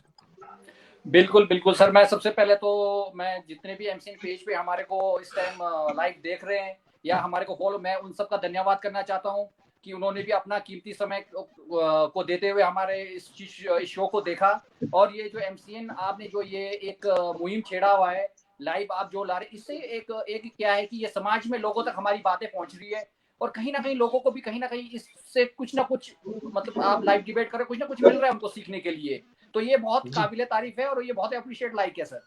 S5: बिल्कुल बिल्कुल सर, मैं सबसे पहले तो मैं जितने भी एमसीएन पेज पे हमारे को इस टाइम लाइव देख रहे हैं या हमारे को फॉलो, मैं उन सबका धन्यवाद करना चाहता हूं कि उन्होंने भी अपना कीमती समय को देते हुए हमारे इस शो को देखा। और ये जो एमसीएन आपने जो ये एक मुहिम छेड़ा हुआ है, लाइव आप जो ला रहे, इससे एक क्या है कि ये समाज में लोगों तक हमारी बातें पहुंच रही है और कहीं ना कहीं लोगों को भी कहीं ना कहीं इससे कुछ ना कुछ, मतलब आप लाइव डिबेट करें, कुछ ना कुछ मिल रहा है उनको सीखने के लिए। तो ये बहुत
S2: जी
S5: काबिले तारीफ है और ये बहुत अप्रिशिएट लाइक है सर।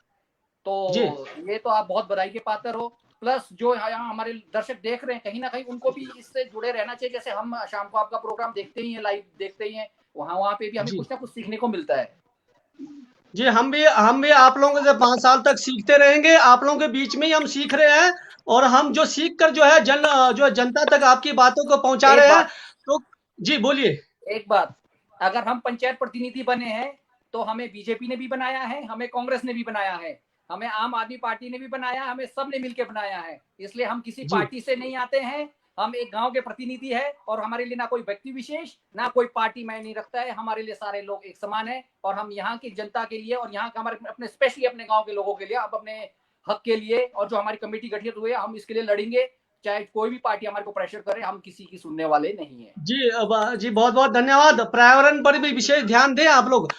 S5: तो
S2: जी
S5: ये तो आप बहुत बधाई के पात्र हो। प्लस जो यहाँ हमारे दर्शक देख रहे हैं, कहीं ना कहीं उनको भी इससे जुड़े रहना चाहिए। जैसे हम शाम को आपका प्रोग्राम देखते ही हैं, लाइव देखते ही हैं, वहाँ पे भी हमें
S2: जी
S5: कुछ ना कुछ सीखने को मिलता है।
S2: जी, हम भी आप लोगों से 5 साल तक सीखते रहेंगे। आप लोगों के बीच में ही हम सीख रहे हैं और हम जो सीख कर जो है जो जनता तक आपकी बातों को पहुंचा
S5: एक
S2: रहे हैं।
S5: बात
S2: तो जी बोलिए।
S5: एक बात, अगर हम पंचायत प्रतिनिधि बने हैं तो हमें बीजेपी ने भी बनाया है, हमें कांग्रेस ने भी बनाया है, हमें आम आदमी पार्टी ने भी बनाया, हमें सब ने मिलकर बनाया है। इसलिए हम किसी
S2: जी
S5: पार्टी से नहीं आते हैं, हम एक गांव के प्रतिनिधि है और हमारे लिए ना कोई व्यक्ति विशेष ना कोई पार्टी मायने रखता है। हमारे लिए सारे लोग एक समान है और हम यहाँ की जनता के लिए और यहाँ के हमारे अपने स्पेशली अपने गाँव के लोगों के लिए, अब अपने हक के लिए, और जो हमारी कमेटी गठित हुई है हम इसके लिए लड़ेंगे। चाहे कोई भी पार्टी हमारे को प्रेशर करे, हम किसी की सुनने वाले नहीं है।
S2: जी जी बहुत बहुत धन्यवाद। पर्यावरण पर भी विशेष ध्यान दें आप लोग।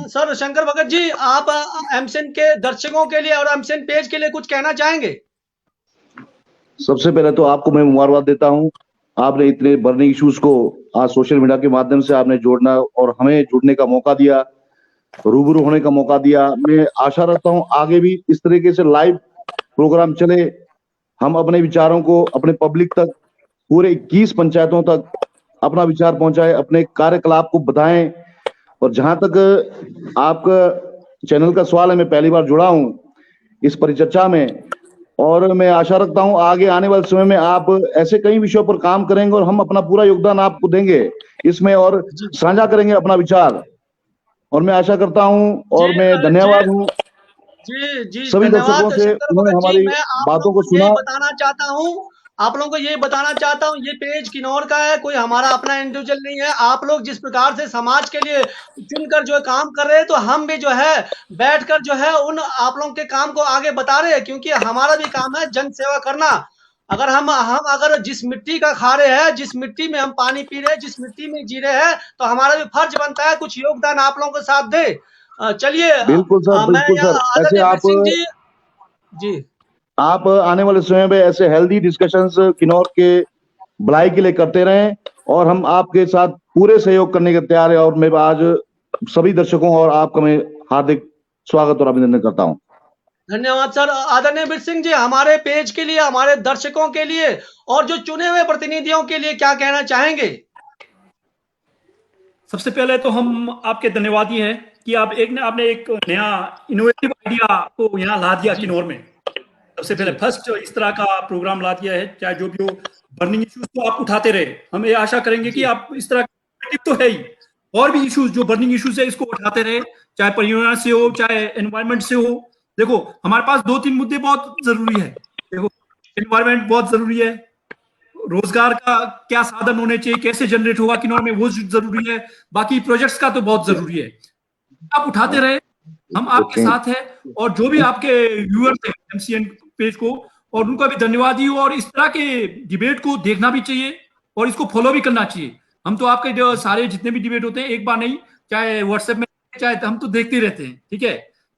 S2: सर शंकर भगत जी, आप एमसीएन के दर्शकों के लिए और एमसीएन पेज के लिए कुछ कहना चाहेंगे?
S4: सबसे पहले तो आपको मैं मुबारकबाद देता हूं। आपने इतने बर्निंग इश्यूज को आज सोशल मीडिया के माध्यम से आपने जोड़ना और हमें जुड़ने का मौका दिया, रूबरू होने का मौका दिया। मैं आशा रखता हूं आगे भी इस तरीके से लाइव प्रोग्राम चले, हम अपने विचारों को अपने पब्लिक तक, पूरे 21 पंचायतों तक अपना विचार पहुंचाए, अपने कार्यकलाप को बताएं। और जहां तक आपका चैनल का सवाल है, मैं पहली बार जुड़ा हूं इस परिचर्चा में और मैं आशा रखता हूं आगे आने वाले समय में आप ऐसे कई विषयों पर काम करेंगे और हम अपना पूरा योगदान आपको देंगे इसमें और
S2: जी
S4: साझा करेंगे अपना विचार। और मैं आशा करता हूं
S2: जी
S4: और मैं
S2: जी
S4: धन्यवाद हूं
S2: जी जी
S4: सभी दर्शकों
S2: धन्यवाद
S4: से,
S2: शंकर
S4: उन्होंने
S2: भगत जी।
S4: हमारी
S2: मैं आप
S4: बातों
S2: लोगों
S4: को
S2: को यही
S4: सुना।
S2: बताना चाहता हूँ, आप लोगों को यही बताना चाहता हूँ, ये पेज किन्नौर का है, कोई हमारा अपना इंडिविजुअल नहीं है। आप लोग जिस प्रकार से समाज के लिए चुनकर जो है काम कर रहे हैं, तो हम भी जो है बैठकर जो है उन आप लोगों के काम को आगे बता रहे हैं, क्योंकि हमारा भी काम है जन सेवा करना। अगर हम अगर जिस मिट्टी का खा रहे हैं, जिस मिट्टी में हम पानी पी रहे हैं, जिस मिट्टी में जी रहे हैं, तो हमारा भी फर्ज बनता है कुछ योगदान आप लोगों के साथ दे। चलिए मैं
S4: बिल्कुल सर,
S2: यहाँ
S4: ऐसे
S2: आदरणीय वीर सिंह जी। जी
S4: आप आने वाले समय में ऐसे हेल्दी डिस्कशंस किन्नौर के भलाई के लिए करते रहें और हम आपके साथ पूरे सहयोग करने के तैयार हैं। और मैं आज सभी दर्शकों और आपका मैं हार्दिक स्वागत और अभिनंदन करता हूं।
S2: धन्यवाद सर। आदरणीय वीर सिंह जी, हमारे पेज के लिए, हमारे दर्शकों के लिए और जो चुने हुए प्रतिनिधियों के लिए क्या कहना चाहेंगे?
S6: सबसे पहले तो हम आपके धन्यवादी हैं कि आपने एक नया इनोवेटिव आइडिया को यहाँ ला दिया
S2: जी
S6: किन्नौर में। सबसे पहले
S2: जी
S6: फर्स्ट इस तरह का प्रोग्राम ला दिया है, चाहे जो भी हो, बर्निंग इश्यूज तो आप उठाते रहे। हम ये आशा करेंगे कि
S2: जी
S6: आप इस तरह तो है ही, और भी इश्यूज जो बर्निंग इश्यूज है इसको उठाते रहे, चाहे पर्यावरण से हो चाहे एनवायरमेंट से हो। देखो हमारे पास 2-3 मुद्दे बहुत जरूरी है। देखो एनवायरमेंट बहुत जरूरी है, रोजगार का क्या साधन होने चाहिए, कैसे जनरेट होगा किन्नौर में, वो जरूरी है। बाकी प्रोजेक्ट्स का तो बहुत जरूरी है। आप उठाते रहे, हम आपके साथ हैं। और जो भी आपके व्यूअर्स हैं एमसीएन पेज को, और उनका भी धन्यवाद ही हो। और इस तरह के डिबेट को देखना भी चाहिए और इसको फॉलो भी करना चाहिए। हम तो आपके जो सारे जितने भी डिबेट होते हैं, एक बार नहीं, चाहे व्हाट्सएप में चाहे, हम तो देखते ही रहते हैं। ठीक है,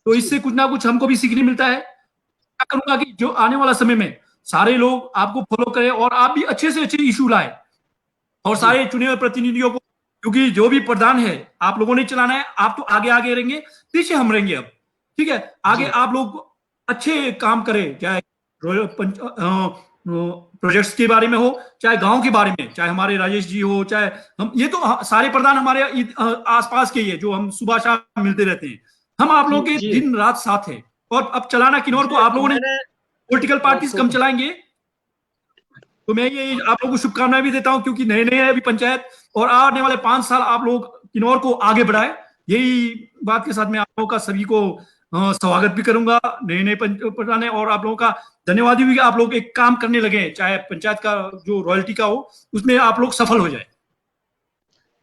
S6: तो
S2: जी
S6: इससे कुछ ना कुछ हमको भी सीखने मिलता है। क्या करूंगा कि जो आने वाला समय में सारे लोग आपको फॉलो करें और आप भी अच्छे से अच्छे इशू लाए और
S2: जी
S6: सारे चुने हुए प्रतिनिधियों को, क्योंकि जो भी प्रधान है आप लोगों ने चलाना है। आप तो आगे आगे रहेंगे, पीछे हम रहेंगे अब। ठीक है, आगे
S2: जी
S6: आप लोग अच्छे काम करें, चाहे प्रोजेक्ट्स के बारे में हो, चाहे गांव के बारे में, चाहे हमारे राजेश जी हो, चाहे हम, ये तो सारे प्रधान हमारे आसपास के ही है जो हम सुबह शाम मिलते रहते हैं। हम आप लोगों के दिन रात साथ है। और अब चलाना किन्नौर को आप लोगों ने पॉलिटिकल पार्टीज कम चलाएंगे, तो मैं ये आप लोगों को शुभकामनाएं भी देता हूं, क्योंकि नए नए है अभी पंचायत, और आने वाले 5 साल आप लोग किन्नौर को आगे बढ़ाए। यही बात के साथ मैं आप लोगों का सभी को स्वागत भी करूंगा, नए नए प्रधान है, और आप लोगों का धन्यवाद भी, आप लोग एक काम करने लगे, चाहे पंचायत का जो रॉयल्टी का हो उसमें आप लोग सफल हो जाए।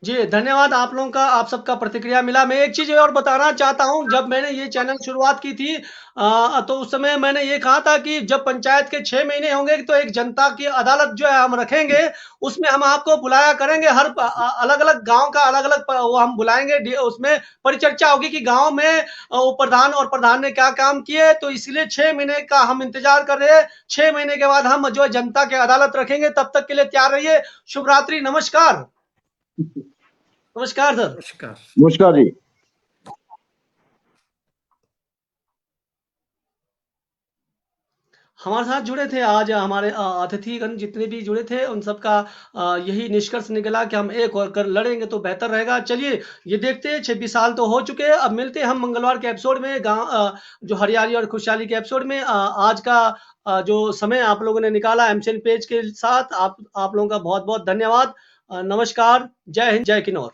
S2: जी, धन्यवाद आप लोगों का, आप सबका प्रतिक्रिया मिला। मैं एक चीज़ और बताना चाहता हूँ, जब मैंने ये चैनल शुरुआत की थी तो उस समय मैंने ये कहा था कि जब पंचायत के 6 महीने होंगे तो एक जनता की अदालत जो है हम रखेंगे, उसमें हम आपको बुलाया करेंगे। हर अलग-अलग गाँव का अलग-अलग वो हम बुलाएँगे, उसमें परिचर्चा होगी कि गाँव में वो प्रधान और प्रधान ने क्या काम किए। तो इसलिए 6 महीने का हम इंतज़ार कर रहे हैं। 6 महीने के बाद हम जो है जनता की अदालत रखेंगे, तब तक के लिए तैयार रहिए। शुभ रात्रि, नमस्कार। नमस्कार सर।
S6: नमस्कार।
S4: नमस्कार जी।
S2: हमारे साथ जुड़े थे आज हमारे अतिथिगण जितने भी जुड़े थे, उन सबका यही निष्कर्ष निकला कि हम एक होकर लड़ेंगे तो बेहतर रहेगा। चलिए, ये देखते हैं, 26 साल तो हो चुके हैं। अब मिलते हैं हम मंगलवार के एपिसोड में, जो हरियाली और खुशहाली के एपिसोड में। आज का जो समय आप लोगों ने निकाला एमसीएन पेज के साथ, आप लोगों का बहुत बहुत धन्यवाद। नमस्कार, जय हिंद, जय किन्नौर।